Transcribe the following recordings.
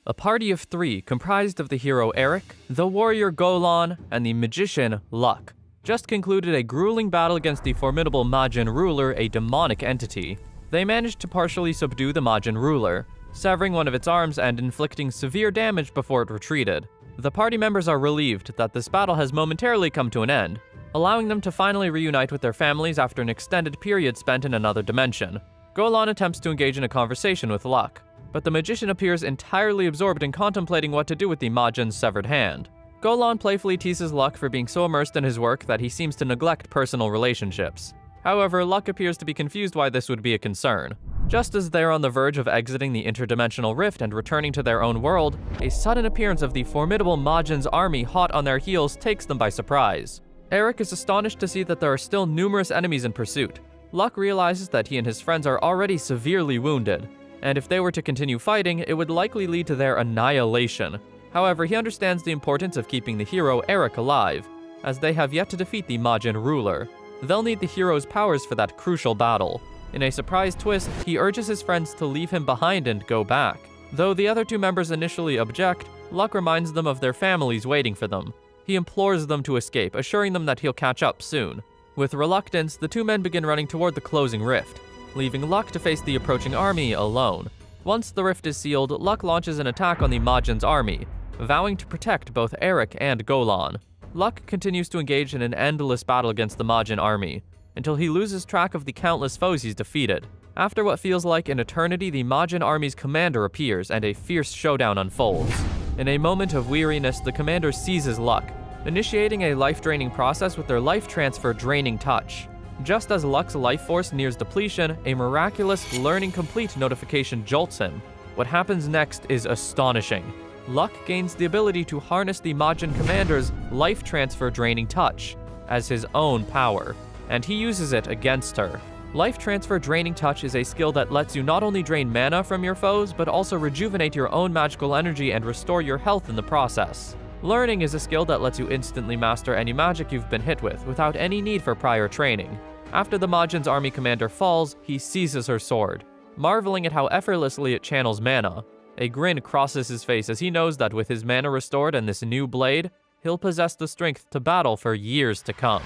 A party of 3 comprised of the hero Eric, the warrior Golan, and the magician Luck just concluded a grueling battle against the formidable Majin ruler, a demonic entity. They managed to partially subdue the Majin ruler, severing one of its arms and inflicting severe damage before it retreated. The party members are relieved that this battle has momentarily come to an end, allowing them to finally reunite with their families after an extended period spent in another dimension. Golan attempts to engage in a conversation with Luck, but the magician appears entirely absorbed in contemplating what to do with the Majin's severed hand. Golan playfully teases Luck for being so immersed in his work that he seems to neglect personal relationships. However, Luck appears to be confused why this would be a concern. Just as they're on the verge of exiting the interdimensional rift and returning to their own world, a sudden appearance of the formidable Majin's army hot on their heels takes them by surprise. Eric is astonished to see that there are still numerous enemies in pursuit. Luck realizes that he and his friends are already severely wounded, and if they were to continue fighting, it would likely lead to their annihilation. However, he understands the importance of keeping the hero Eric alive, as they have yet to defeat the Majin ruler. They'll need the hero's powers for that crucial battle. In a surprise twist, he urges his friends to leave him behind and go back. Though the other 2 members initially object, Luck reminds them of their families waiting for them. He implores them to escape, assuring them that he'll catch up soon. With reluctance, the 2 men begin running toward the closing rift, leaving Luck to face the approaching army alone. Once the rift is sealed, Luck launches an attack on the Majin's army, vowing to protect both Eric and Golan. Luck continues to engage in an endless battle against the Majin army, until he loses track of the countless foes he's defeated. After what feels like an eternity, the Majin army's commander appears and a fierce showdown unfolds. In a moment of weariness, the commander seizes Luck, initiating a life-draining process with their life transfer draining touch. Just as Luck's life force nears depletion, a miraculous learning complete notification jolts him. What happens next is astonishing. Luck gains the ability to harness the Majin commander's life transfer draining touch as his own power, and he uses it against her. Life transfer draining touch is a skill that lets you not only drain mana from your foes, but also rejuvenate your own magical energy and restore your health in the process. Learning is a skill that lets you instantly master any magic you've been hit with without any need for prior training. After the Majin's army commander falls, he seizes her sword, marveling at how effortlessly it channels mana. A grin crosses his face as he knows that with his mana restored and this new blade, he'll possess the strength to battle for years to come.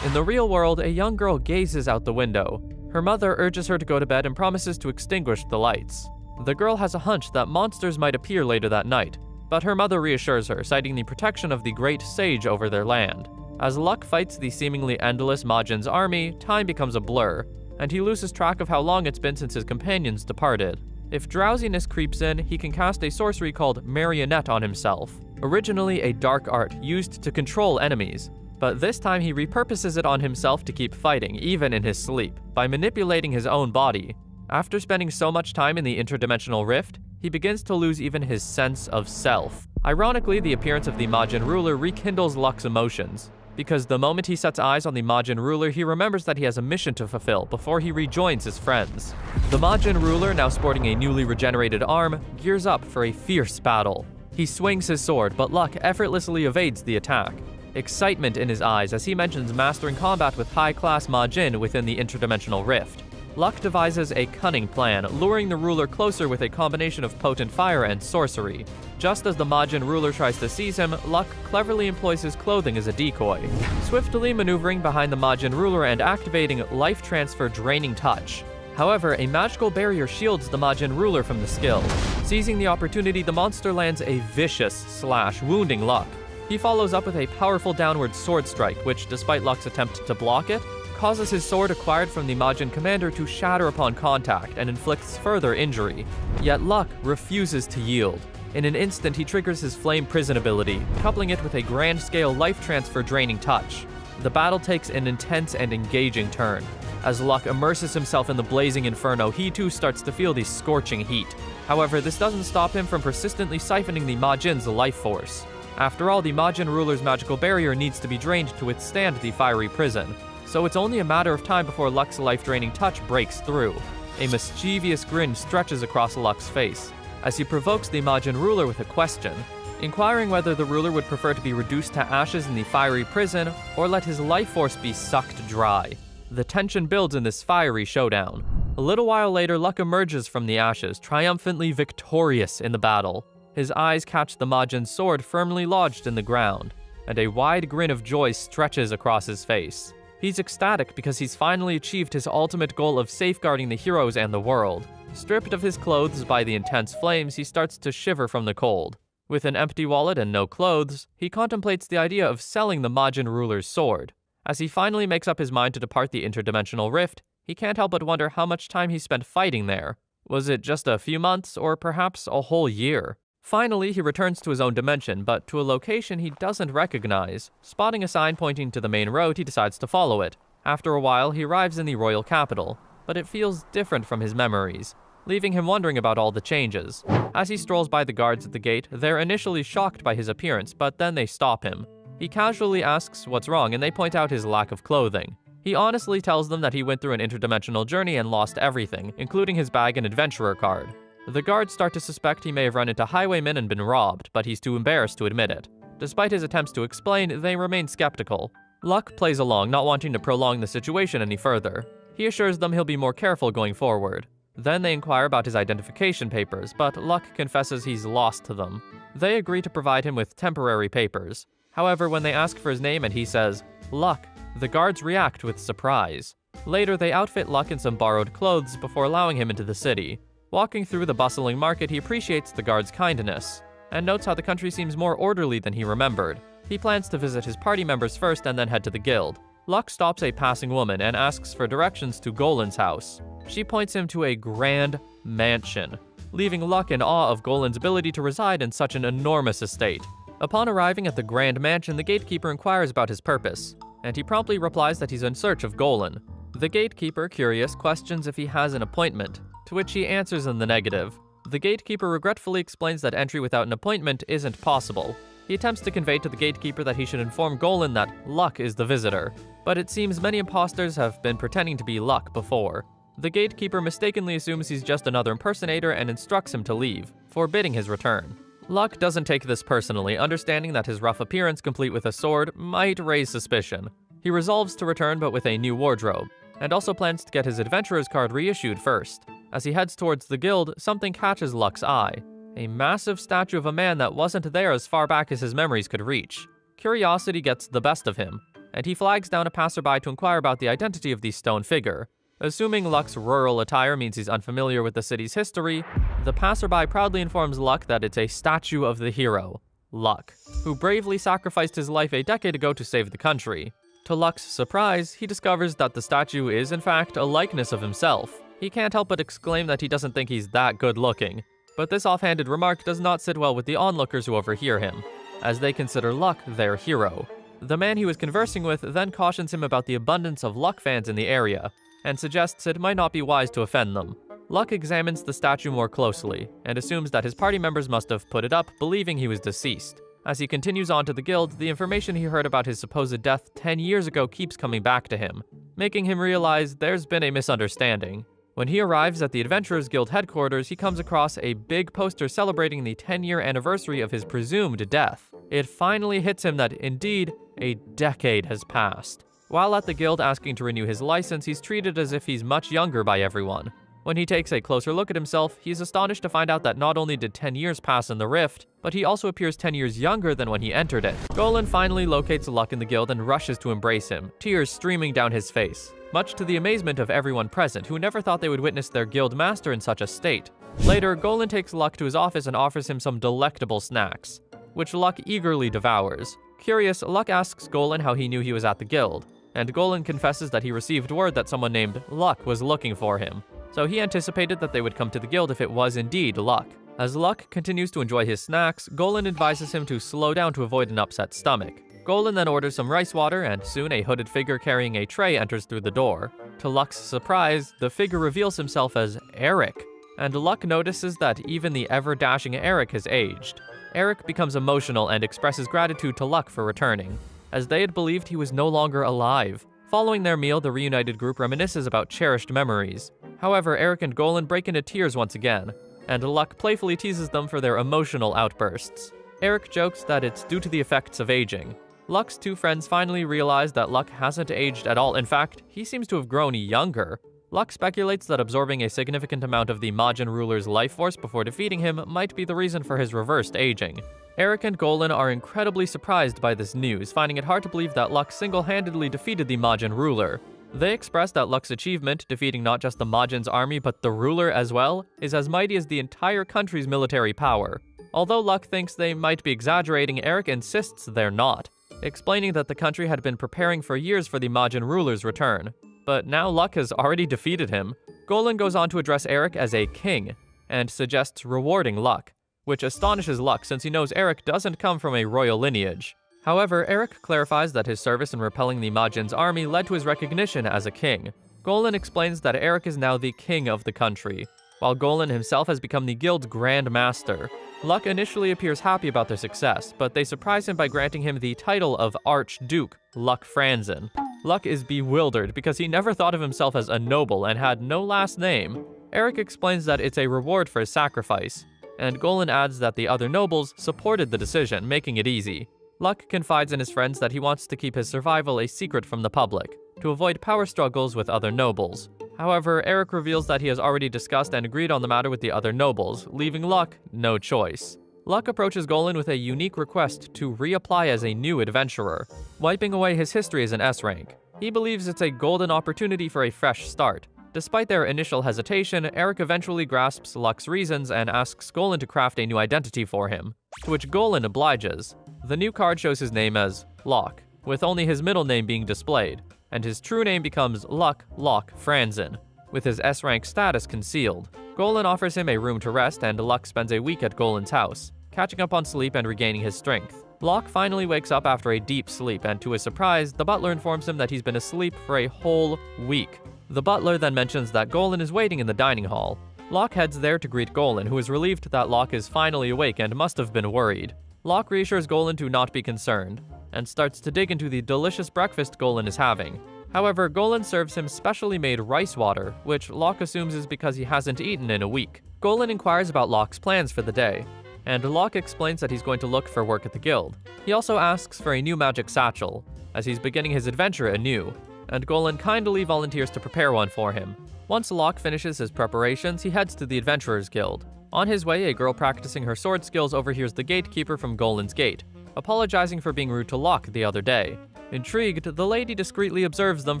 In the real world, a young girl gazes out the window. Her mother urges her to go to bed and promises to extinguish the lights. The girl has a hunch that monsters might appear later that night, but her mother reassures her, citing the protection of the great sage over their land. As Luck fights the seemingly endless Majin's army, time becomes a blur, and he loses track of how long it's been since his companions departed. If drowsiness creeps in, he can cast a sorcery called Marionette on himself, originally a dark art used to control enemies, but this time he repurposes it on himself to keep fighting, even in his sleep, by manipulating his own body. After spending so much time in the interdimensional rift, he begins to lose even his sense of self. Ironically, the appearance of the Majin ruler rekindles Luck's emotions, because the moment he sets eyes on the Majin ruler, he remembers that he has a mission to fulfill before he rejoins his friends. The Majin ruler, now sporting a newly regenerated arm, gears up for a fierce battle. He swings his sword, but Luck effortlessly evades the attack, excitement in his eyes as he mentions mastering combat with high-class Majin within the interdimensional rift. Luck devises a cunning plan, luring the ruler closer with a combination of potent fire and sorcery. Just as the Majin ruler tries to seize him, Luck cleverly employs his clothing as a decoy, swiftly maneuvering behind the Majin ruler and activating life transfer draining touch. However, a magical barrier shields the Majin ruler from the skill. Seizing the opportunity, the monster lands a vicious slash, wounding Luck. He follows up with a powerful downward sword strike, which, despite Luck's attempt to block it, causes his sword acquired from the Majin commander to shatter upon contact and inflicts further injury. Yet Luck refuses to yield. In an instant, he triggers his Flame Prison ability, coupling it with a grand-scale life transfer draining touch. The battle takes an intense and engaging turn. As Luck immerses himself in the blazing inferno, he too starts to feel the scorching heat. However, this doesn't stop him from persistently siphoning the Majin's life force. After all, the Majin ruler's magical barrier needs to be drained to withstand the fiery prison, so it's only a matter of time before Luck's life-draining touch breaks through. A mischievous grin stretches across Luck's face as he provokes the Majin ruler with a question, inquiring whether the ruler would prefer to be reduced to ashes in the fiery prison or let his life force be sucked dry. The tension builds in this fiery showdown. A little while later, Luck emerges from the ashes, triumphantly victorious in the battle. His eyes catch the Majin's sword firmly lodged in the ground, and a wide grin of joy stretches across his face. He's ecstatic because he's finally achieved his ultimate goal of safeguarding the heroes and the world. Stripped of his clothes by the intense flames, he starts to shiver from the cold. With an empty wallet and no clothes, he contemplates the idea of selling the Majin ruler's sword. As he finally makes up his mind to depart the interdimensional rift, he can't help but wonder how much time he spent fighting there. Was it just a few months, or perhaps a whole year? Finally, he returns to his own dimension, but to a location he doesn't recognize. Spotting a sign pointing to the main road, he decides to follow it. After a while, he arrives in the royal capital, but it feels different from his memories, leaving him wondering about all the changes. As he strolls by the guards at the gate, they're initially shocked by his appearance, but then they stop him. He casually asks what's wrong, and they point out his lack of clothing. He honestly tells them that he went through an interdimensional journey and lost everything, including his bag and adventurer card. The guards start to suspect he may have run into highwaymen and been robbed, but he's too embarrassed to admit it. Despite his attempts to explain, they remain skeptical. Luck plays along, not wanting to prolong the situation any further. He assures them he'll be more careful going forward. Then they inquire about his identification papers, but Luck confesses he's lost to them. They agree to provide him with temporary papers. However, when they ask for his name and he says, "Luck," the guards react with surprise. Later, they outfit Luck in some borrowed clothes before allowing him into the city. Walking through the bustling market, he appreciates the guards' kindness, and notes how the country seems more orderly than he remembered. He plans to visit his party members first and then head to the guild. Luck stops a passing woman and asks for directions to Golan's house. She points him to a grand mansion, leaving Luck in awe of Golan's ability to reside in such an enormous estate. Upon arriving at the grand mansion, the gatekeeper inquires about his purpose, and he promptly replies that he's in search of Golan. The gatekeeper, curious, questions if he has an appointment, to which he answers in the negative. The gatekeeper regretfully explains that entry without an appointment isn't possible. He attempts to convey to the gatekeeper that he should inform Golan that Luck is the visitor, but it seems many imposters have been pretending to be Luck before. The gatekeeper mistakenly assumes he's just another impersonator and instructs him to leave, forbidding his return. Luck doesn't take this personally, understanding that his rough appearance complete with a sword might raise suspicion. He resolves to return but with a new wardrobe, and also plans to get his adventurer's card reissued first. As he heads towards the guild, something catches Luck's eye. A massive statue of a man that wasn't there as far back as his memories could reach. Curiosity gets the best of him, and he flags down a passerby to inquire about the identity of the stone figure. Assuming Luck's rural attire means he's unfamiliar with the city's history, the passerby proudly informs Luck that it's a statue of the hero, Luck, who bravely sacrificed his life a decade ago to save the country. To Luck's surprise, he discovers that the statue is in fact a likeness of himself. He can't help but exclaim that he doesn't think he's that good looking, but this offhanded remark does not sit well with the onlookers who overhear him, as they consider Luck their hero. The man he was conversing with then cautions him about the abundance of Luck fans in the area, and suggests it might not be wise to offend them. Luck examines the statue more closely, and assumes that his party members must have put it up, believing he was deceased. As he continues on to the guild, the information he heard about his supposed death 10 years ago keeps coming back to him, making him realize there's been a misunderstanding. When he arrives at the Adventurers Guild headquarters, he comes across a big poster celebrating the 10-year anniversary of his presumed death. It finally hits him that, indeed, a decade has passed. While at the guild asking to renew his license, he's treated as if he's much younger by everyone. When he takes a closer look at himself, he's astonished to find out that not only did 10 years pass in the rift, but he also appears 10 years younger than when he entered it. Golan finally locates Luck in the guild and rushes to embrace him, tears streaming down his face, much to the amazement of everyone present, who never thought they would witness their guild master in such a state. Later, Golan takes Luck to his office and offers him some delectable snacks, which Luck eagerly devours. Curious, Luck asks Golan how he knew he was at the guild, and Golan confesses that he received word that someone named Luck was looking for him, so he anticipated that they would come to the guild if it was indeed Luck. As Luck continues to enjoy his snacks, Golan advises him to slow down to avoid an upset stomach. Golan then orders some rice water, and soon a hooded figure carrying a tray enters through the door. To Luck's surprise, the figure reveals himself as Eric, and Luck notices that even the ever-dashing Eric has aged. Eric becomes emotional and expresses gratitude to Luck for returning, as they had believed he was no longer alive. Following their meal, the reunited group reminisces about cherished memories. However, Eric and Golan break into tears once again, and Luck playfully teases them for their emotional outbursts. Eric jokes that it's due to the effects of aging. Luck's two friends finally realize that Luck hasn't aged at all. In fact, he seems to have grown younger. Luck speculates that absorbing a significant amount of the Majin ruler's life force before defeating him might be the reason for his reversed aging. Eric and Golan are incredibly surprised by this news, finding it hard to believe that Luck single-handedly defeated the Majin ruler. They express that Luck's achievement, defeating not just the Majin's army but the ruler as well, is as mighty as the entire country's military power. Although Luck thinks they might be exaggerating, Eric insists they're not, explaining that the country had been preparing for years for the Majin ruler's return. But now Luck has already defeated him. Golan goes on to address Eric as a king, and suggests rewarding Luck, which astonishes Luck since he knows Eric doesn't come from a royal lineage. However, Eric clarifies that his service in repelling the Majin's army led to his recognition as a king. Golan explains that Eric is now the king of the country, while Golan himself has become the guild's Grand Master. Luck initially appears happy about their success, but they surprise him by granting him the title of Archduke Luck Franzen. Luck is bewildered because he never thought of himself as a noble and had no last name. Eric explains that it's a reward for his sacrifice, and Golan adds that the other nobles supported the decision, making it easy. Luck confides in his friends that he wants to keep his survival a secret from the public, to avoid power struggles with other nobles. However, Eric reveals that he has already discussed and agreed on the matter with the other nobles, leaving Luck no choice. Luck approaches Golan with a unique request to reapply as a new adventurer, wiping away his history as an S rank. He believes it's a golden opportunity for a fresh start. Despite their initial hesitation, Eric eventually grasps Luck's reasons and asks Golan to craft a new identity for him, to which Golan obliges. The new card shows his name as Locke, with only his middle name being displayed, and his true name becomes Luck Locke Franzen, with his S-rank status concealed. Golan offers him a room to rest, and Luck spends a week at Golan's house, catching up on sleep and regaining his strength. Locke finally wakes up after a deep sleep, and to his surprise, the butler informs him that he's been asleep for a whole week. The butler then mentions that Golan is waiting in the dining hall. Locke heads there to greet Golan, who is relieved that Locke is finally awake and must have been worried. Locke reassures Golan to not be concerned, and starts to dig into the delicious breakfast Golan is having. However, Golan serves him specially made rice water, which Locke assumes is because he hasn't eaten in a week. Golan inquires about Locke's plans for the day, and Locke explains that he's going to look for work at the guild. He also asks for a new magic satchel, as he's beginning his adventure anew, and Golan kindly volunteers to prepare one for him. Once Locke finishes his preparations, he heads to the Adventurers Guild. On his way, a girl practicing her sword skills overhears the gatekeeper from Golan's gate, apologizing for being rude to Locke the other day. Intrigued, the lady discreetly observes them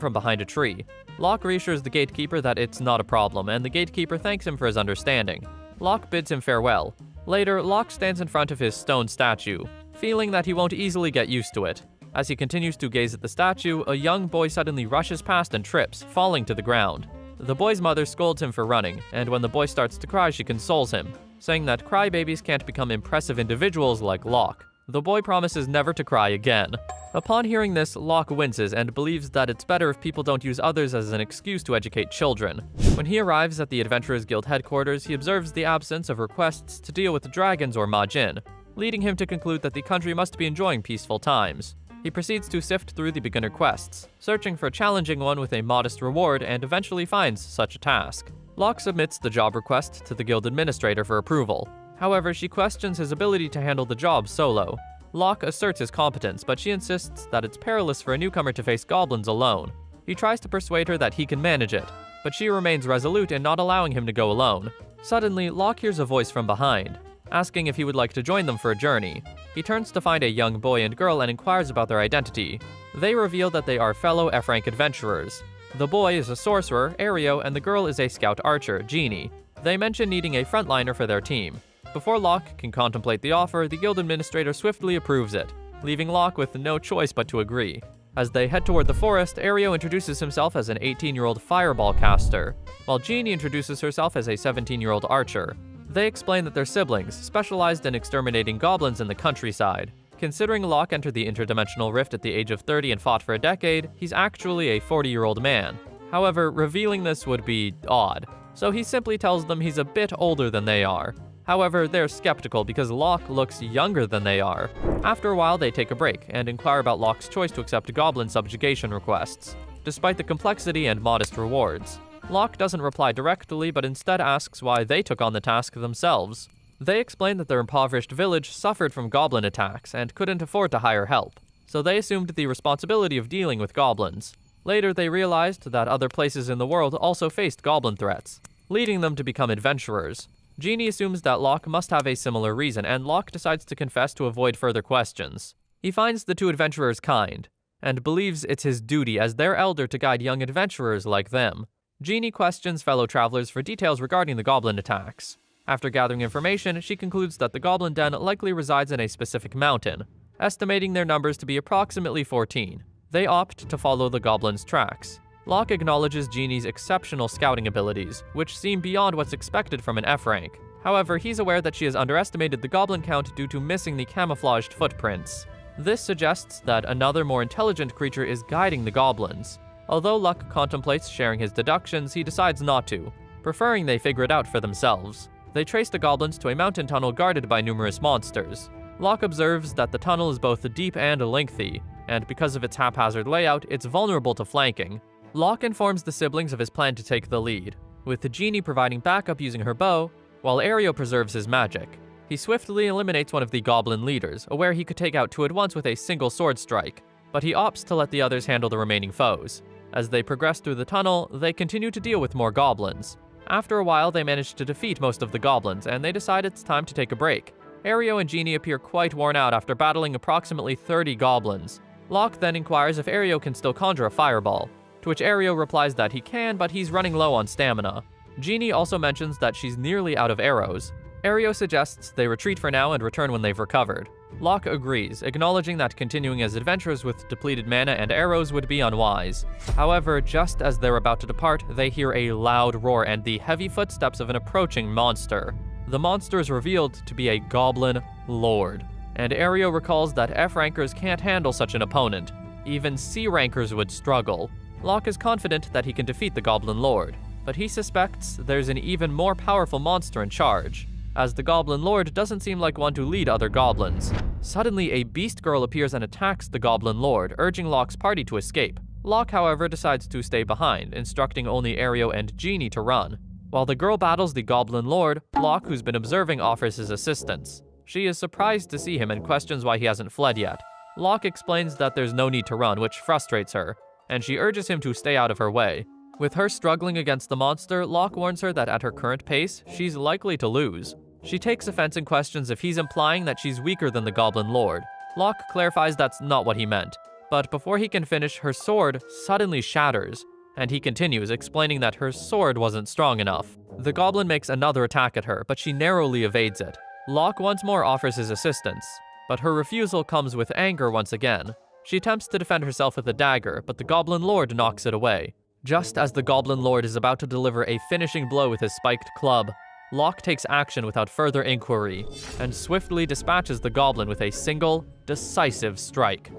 from behind a tree. Locke reassures the gatekeeper that it's not a problem, and the gatekeeper thanks him for his understanding. Locke bids him farewell. Later, Locke stands in front of his stone statue, feeling that he won't easily get used to it. As he continues to gaze at the statue, a young boy suddenly rushes past and trips, falling to the ground. The boy's mother scolds him for running, and when the boy starts to cry, she consoles him, saying that crybabies can't become impressive individuals like Locke. The boy promises never to cry again. Upon hearing this, Locke winces and believes that it's better if people don't use others as an excuse to educate children. When he arrives at the Adventurers Guild headquarters, he observes the absence of requests to deal with dragons or Majin, leading him to conclude that the country must be enjoying peaceful times. He proceeds to sift through the beginner quests, searching for a challenging one with a modest reward, and eventually finds such a task. Locke submits the job request to the guild administrator for approval. However, she questions his ability to handle the job solo. Locke asserts his competence, but she insists that it's perilous for a newcomer to face goblins alone. He tries to persuade her that he can manage it, but she remains resolute in not allowing him to go alone. Suddenly, Locke hears a voice from behind, asking if he would like to join them for a journey. He turns to find a young boy and girl and inquires about their identity. They reveal that they are fellow F-rank adventurers. The boy is a sorcerer, Ario, and the girl is a scout archer, Jeannie. They mention needing a frontliner for their team. Before Locke can contemplate the offer, the guild administrator swiftly approves it, leaving Locke with no choice but to agree. As they head toward the forest, Ario introduces himself as an 18-year-old fireball caster, while Jeannie introduces herself as a 17-year-old archer. They explain that they're siblings, specialized in exterminating goblins in the countryside. Considering Locke entered the interdimensional rift at the age of 30 and fought for a decade, he's actually a 40-year-old man. However, revealing this would be odd, so he simply tells them he's a bit older than they are. However, they're skeptical because Locke looks younger than they are. After a while, they take a break and inquire about Locke's choice to accept goblin subjugation requests, despite the complexity and modest rewards. Locke doesn't reply directly, but instead asks why they took on the task themselves. They explain that their impoverished village suffered from goblin attacks and couldn't afford to hire help, so they assumed the responsibility of dealing with goblins. Later, they realized that other places in the world also faced goblin threats, leading them to become adventurers. Jeannie assumes that Locke must have a similar reason, and Locke decides to confess to avoid further questions. He finds the two adventurers kind, and believes it's his duty as their elder to guide young adventurers like them. Jeannie questions fellow travelers for details regarding the goblin attacks. After gathering information, she concludes that the goblin den likely resides in a specific mountain, estimating their numbers to be approximately 14. They opt to follow the goblin's tracks. Locke acknowledges Jeannie's exceptional scouting abilities, which seem beyond what's expected from an F rank. However, he's aware that she has underestimated the goblin count due to missing the camouflaged footprints. This suggests that another more intelligent creature is guiding the goblins. Although Locke contemplates sharing his deductions, he decides not to, preferring they figure it out for themselves. They trace the goblins to a mountain tunnel guarded by numerous monsters. Locke observes that the tunnel is both deep and lengthy, and because of its haphazard layout, it's vulnerable to flanking. Locke informs the siblings of his plan to take the lead, with Jeannie providing backup using her bow, while Aereo preserves his magic. He swiftly eliminates one of the goblin leaders, aware he could take out two at once with a single sword strike, but he opts to let the others handle the remaining foes. As they progress through the tunnel, they continue to deal with more goblins. After a while, they manage to defeat most of the goblins, and they decide it's time to take a break. Aereo and Jeannie appear quite worn out after battling approximately 30 goblins. Locke then inquires if Aereo can still conjure a fireball, to which Aereo replies that he can, but he's running low on stamina. Jeannie also mentions that she's nearly out of arrows. Aereo suggests they retreat for now and return when they've recovered. Locke agrees, acknowledging that continuing as adventurers with depleted mana and arrows would be unwise. However, just as they're about to depart, they hear a loud roar and the heavy footsteps of an approaching monster. The monster is revealed to be a goblin lord, and Aereo recalls that F-rankers can't handle such an opponent. Even C-rankers would struggle. Locke is confident that he can defeat the goblin lord, but he suspects there's an even more powerful monster in charge, as the goblin lord doesn't seem like one to lead other goblins. Suddenly, a beast girl appears and attacks the goblin lord, urging Locke's party to escape. Locke, however, decides to stay behind, instructing only Aereo and Jeannie to run. While the girl battles the goblin lord, Locke, who's been observing, offers his assistance. She is surprised to see him and questions why he hasn't fled yet. Locke explains that there's no need to run, which frustrates her, and she urges him to stay out of her way. With her struggling against the monster, Locke warns her that at her current pace, she's likely to lose. She takes offense and questions if he's implying that she's weaker than the goblin lord. Locke clarifies that's not what he meant, but before he can finish, her sword suddenly shatters, and he continues, explaining that her sword wasn't strong enough. The goblin makes another attack at her, but she narrowly evades it. Locke once more offers his assistance, but her refusal comes with anger once again. She attempts to defend herself with a dagger, but the goblin lord knocks it away. Just as the goblin lord is about to deliver a finishing blow with his spiked club, Locke takes action without further inquiry, and swiftly dispatches the goblin with a single, decisive strike.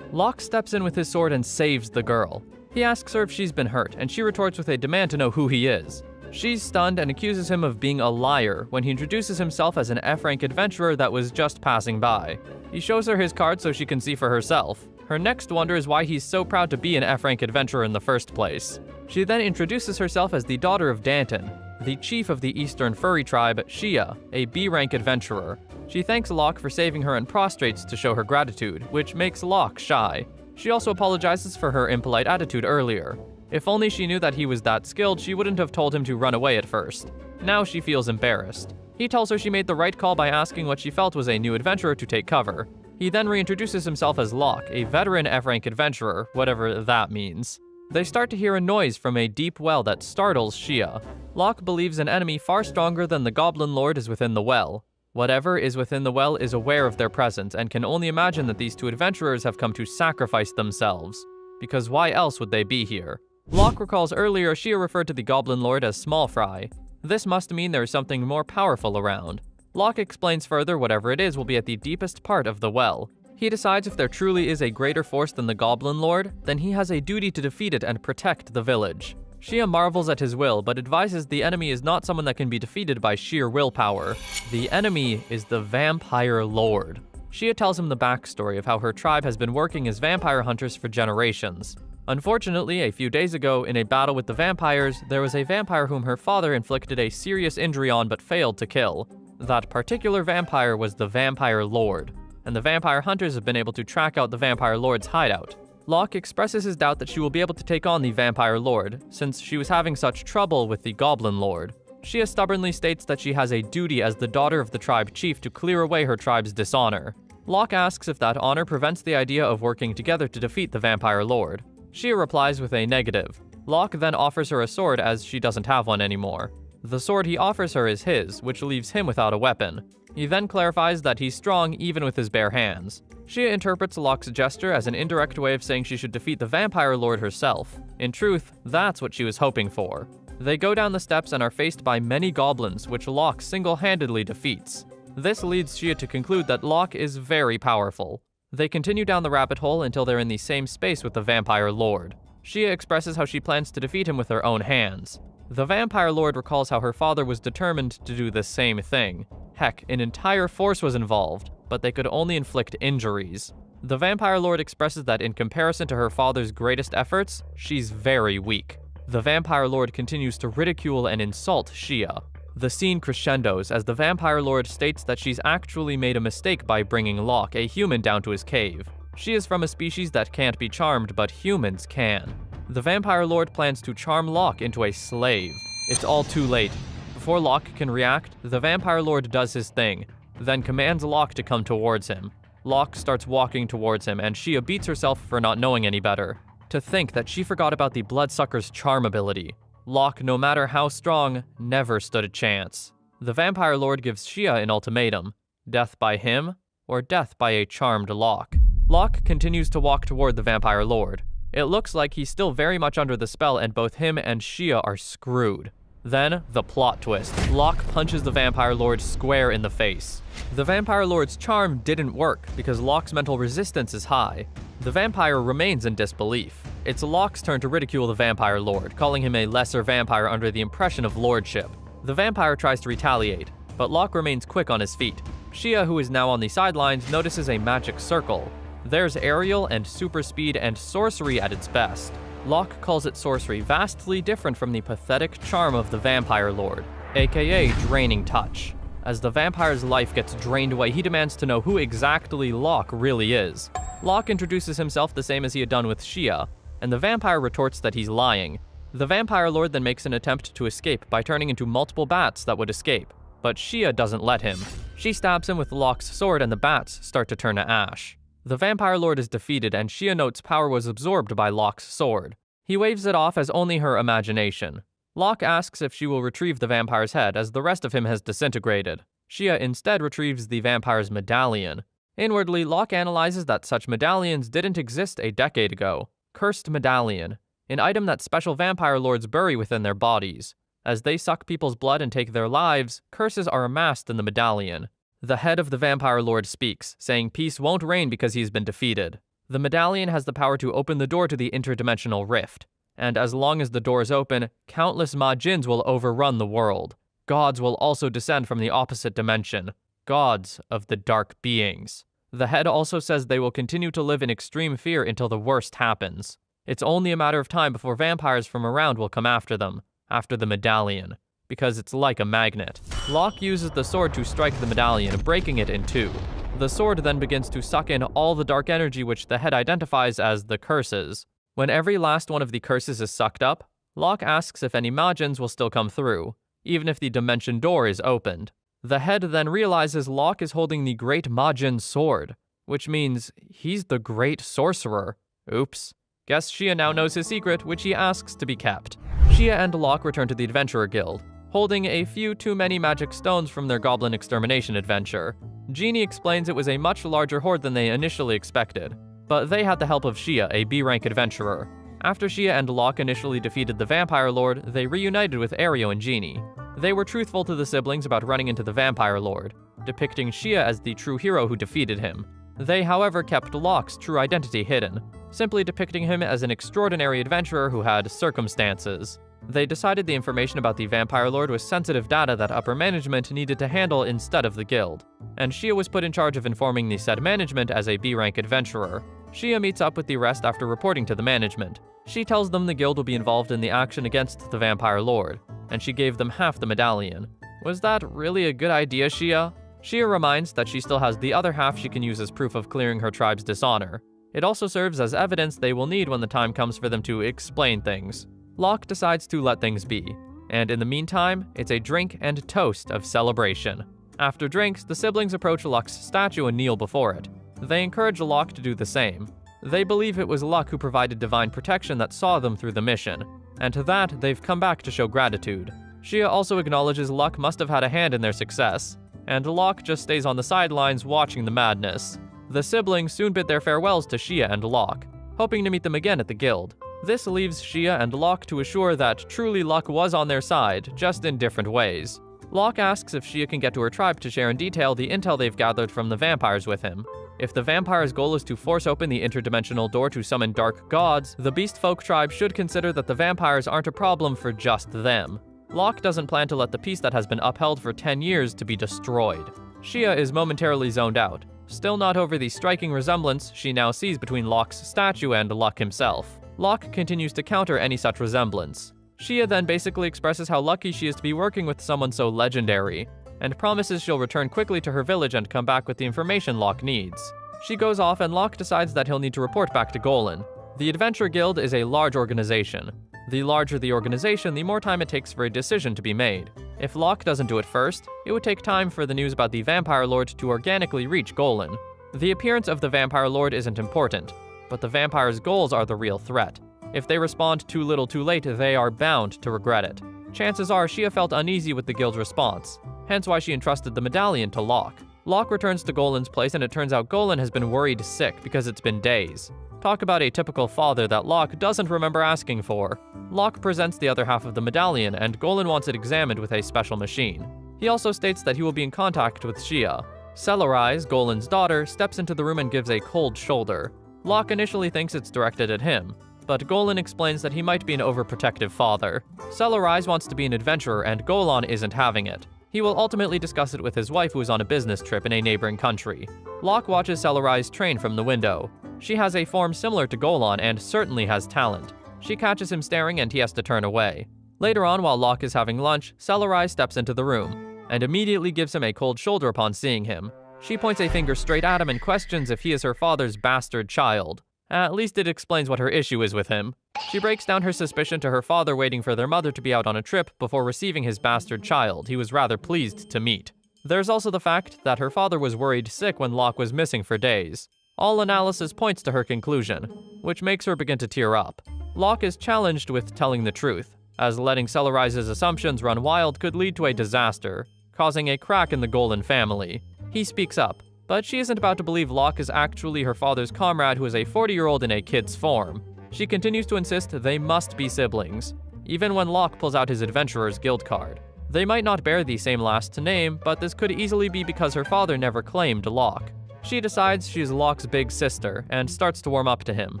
Locke steps in with his sword and saves the girl. He asks her if she's been hurt, and she retorts with a demand to know who he is. She's stunned and accuses him of being a liar when he introduces himself as an F-rank adventurer that was just passing by. He shows her his card so she can see for herself. Her next wonder is why he's so proud to be an F-rank adventurer in the first place. She then introduces herself as the daughter of Danton, the chief of the Eastern Furry tribe, Shia, a B-rank adventurer. She thanks Locke for saving her and prostrates to show her gratitude, which makes Locke shy. She also apologizes for her impolite attitude earlier. If only she knew that he was that skilled, she wouldn't have told him to run away at first. Now she feels embarrassed. He tells her she made the right call by asking what she felt was a new adventurer to take cover. He then reintroduces himself as Locke, a veteran F-rank adventurer, whatever that means. They start to hear a noise from a deep well that startles Shia. Locke believes an enemy far stronger than the Goblin Lord is within the well. Whatever is within the well is aware of their presence and can only imagine that these two adventurers have come to sacrifice themselves. Because why else would they be here? Locke recalls earlier Shia referred to the Goblin Lord as Small Fry. This must mean there is something more powerful around. Locke explains further whatever it is will be at the deepest part of the well. He decides if there truly is a greater force than the Goblin Lord, then he has a duty to defeat it and protect the village. Shia marvels at his will, but advises the enemy is not someone that can be defeated by sheer willpower. The enemy is the Vampire Lord. Shia tells him the backstory of how her tribe has been working as vampire hunters for generations. Unfortunately, a few days ago, in a battle with the vampires, there was a vampire whom her father inflicted a serious injury on but failed to kill. That particular vampire was the Vampire Lord, and the vampire hunters have been able to track out the Vampire Lord's hideout. Locke expresses his doubt that she will be able to take on the Vampire Lord, since she was having such trouble with the Goblin Lord. Shia stubbornly states that she has a duty as the daughter of the tribe chief to clear away her tribe's dishonor. Locke asks if that honor prevents the idea of working together to defeat the Vampire Lord. Shia replies with a negative. Locke then offers her a sword as she doesn't have one anymore. The sword he offers her is his, which leaves him without a weapon. He then clarifies that he's strong even with his bare hands. Shia interprets Locke's gesture as an indirect way of saying she should defeat the Vampire Lord herself. In truth, that's what she was hoping for. They go down the steps and are faced by many goblins, which Locke single-handedly defeats. This leads Shia to conclude that Locke is very powerful. They continue down the rabbit hole until they're in the same space with the Vampire Lord. Shia expresses how she plans to defeat him with her own hands. The Vampire Lord recalls how her father was determined to do the same thing. Heck, an entire force was involved, but they could only inflict injuries. The Vampire Lord expresses that in comparison to her father's greatest efforts, she's very weak. The Vampire Lord continues to ridicule and insult Shia. The scene crescendos as the Vampire Lord states that she's actually made a mistake by bringing Locke, a human, down to his cave. She is from a species that can't be charmed, but humans can. The Vampire Lord plans to charm Locke into a slave. It's all too late. Before Locke can react, the Vampire Lord does his thing, then commands Locke to come towards him. Locke starts walking towards him, and Shia beats herself for not knowing any better. To think that she forgot about the Bloodsucker's charm ability. Locke, no matter how strong, never stood a chance. The Vampire Lord gives Shia an ultimatum: death by him, or death by a charmed Locke. Locke continues to walk toward the Vampire Lord. It looks like he's still very much under the spell, and both him and Shia are screwed. Then, the plot twist. Locke punches the Vampire Lord square in the face. The Vampire Lord's charm didn't work because Locke's mental resistance is high. The vampire remains in disbelief. It's Locke's turn to ridicule the Vampire Lord, calling him a lesser vampire under the impression of lordship. The vampire tries to retaliate, but Locke remains quick on his feet. Shia, who is now on the sidelines, notices a magic circle. There's aerial and super speed and sorcery at its best. Locke calls it sorcery vastly different from the pathetic charm of the Vampire Lord, aka Draining Touch. As the vampire's life gets drained away, he demands to know who exactly Locke really is. Locke introduces himself the same as he had done with Shia, and the vampire retorts that he's lying. The Vampire Lord then makes an attempt to escape by turning into multiple bats that would escape, but Shia doesn't let him. She stabs him with Locke's sword and the bats start to turn to ash. The Vampire Lord is defeated, and Shia notes power was absorbed by Locke's sword. He waves it off as only her imagination. Locke asks if she will retrieve the vampire's head, as the rest of him has disintegrated. Shia instead retrieves the vampire's medallion. Inwardly, Locke analyzes that such medallions didn't exist a decade ago. Cursed medallion, an item that special vampire lords bury within their bodies. As they suck people's blood and take their lives, curses are amassed in the medallion. The head of the Vampire Lord speaks, saying peace won't reign because he's been defeated. The medallion has the power to open the door to the interdimensional rift, and as long as the door is open, countless Majins will overrun the world. Gods will also descend from the opposite dimension, gods of the dark beings. The head also says they will continue to live in extreme fear until the worst happens. It's only a matter of time before vampires from around will come after them, after the medallion, because it's like a magnet. Locke uses the sword to strike the medallion, breaking it in two. The sword then begins to suck in all the dark energy which the head identifies as the curses. When every last one of the curses is sucked up, Locke asks if any Majins will still come through, even if the dimension door is opened. The head then realizes Locke is holding the Great Majin sword, which means he's the Great Sorcerer. Oops. Guess Shia now knows his secret, which he asks to be kept. Shia and Locke return to the Adventurer Guild, holding a few too many magic stones from their goblin extermination adventure. Jeannie explains it was a much larger horde than they initially expected, but they had the help of Shia, a B-rank adventurer. After Shia and Locke initially defeated the Vampire Lord, they reunited with Ario and Jeannie. They were truthful to the siblings about running into the Vampire Lord, depicting Shia as the true hero who defeated him. They, however, kept Locke's true identity hidden, simply depicting him as an extraordinary adventurer who had circumstances. They decided the information about the Vampire Lord was sensitive data that upper management needed to handle instead of the guild, and Shia was put in charge of informing the said management as a B-rank adventurer. Shia meets up with the rest after reporting to the management. She tells them the guild will be involved in the action against the Vampire Lord, and she gave them half the medallion. Was that really a good idea, Shia? Shia reminds that she still has the other half she can use as proof of clearing her tribe's dishonor. It also serves as evidence they will need when the time comes for them to explain things. Locke decides to let things be, and in the meantime, it's a drink and toast of celebration. After drinks, the siblings approach Luck's statue and kneel before it. They encourage Locke to do the same. They believe it was Luck who provided divine protection that saw them through the mission, and to that, they've come back to show gratitude. Shia also acknowledges Luck must have had a hand in their success, and Locke just stays on the sidelines watching the madness. The siblings soon bid their farewells to Shia and Locke, hoping to meet them again at the guild. This leaves Shia and Locke to assure that truly Luck was on their side, just in different ways. Locke asks if Shia can get to her tribe to share in detail the intel they've gathered from the vampires with him. If the vampire's goal is to force open the interdimensional door to summon dark gods, the Beast Folk tribe should consider that the vampires aren't a problem for just them. Locke doesn't plan to let the peace that has been upheld for 10 years to be destroyed. Shia is momentarily zoned out, still not over the striking resemblance she now sees between Locke's statue and Luck himself. Locke continues to counter any such resemblance. Shia then basically expresses how lucky she is to be working with someone so legendary, and promises she'll return quickly to her village and come back with the information Locke needs. She goes off and Locke decides that he'll need to report back to Golan. The Adventure Guild is a large organization. The larger the organization, the more time it takes for a decision to be made. If Locke doesn't do it first, it would take time for the news about the Vampire Lord to organically reach Golan. The appearance of the Vampire Lord isn't important, but the vampire's goals are the real threat. If they respond too little too late, they are bound to regret it. Chances are Shia felt uneasy with the guild's response, hence why she entrusted the medallion to Locke. Locke returns to Golan's place and it turns out Golan has been worried sick because it's been days. Talk about a typical father that Locke doesn't remember asking for. Locke presents the other half of the medallion and Golan wants it examined with a special machine. He also states that he will be in contact with Shia. Celerise, Golan's daughter, steps into the room and gives a cold shoulder. Locke initially thinks it's directed at him, but Golan explains that he might be an overprotective father. Celerise wants to be an adventurer and Golan isn't having it. He will ultimately discuss it with his wife who is on a business trip in a neighboring country. Locke watches Celerise train from the window. She has a form similar to Golan and certainly has talent. She catches him staring and he has to turn away. Later on, while Locke is having lunch, Celerise steps into the room and immediately gives him a cold shoulder upon seeing him. She points a finger straight at him and questions if he is her father's bastard child. At least it explains what her issue is with him. She breaks down her suspicion to her father waiting for their mother to be out on a trip before receiving his bastard child he was rather pleased to meet. There's also the fact that her father was worried sick when Locke was missing for days. All analysis points to her conclusion, which makes her begin to tear up. Locke is challenged with telling the truth, as letting Celerise's assumptions run wild could lead to a disaster, causing a crack in the Golan family. He speaks up, but she isn't about to believe Locke is actually her father's comrade who is a 40-year-old in a kid's form. She continues to insist they must be siblings, even when Locke pulls out his Adventurer's Guild card. They might not bear the same last name, but this could easily be because her father never claimed Locke. She decides she's Locke's big sister and starts to warm up to him.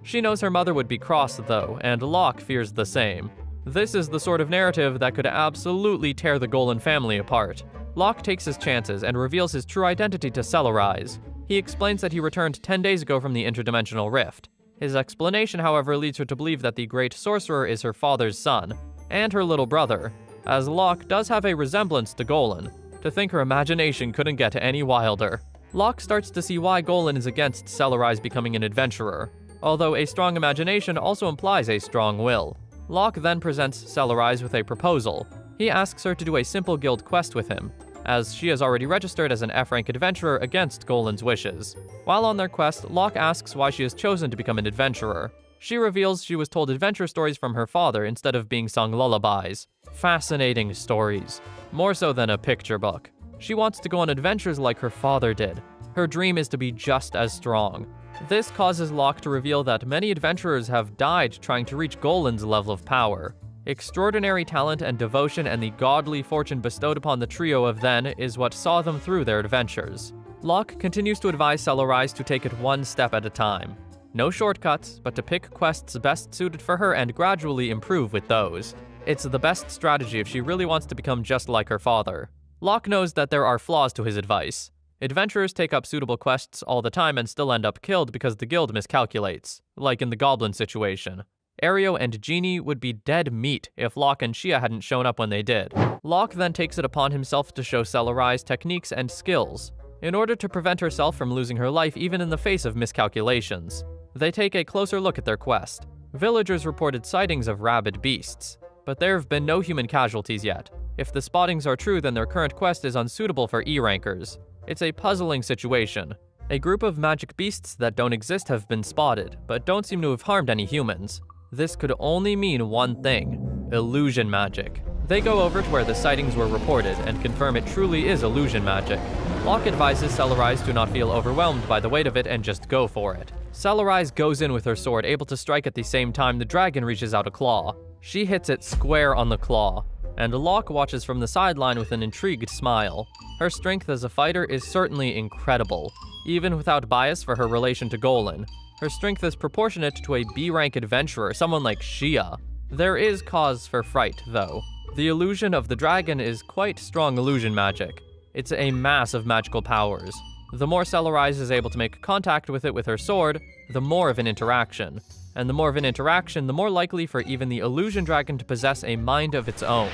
She knows her mother would be cross though, and Locke fears the same. This is the sort of narrative that could absolutely tear the Golan family apart. Locke takes his chances and reveals his true identity to Celerise. He explains that he returned 10 days ago from the interdimensional rift. His explanation, however, leads her to believe that the great sorcerer is her father's son, and her little brother, as Locke does have a resemblance to Golan. To think her imagination couldn't get any wilder. Locke starts to see why Golan is against Celerise becoming an adventurer, although a strong imagination also implies a strong will. Locke then presents Celerise with a proposal. He asks her to do a simple guild quest with him, as she has already registered as an F-rank adventurer against Golan's wishes. While on their quest, Locke asks why she has chosen to become an adventurer. She reveals she was told adventure stories from her father instead of being sung lullabies. Fascinating stories, more so than a picture book. She wants to go on adventures like her father did. Her dream is to be just as strong. This causes Locke to reveal that many adventurers have died trying to reach Golan's level of power. Extraordinary talent and devotion and the godly fortune bestowed upon the trio of then is what saw them through their adventures. Locke continues to advise Celerise to take it one step at a time. No shortcuts, but to pick quests best suited for her and gradually improve with those. It's the best strategy if she really wants to become just like her father. Locke knows that there are flaws to his advice. Adventurers take up suitable quests all the time and still end up killed because the guild miscalculates, like in the goblin situation. Ario and Jeannie would be dead meat if Locke and Shia hadn't shown up when they did. Locke then takes it upon himself to show Celerise techniques and skills, in order to prevent herself from losing her life even in the face of miscalculations. They take a closer look at their quest. Villagers reported sightings of rabid beasts, but there have been no human casualties yet. If the spottings are true, then their current quest is unsuitable for E-rankers. It's a puzzling situation. A group of magic beasts that don't exist have been spotted, but don't seem to have harmed any humans. This could only mean one thing: illusion magic. They go over to where the sightings were reported and confirm it truly is illusion magic. Locke advises Celerise to not feel overwhelmed by the weight of it and just go for it. Celerise goes in with her sword, able to strike at the same time the dragon reaches out a claw. She hits it square on the claw, and Locke watches from the sideline with an intrigued smile. Her strength as a fighter is certainly incredible, even without bias for her relation to Golan. Her strength is proportionate to a B-rank adventurer, someone like Shia. There is cause for fright, though. The illusion of the dragon is quite strong illusion magic. It's a mass of magical powers. The more Celerise is able to make contact with it with her sword, the more of an interaction. And the more of an interaction, the more likely for even the illusion dragon to possess a mind of its own.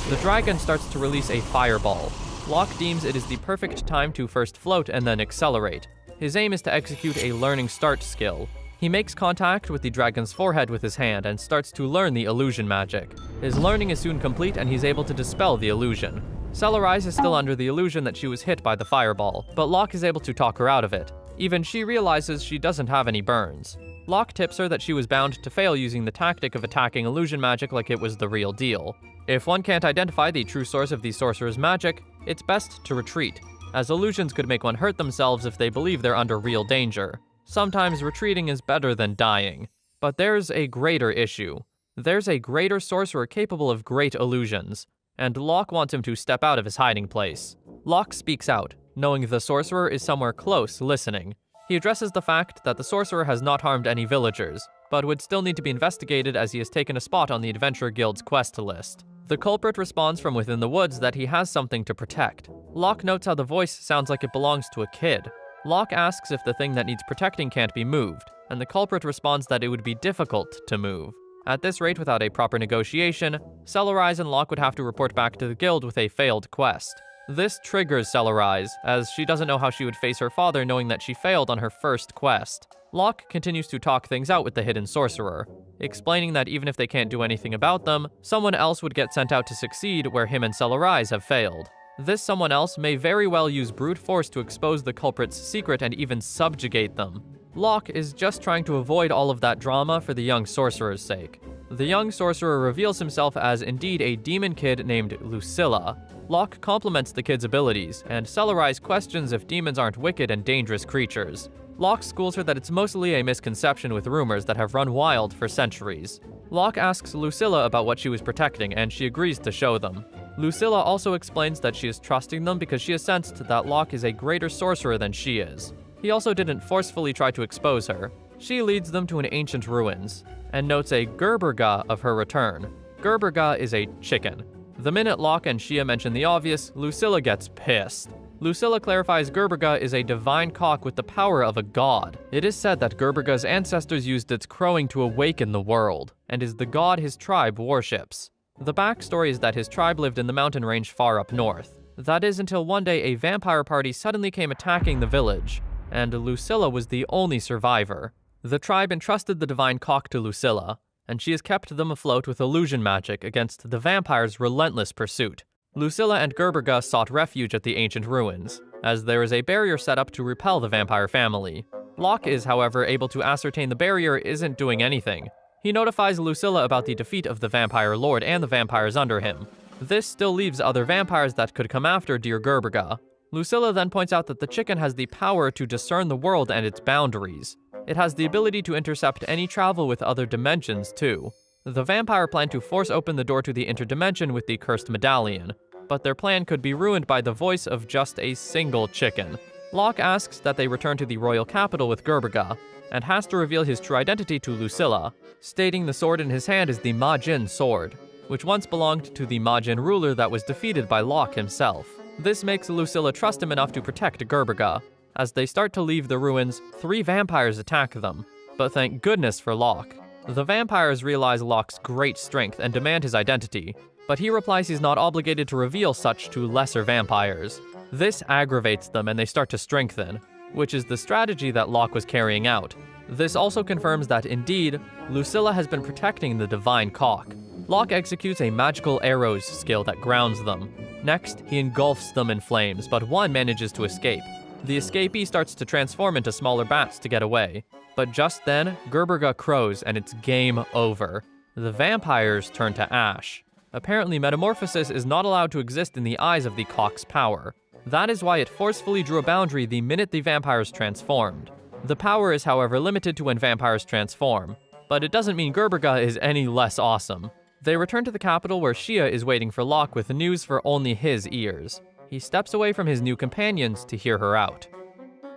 The dragon starts to release a fireball. Locke deems it is the perfect time to first float and then accelerate. His aim is to execute a learning start skill. He makes contact with the dragon's forehead with his hand and starts to learn the illusion magic. His learning is soon complete and he's able to dispel the illusion. Celerise is still under the illusion that she was hit by the fireball, but Locke is able to talk her out of it. Even she realizes she doesn't have any burns. Locke tips her that she was bound to fail using the tactic of attacking illusion magic like it was the real deal. If one can't identify the true source of the sorcerer's magic, it's best to retreat, as illusions could make one hurt themselves if they believe they're under real danger. Sometimes retreating is better than dying. But there's a greater issue. There's a greater sorcerer capable of great illusions, and Locke wants him to step out of his hiding place. Locke speaks out, knowing the sorcerer is somewhere close listening. He addresses the fact that the sorcerer has not harmed any villagers, but would still need to be investigated as he has taken a spot on the Adventurer Guild's quest list. The culprit responds from within the woods that he has something to protect. Locke notes how the voice sounds like it belongs to a kid. Locke asks if the thing that needs protecting can't be moved, and the culprit responds that it would be difficult to move. At this rate, without a proper negotiation, Celerise and Locke would have to report back to the guild with a failed quest. This triggers Celerise, as she doesn't know how she would face her father knowing that she failed on her first quest. Locke continues to talk things out with the hidden sorcerer, explaining that even if they can't do anything about them, someone else would get sent out to succeed where him and Celerise have failed. This someone else may very well use brute force to expose the culprit's secret and even subjugate them. Locke is just trying to avoid all of that drama for the young sorcerer's sake. The young sorcerer reveals himself as indeed a demon kid named Lucilla. Locke compliments the kid's abilities, and Celerise questions if demons aren't wicked and dangerous creatures. Locke schools her that it's mostly a misconception with rumors that have run wild for centuries. Locke asks Lucilla about what she was protecting, and she agrees to show them. Lucilla also explains that she is trusting them because she has sensed that Locke is a greater sorcerer than she is. He also didn't forcefully try to expose her. She leads them to an ancient ruins, and notes a Gerberga of her return. Gerberga is a chicken. The minute Locke and Shia mention the obvious, Lucilla gets pissed. Lucilla clarifies Gerberga is a divine cock with the power of a god. It is said that Gerberga's ancestors used its crowing to awaken the world, and is the god his tribe worships. The backstory is that his tribe lived in the mountain range far up north. That is until one day a vampire party suddenly came attacking the village, and Lucilla was the only survivor. The tribe entrusted the divine cock to Lucilla, and she has kept them afloat with illusion magic against the vampire's relentless pursuit. Lucilla and Gerberga sought refuge at the ancient ruins, as there is a barrier set up to repel the vampire family. Locke is, however, able to ascertain the barrier isn't doing anything. He notifies Lucilla about the defeat of the vampire lord and the vampires under him. This still leaves other vampires that could come after dear Gerberga. Lucilla then points out that the chicken has the power to discern the world and its boundaries. It has the ability to intercept any travel with other dimensions, too. The vampire planned to force open the door to the interdimension with the cursed medallion, but their plan could be ruined by the voice of just a single chicken. Locke asks that they return to the royal capital with Gerberga, and has to reveal his true identity to Lucilla, stating the sword in his hand is the Majin sword, which once belonged to the Majin ruler that was defeated by Locke himself. This makes Lucilla trust him enough to protect Gerberga. As they start to leave the ruins, 3 vampires attack them, but thank goodness for Locke. The vampires realize Locke's great strength and demand his identity, but he replies he's not obligated to reveal such to lesser vampires. This aggravates them and they start to strengthen. which is the strategy that Locke was carrying out. This also confirms that, indeed, Lucilla has been protecting the divine cock. Locke executes a magical arrows skill that grounds them. Next, he engulfs them in flames, but one manages to escape. The escapee starts to transform into smaller bats to get away. But just then, Gerberga crows and it's game over. The vampires turn to ash. Apparently, metamorphosis is not allowed to exist in the eyes of the cock's power. That is why it forcefully drew a boundary the minute the vampires transformed. The power is, however, limited to when vampires transform. But it doesn't mean Gerberga is any less awesome. They return to the capital where Shia is waiting for Locke with news for only his ears. He steps away from his new companions to hear her out.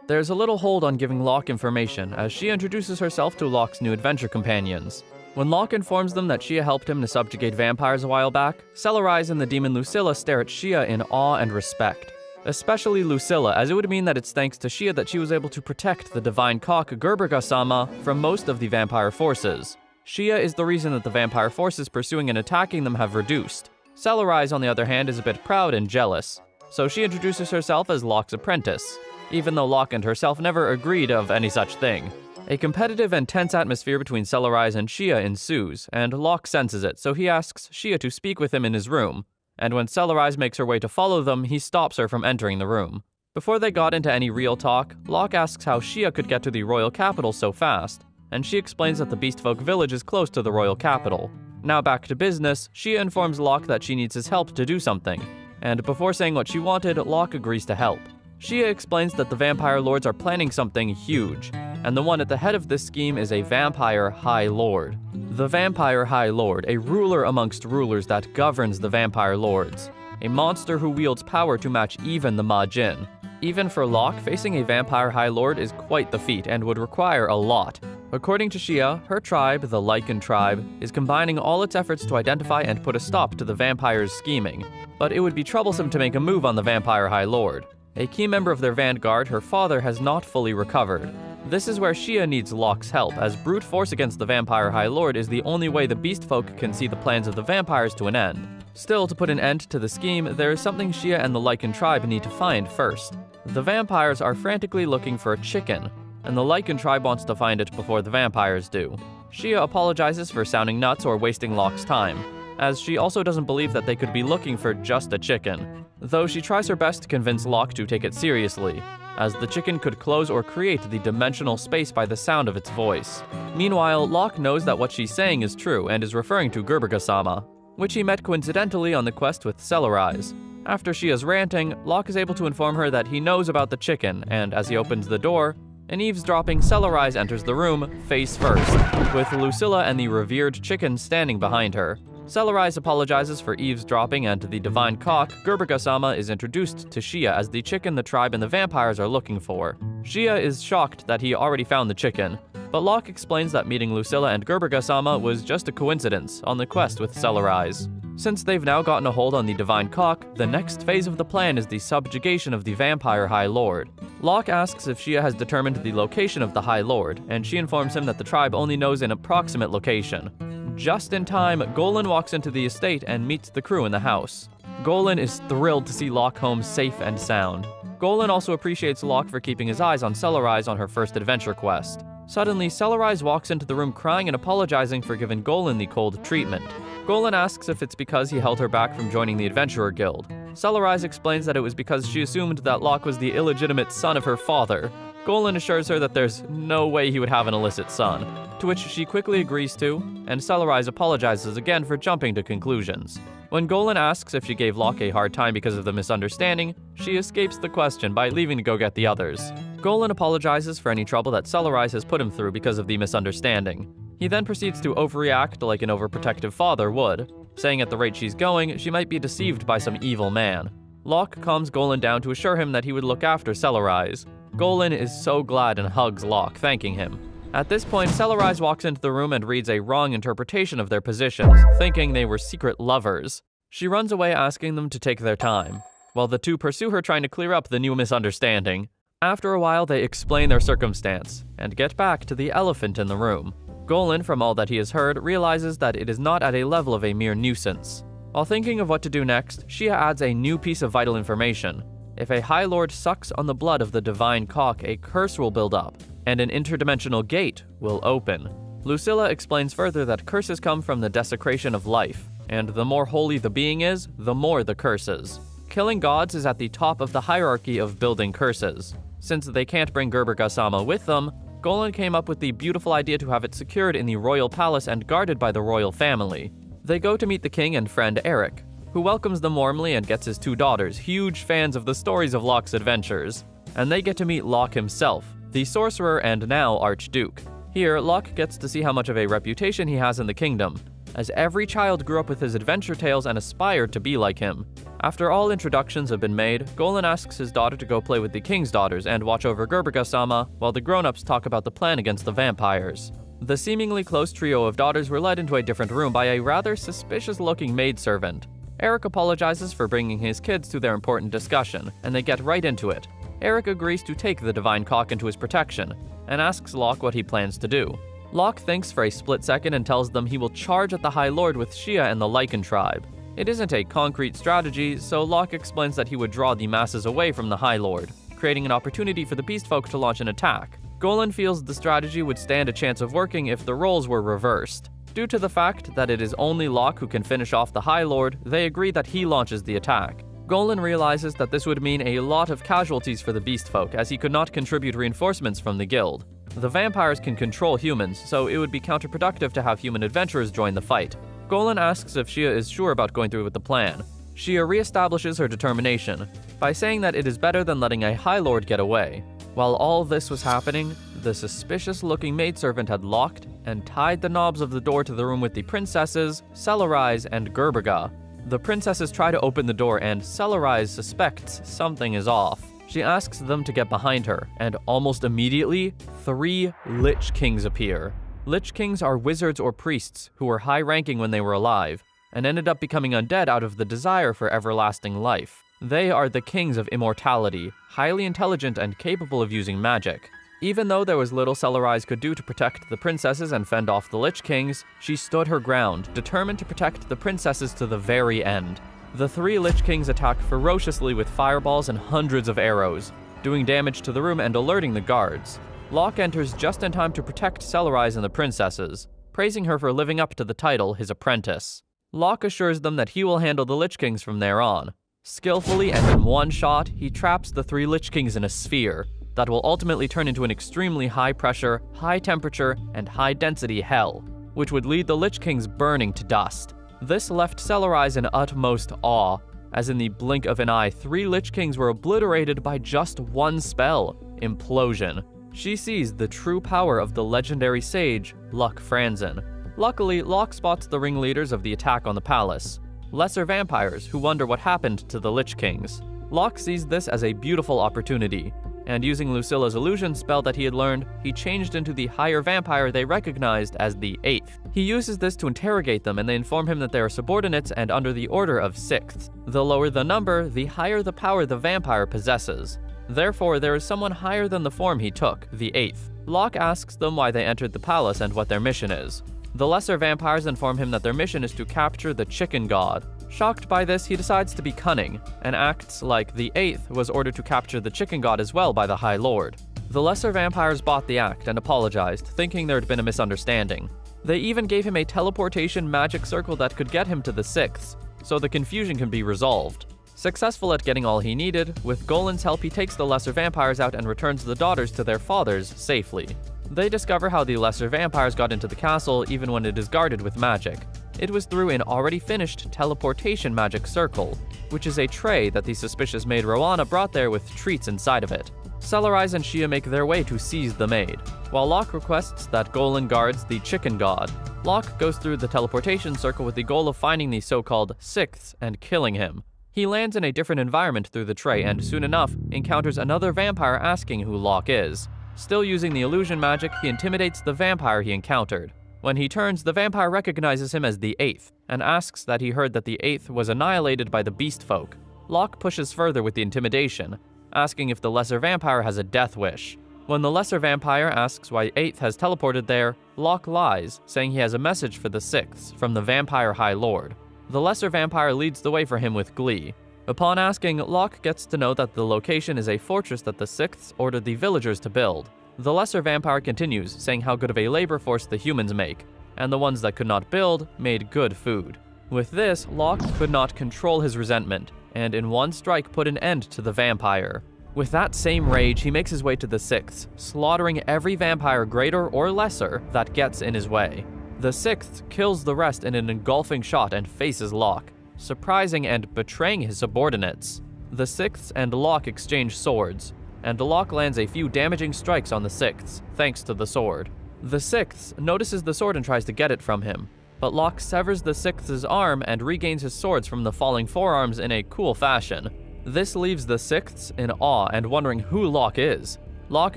There's a little hold on giving Locke information as Shia introduces herself to Locke's new adventure companions. When Locke informs them that Shia helped him to subjugate vampires a while back, Celerise and the demon Lucilla stare at Shia in awe and respect. Especially Lucilla, as it would mean that it's thanks to Shia that she was able to protect the divine cock Gerberga-sama from most of the vampire forces. Shia is the reason that the vampire forces pursuing and attacking them have reduced. Celerise, on the other hand, is a bit proud and jealous, so she introduces herself as Locke's apprentice, even though Locke and herself never agreed of any such thing. A competitive and tense atmosphere between Celerise and Shia ensues, and Locke senses it, so he asks Shia to speak with him in his room. And when Celerise makes her way to follow them, he stops her from entering the room. Before they got into any real talk, Locke asks how Shia could get to the royal capital so fast, and she explains that the Beastfolk village is close to the royal capital. Now back to business, Shia informs Locke that she needs his help to do something, and before saying what she wanted, Locke agrees to help. Shia explains that the vampire lords are planning something huge, and the one at the head of this scheme is a vampire high lord. The vampire high lord, a ruler amongst rulers that governs the vampire lords. A monster who wields power to match even the Majin. Even for Locke, facing a vampire high lord is quite the feat and would require a lot. According to Shia, her tribe, the Lycan tribe, is combining all its efforts to identify and put a stop to the vampire's scheming. But it would be troublesome to make a move on the vampire high lord. A key member of their vanguard, her father, has not fully recovered. This is where Shia needs Locke's help, as brute force against the vampire high lord is the only way the beastfolk can see the plans of the vampires to an end. Still, to put an end to the scheme, there is something Shia and the Lycan tribe need to find first. The vampires are frantically looking for a chicken, and the Lycan tribe wants to find it before the vampires do. Shia apologizes for sounding nuts or wasting Locke's time, as she also doesn't believe that they could be looking for just a chicken, though she tries her best to convince Locke to take it seriously, as the chicken could close or create the dimensional space by the sound of its voice. Meanwhile, Locke knows that what she's saying is true and is referring to Gerberga-sama, which he met coincidentally on the quest with Celerise. After Shia's ranting, Locke is able to inform her that he knows about the chicken, and as he opens the door, an eavesdropping Celerise enters the room, face first, with Lucilla and the revered chicken standing behind her. Celerise apologizes for eavesdropping, and the divine cock, Gerberga-sama, is introduced to Shia as the chicken the tribe and the vampires are looking for. Shia is shocked that he already found the chicken, but Locke explains that meeting Lucilla and Gerberga-sama was just a coincidence on the quest with Celerise. Since they've now gotten a hold on the divine cock, the next phase of the plan is the subjugation of the vampire high lord. Locke asks if Shia has determined the location of the high lord, and she informs him that the tribe only knows an approximate location. Just in time, Golan walks into the estate and meets the crew in the house. Golan is thrilled to see Locke home safe and sound. Golan also appreciates Locke for keeping his eyes on Celerise on her first adventure quest. Suddenly, Celerise walks into the room crying and apologizing for giving Golan the cold treatment. Golan asks if it's because he held her back from joining the Adventurer Guild. Celerise explains that it was because she assumed that Locke was the illegitimate son of her father. Golan assures her that there's no way he would have an illicit son, to which she quickly agrees to, and Celerise apologizes again for jumping to conclusions. When Golan asks if she gave Locke a hard time because of the misunderstanding, she escapes the question by leaving to go get the others. Golan apologizes for any trouble that Celerise has put him through because of the misunderstanding. He then proceeds to overreact like an overprotective father would, saying at the rate she's going, she might be deceived by some evil man. Locke calms Golan down to assure him that he would look after Celerise. Golan is so glad and hugs Locke, thanking him. At this point, Celerise walks into the room and reads a wrong interpretation of their positions, thinking they were secret lovers. She runs away asking them to take their time, while the two pursue her trying to clear up the new misunderstanding. After a while, they explain their circumstance, and get back to the elephant in the room. Golan, from all that he has heard, realizes that it is not at a level of a mere nuisance. While thinking of what to do next, Shia adds a new piece of vital information. If a High Lord sucks on the blood of the divine cock, a curse will build up, and an interdimensional gate will open. Lucilla explains further that curses come from the desecration of life, and the more holy the being is, the more the curses. Killing gods is at the top of the hierarchy of building curses. Since they can't bring Gerberga-sama with them, Golan came up with the beautiful idea to have it secured in the royal palace and guarded by the royal family. They go to meet the king and friend Eric, who welcomes them warmly and gets his 2 daughters, huge fans of the stories of Locke's adventures. And they get to meet Locke himself, the sorcerer and now Archduke. Here, Locke gets to see how much of a reputation he has in the kingdom, as every child grew up with his adventure tales and aspired to be like him. After all introductions have been made, Golan asks his daughter to go play with the king's daughters and watch over Gerberga-sama while the grown-ups talk about the plan against the vampires. The seemingly close trio of daughters were led into a different room by a rather suspicious-looking maidservant. Eric apologizes for bringing his kids to their important discussion, and they get right into it. Eric agrees to take the divine cock into his protection, and asks Locke what he plans to do. Locke thinks for a split second and tells them he will charge at the High Lord with Shia and the Lycan tribe. It isn't a concrete strategy, so Locke explains that he would draw the masses away from the High Lord, creating an opportunity for the beast folk to launch an attack. Golan feels the strategy would stand a chance of working if the roles were reversed. Due to the fact that it is only Locke who can finish off the High Lord, they agree that he launches the attack. Golan realizes that this would mean a lot of casualties for the beast folk, as he could not contribute reinforcements from the guild. The vampires can control humans, so it would be counterproductive to have human adventurers join the fight. Golan asks if Shia is sure about going through with the plan. Shia reestablishes her determination by saying that it is better than letting a High Lord get away. While all this was happening, the suspicious-looking maidservant had locked and tied the knobs of the door to the room with the princesses, Celerise, and Gerberga. The princesses try to open the door, and Celerise suspects something is off. She asks them to get behind her, and almost immediately, 3 Lich Kings appear. Lich Kings are wizards or priests who were high-ranking when they were alive, and ended up becoming undead out of the desire for everlasting life. They are the kings of immortality, highly intelligent and capable of using magic. Even though there was little Celerise could do to protect the princesses and fend off the Lich Kings, she stood her ground, determined to protect the princesses to the very end. The 3 Lich Kings attack ferociously with fireballs and hundreds of arrows, doing damage to the room and alerting the guards. Locke enters just in time to protect Celerise and the princesses, praising her for living up to the title, his apprentice. Locke assures them that he will handle the Lich Kings from there on. Skillfully and in one shot, he traps the 3 Lich Kings in a sphere that will ultimately turn into an extremely high-pressure, high-temperature, and high-density hell, which would lead the Lich Kings burning to dust. This left Celerise in utmost awe, as in the blink of an eye, 3 Lich Kings were obliterated by just one spell, Implosion. She sees the true power of the legendary sage, Luck Franzen. Luckily, Locke spots the ringleaders of the attack on the palace, lesser vampires who wonder what happened to the Lich Kings. Locke sees this as a beautiful opportunity, and using Lucilla's illusion spell that he had learned, he changed into the higher vampire they recognized as the 8th. He uses this to interrogate them, and they inform him that they are subordinates and under the order of 6th. The lower the number, the higher the power the vampire possesses. Therefore, there is someone higher than the form he took, the 8th. Locke asks them why they entered the palace and what their mission is. The lesser vampires inform him that their mission is to capture the chicken god. Shocked by this, he decides to be cunning, and acts like the 8th was ordered to capture the chicken god as well by the High Lord. The lesser vampires bought the act and apologized, thinking there had been a misunderstanding. They even gave him a teleportation magic circle that could get him to the 6th, so the confusion can be resolved. Successful at getting all he needed, with Golan's help he takes the lesser vampires out and returns the daughters to their fathers safely. They discover how the lesser vampires got into the castle even when it is guarded with magic. It was through an already finished teleportation magic circle, which is a tray that the suspicious maid Rowana brought there with treats inside of it. Celerise and Shia make their way to seize the maid, while Locke requests that Golan guards the chicken god. Locke goes through the teleportation circle with the goal of finding the so-called 6th and killing him. He lands in a different environment through the tray and soon enough encounters another vampire asking who Locke is. Still using the illusion magic, he intimidates the vampire he encountered. When he turns, the vampire recognizes him as the 8th, and asks that he heard that the 8th was annihilated by the beast folk. Locke pushes further with the intimidation, asking if the lesser vampire has a death wish. When the lesser vampire asks why 8th has teleported there, Locke lies, saying he has a message for the 6th from the vampire High Lord. The lesser vampire leads the way for him with glee. Upon asking, Locke gets to know that the location is a fortress that the Sixths ordered the villagers to build. The lesser vampire continues, saying how good of a labor force the humans make, and the ones that could not build made good food. With this, Locke could not control his resentment, and in one strike put an end to the vampire. With that same rage, he makes his way to the Sixths, slaughtering every vampire greater or lesser that gets in his way. The Sixth kills the rest in an engulfing shot and faces Locke, surprising and betraying his subordinates. The Sixths and Locke exchange swords, and Locke lands a few damaging strikes on the Sixths, thanks to the sword. The Sixth notices the sword and tries to get it from him, but Locke severs the Sixth's arm and regains his swords from the falling forearms in a cool fashion. This leaves the Sixths in awe and wondering who Locke is. Locke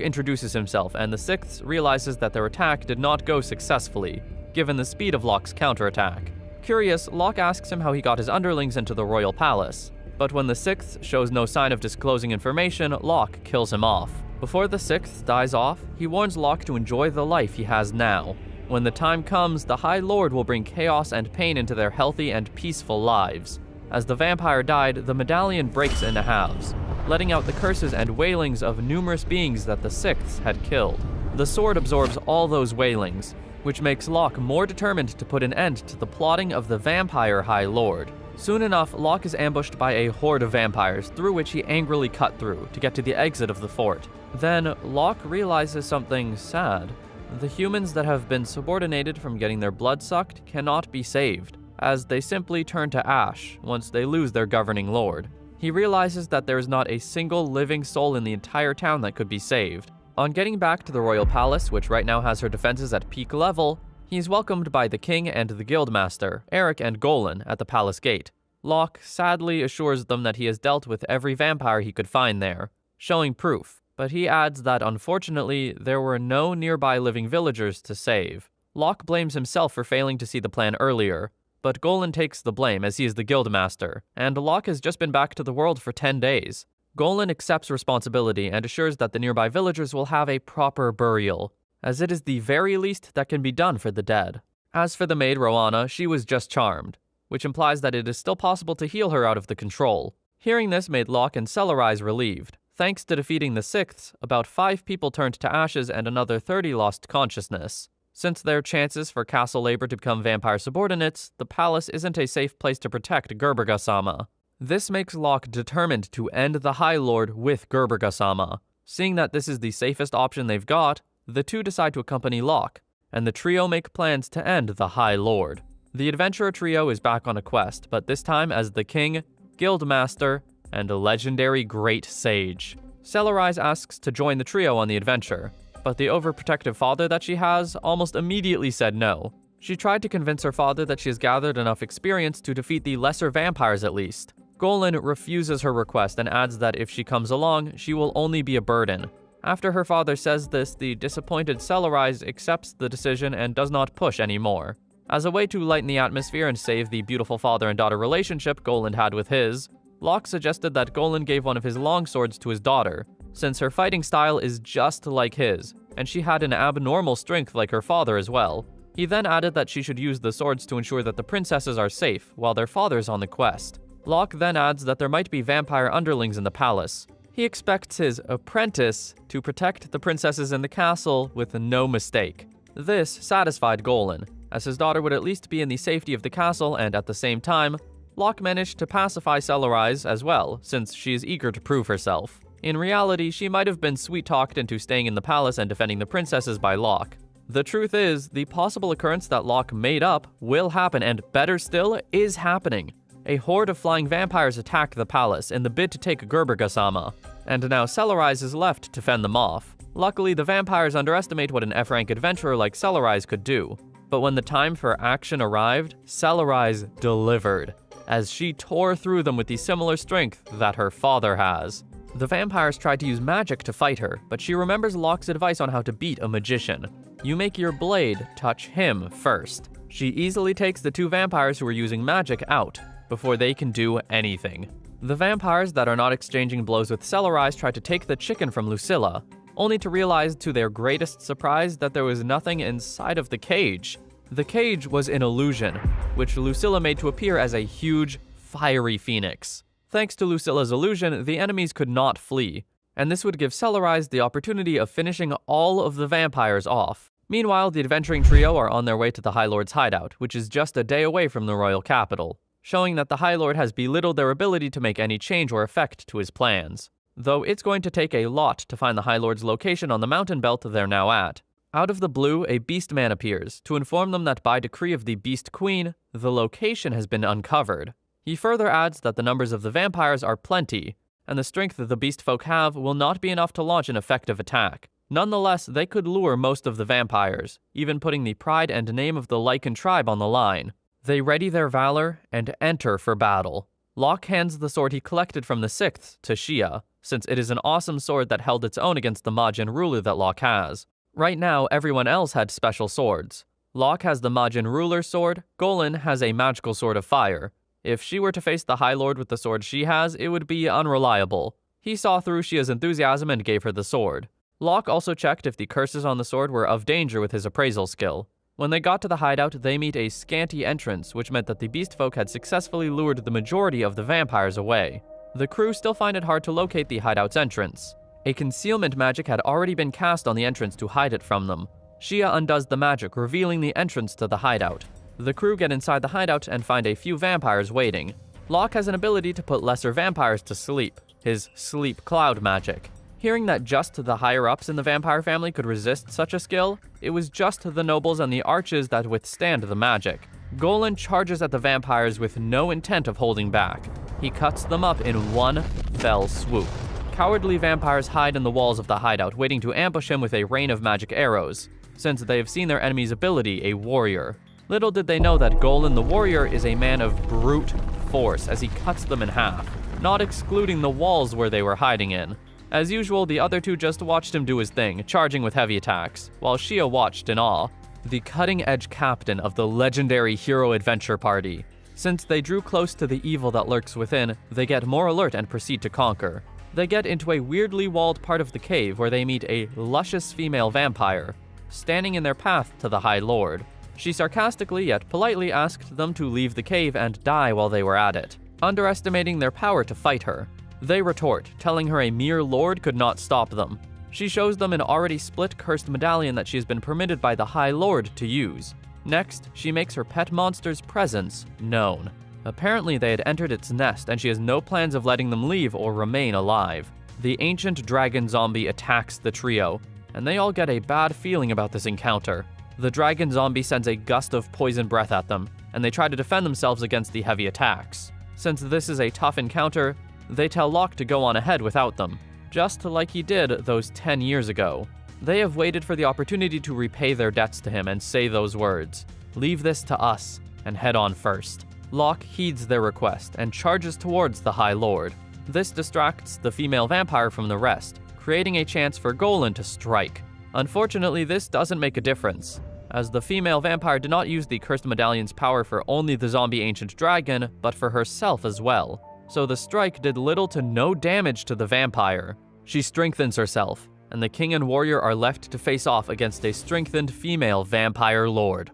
introduces himself, and the Sixths realizes that their attack did not go successfully, given the speed of Locke's counterattack. Curious, Locke asks him how he got his underlings into the royal palace, but when the Sixth shows no sign of disclosing information, Locke kills him off. Before the Sixth dies off, he warns Locke to enjoy the life he has now. When the time comes, the High Lord will bring chaos and pain into their healthy and peaceful lives. As the vampire died, the medallion breaks into halves, letting out the curses and wailings of numerous beings that the Sixths had killed. The sword absorbs all those wailings, which makes Locke more determined to put an end to the plotting of the vampire High Lord. Soon enough, Locke is ambushed by a horde of vampires, through which he angrily cut through to get to the exit of the fort. Then, Locke realizes something sad. The humans that have been subordinated from getting their blood sucked cannot be saved, as they simply turn to ash once they lose their governing lord. He realizes that there is not a single living soul in the entire town that could be saved. On getting back to the royal palace, which right now has her defenses at peak level, he is welcomed by the king and the guildmaster, Eric and Golan, at the palace gate. Locke sadly assures them that he has dealt with every vampire he could find there, showing proof, but he adds that unfortunately there were no nearby living villagers to save. Locke blames himself for failing to see the plan earlier, but Golan takes the blame as he is the guildmaster, and Locke has just been back to the world for 10 days. Golan accepts responsibility and assures that the nearby villagers will have a proper burial, as it is the very least that can be done for the dead. As for the maid Roanna, she was just charmed, which implies that it is still possible to heal her out of the control. Hearing this made Locke and Celerise relieved. Thanks to defeating the Sixths, about 5 people turned to ashes and another 30 lost consciousness. Since there are chances for castle labor to become vampire subordinates, the palace isn't a safe place to protect Gerberga-sama. This makes Locke determined to end the High Lord with Gerberga-sama. Seeing that this is the safest option they've got, the two decide to accompany Locke, and the trio make plans to end the High Lord. The adventurer trio is back on a quest, but this time as the king, guildmaster, and a legendary great sage. Celerise asks to join the trio on the adventure, but the overprotective father that she has almost immediately said no. She tried to convince her father that she has gathered enough experience to defeat the lesser vampires at least. Golan refuses her request and adds that if she comes along, she will only be a burden. After her father says this, the disappointed Celerise accepts the decision and does not push anymore. As a way to lighten the atmosphere and save the beautiful father and daughter relationship Golan had with his, Locke suggested that Golan gave one of his longswords to his daughter, since her fighting style is just like his, and she had an abnormal strength like her father as well. He then added that she should use the swords to ensure that the princesses are safe while their father's on the quest. Locke then adds that there might be vampire underlings in the palace. He expects his apprentice to protect the princesses in the castle with no mistake. This satisfied Golan, as his daughter would at least be in the safety of the castle, and at the same time, Locke managed to pacify Celerise as well, since she is eager to prove herself. In reality, she might have been sweet-talked into staying in the palace and defending the princesses by Locke. The truth is, the possible occurrence that Locke made up will happen, and better still, is happening. A horde of flying vampires attack the palace in the bid to take Gerberga-sama, and now Celerise is left to fend them off. Luckily, the vampires underestimate what an F-rank adventurer like Celerise could do. But when the time for action arrived, Celerise delivered, as she tore through them with the similar strength that her father has. The vampires tried to use magic to fight her, but she remembers Locke's advice on how to beat a magician. You make your blade touch him first. She easily takes the 2 vampires who are using magic out, before they can do anything. The vampires that are not exchanging blows with Celerise try to take the chicken from Lucilla, only to realize to their greatest surprise that there was nothing inside of the cage. The cage was an illusion, which Lucilla made to appear as a huge, fiery phoenix. Thanks to Lucilla's illusion, the enemies could not flee, and this would give Celerise the opportunity of finishing all of the vampires off. Meanwhile, the adventuring trio are on their way to the High Lord's hideout, which is just a day away from the royal capital, showing that the High Lord has belittled their ability to make any change or effect to his plans. Though it's going to take a lot to find the High Lord's location on the mountain belt they're now at. Out of the blue, a beast man appears to inform them that by decree of the Beast Queen, the location has been uncovered. He further adds that the numbers of the vampires are plenty, and the strength the beast folk have will not be enough to launch an effective attack. Nonetheless, they could lure most of the vampires, even putting the pride and name of the Lycan tribe on the line. They ready their valor and enter for battle. Locke hands the sword he collected from the Sixth to Shia, since it is an awesome sword that held its own against the Majin ruler that Locke has. Right now, everyone else had special swords. Locke has the Majin ruler's sword, Golan has a magical sword of fire. If she were to face the High Lord with the sword she has, it would be unreliable. He saw through Shia's enthusiasm and gave her the sword. Locke also checked if the curses on the sword were of danger with his appraisal skill. When they got to the hideout, they meet a scanty entrance, which meant that the beast folk had successfully lured the majority of the vampires away. The crew still find it hard to locate the hideout's entrance. A concealment magic had already been cast on the entrance to hide it from them. Shia undoes the magic, revealing the entrance to the hideout. The crew get inside the hideout and find a few vampires waiting. Locke has an ability to put lesser vampires to sleep, his sleep cloud magic. Hearing that just the higher-ups in the vampire family could resist such a skill, it was just the nobles and the arches that withstand the magic. Golan charges at the vampires with no intent of holding back. He cuts them up in one fell swoop. Cowardly vampires hide in the walls of the hideout, waiting to ambush him with a rain of magic arrows, since they have seen their enemy's ability, a warrior. Little did they know that Golan the warrior is a man of brute force as he cuts them in half, not excluding the walls where they were hiding in. As usual, the other two just watched him do his thing, charging with heavy attacks, while Shia watched in awe. The cutting-edge captain of the legendary hero adventure party. Since they drew close to the evil that lurks within, they get more alert and proceed to conquer. They get into a weirdly walled part of the cave where they meet a luscious female vampire, standing in their path to the High Lord. She sarcastically yet politely asked them to leave the cave and die while they were at it, underestimating their power to fight her. They retort, telling her a mere lord could not stop them. She shows them an already split cursed medallion that she has been permitted by the High Lord to use. Next, she makes her pet monster's presence known. Apparently they had entered its nest and she has no plans of letting them leave or remain alive. The ancient dragon zombie attacks the trio, and they all get a bad feeling about this encounter. The dragon zombie sends a gust of poison breath at them, and they try to defend themselves against the heavy attacks. Since this is a tough encounter, they tell Locke to go on ahead without them, just like he did those 10 years ago. They have waited for the opportunity to repay their debts to him and say those words, "Leave this to us, and head on first." Locke heeds their request and charges towards the High Lord. This distracts the female vampire from the rest, creating a chance for Golan to strike. Unfortunately, this doesn't make a difference, as the female vampire did not use the cursed medallion's power for only the zombie ancient dragon, but for herself as well. So the strike did little to no damage to the vampire. She strengthens herself, and the king and warrior are left to face off against a strengthened female vampire lord.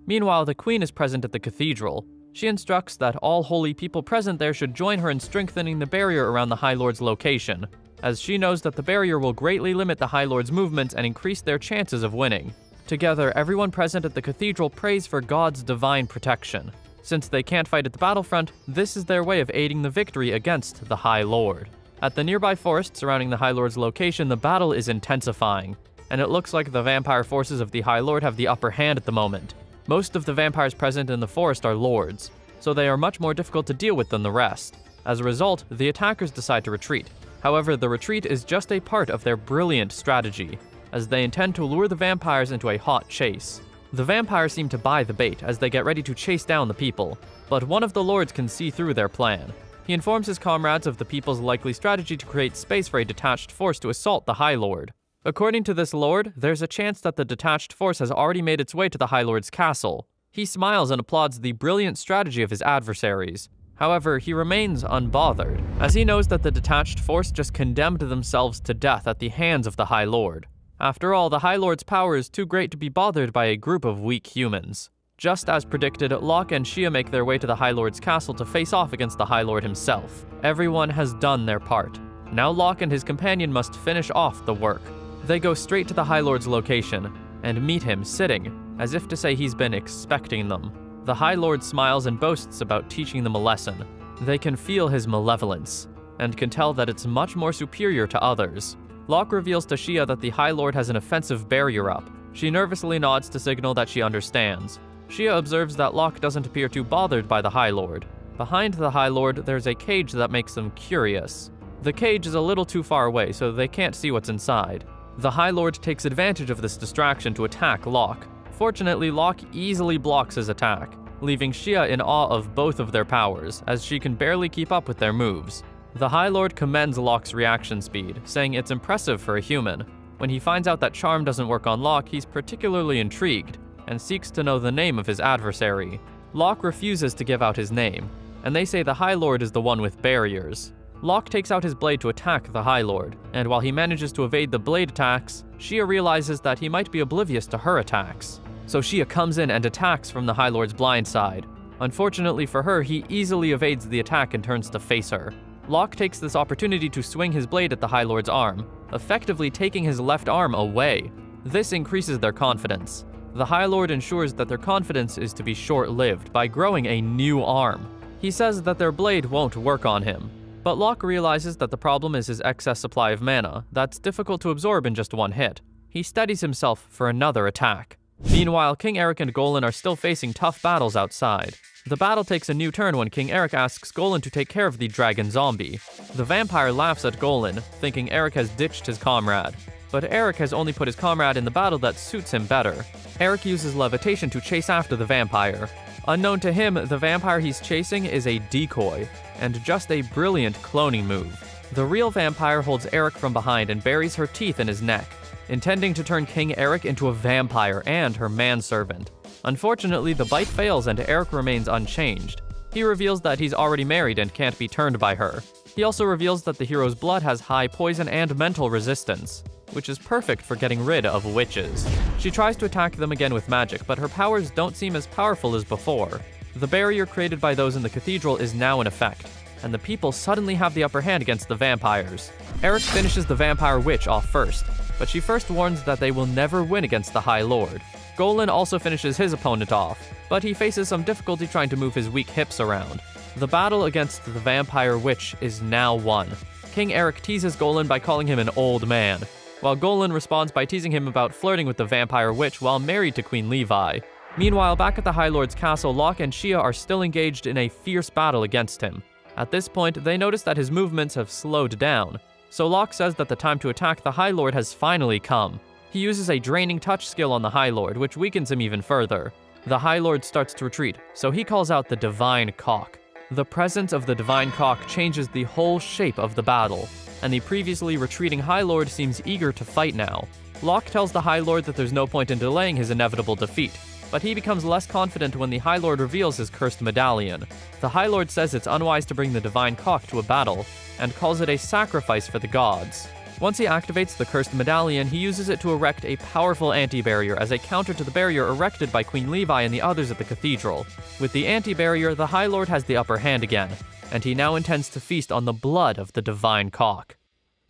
Meanwhile, the queen is present at the cathedral. She instructs that all holy people present there should join her in strengthening the barrier around the High Lord's location, as she knows that the barrier will greatly limit the High Lord's movements and increase their chances of winning. Together, everyone present at the cathedral prays for God's divine protection. Since they can't fight at the battlefront, this is their way of aiding the victory against the High Lord. At the nearby forest surrounding the High Lord's location, the battle is intensifying, and it looks like the vampire forces of the High Lord have the upper hand at the moment. Most of the vampires present in the forest are lords, so they are much more difficult to deal with than the rest. As a result, the attackers decide to retreat. However, the retreat is just a part of their brilliant strategy, as they intend to lure the vampires into a hot chase. The vampires seem to buy the bait as they get ready to chase down the people, but one of the lords can see through their plan. He informs his comrades of the people's likely strategy to create space for a detached force to assault the High Lord. According to this lord, there's a chance that the detached force has already made its way to the High Lord's castle. He smiles and applauds the brilliant strategy of his adversaries. However, he remains unbothered, as he knows that the detached force just condemned themselves to death at the hands of the High Lord. After all, the High Lord's power is too great to be bothered by a group of weak humans. Just as predicted, Locke and Shia make their way to the High Lord's castle to face off against the High Lord himself. Everyone has done their part. Now Locke and his companion must finish off the work. They go straight to the High Lord's location and meet him sitting, as if to say he's been expecting them. The High Lord smiles and boasts about teaching them a lesson. They can feel his malevolence, and can tell that it's much more superior to others. Locke reveals to Shia that the High Lord has an offensive barrier up. She nervously nods to signal that she understands. Shia observes that Locke doesn't appear too bothered by the High Lord. Behind the High Lord, there's a cage that makes them curious. The cage is a little too far away, so they can't see what's inside. The High Lord takes advantage of this distraction to attack Locke. Fortunately, Locke easily blocks his attack, leaving Shia in awe of both of their powers, as she can barely keep up with their moves. The High Lord commends Locke's reaction speed, saying it's impressive for a human. When he finds out that charm doesn't work on Locke, he's particularly intrigued, and seeks to know the name of his adversary. Locke refuses to give out his name, and they say the High Lord is the one with barriers. Locke takes out his blade to attack the High Lord, and while he manages to evade the blade attacks, Shia realizes that he might be oblivious to her attacks. So Shia comes in and attacks from the High Lord's blind side. Unfortunately for her, he easily evades the attack and turns to face her. Locke takes this opportunity to swing his blade at the High Lord's arm, effectively taking his left arm away. This increases their confidence. The High Lord ensures that their confidence is to be short-lived by growing a new arm. He says that their blade won't work on him, but Locke realizes that the problem is his excess supply of mana that's difficult to absorb in just one hit. He steadies himself for another attack. Meanwhile, King Eric and Golan are still facing tough battles outside. The battle takes a new turn when King Eric asks Golan to take care of the dragon zombie. The vampire laughs at Golan, thinking Eric has ditched his comrade. But Eric has only put his comrade in the battle that suits him better. Eric uses levitation to chase after the vampire. Unknown to him, the vampire he's chasing is a decoy, and just a brilliant cloning move. The real vampire holds Eric from behind and buries her teeth in his neck, intending to turn King Eric into a vampire and her manservant. Unfortunately, the bite fails and Eric remains unchanged. He reveals that he's already married and can't be turned by her. He also reveals that the hero's blood has high poison and mental resistance, which is perfect for getting rid of witches. She tries to attack them again with magic, but her powers don't seem as powerful as before. The barrier created by those in the cathedral is now in effect, and the people suddenly have the upper hand against the vampires. Eric finishes the vampire witch off first, but she first warns that they will never win against the High Lord. Golan also finishes his opponent off, but he faces some difficulty trying to move his weak hips around. The battle against the vampire witch is now won. King Eric teases Golan by calling him an old man, while Golan responds by teasing him about flirting with the vampire witch while married to Queen Levi. Meanwhile, back at the High Lord's castle, Locke and Shia are still engaged in a fierce battle against him. At this point, they notice that his movements have slowed down, so Locke says that the time to attack the High Lord has finally come. He uses a draining touch skill on the High Lord, which weakens him even further. The High Lord starts to retreat, so he calls out the Divine Cock. The presence of the Divine Cock changes the whole shape of the battle, and the previously retreating High Lord seems eager to fight now. Locke tells the High Lord that there's no point in delaying his inevitable defeat, but he becomes less confident when the High Lord reveals his cursed medallion. The High Lord says it's unwise to bring the Divine Cock to a battle, and calls it a sacrifice for the gods. Once he activates the cursed medallion, he uses it to erect a powerful anti-barrier as a counter to the barrier erected by Queen Levi and the others at the cathedral. With the anti-barrier, the High Lord has the upper hand again, and he now intends to feast on the blood of the Divine Cock.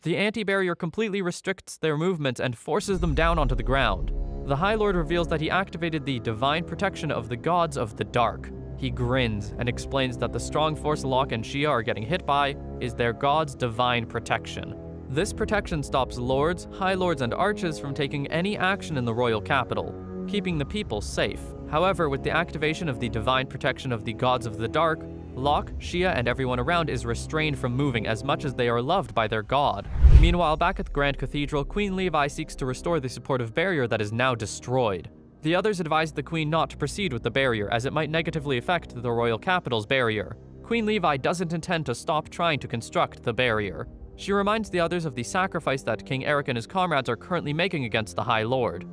The anti-barrier completely restricts their movements and forces them down onto the ground. The High Lord reveals that he activated the divine protection of the gods of the dark. He grins and explains that the strong force Locke and Shia are getting hit by is their god's divine protection. This protection stops lords, high lords, and arches from taking any action in the royal capital, keeping the people safe. However, with the activation of the divine protection of the gods of the dark, Locke, Shia, and everyone around is restrained from moving as much as they are loved by their god. Meanwhile, back at the Grand Cathedral, Queen Levi seeks to restore the supportive barrier that is now destroyed. The others advise the Queen not to proceed with the barrier as it might negatively affect the royal capital's barrier. Queen Levi doesn't intend to stop trying to construct the barrier. She reminds the others of the sacrifice that King Eric and his comrades are currently making against the High Lord.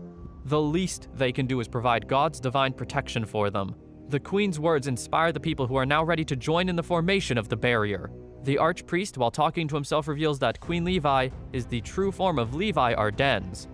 The least they can do is provide God's divine protection for them. The Queen's words inspire the people who are now ready to join in the formation of the barrier. The archpriest, while talking to himself, reveals that Queen Levi is the true form of Levi Ardennes.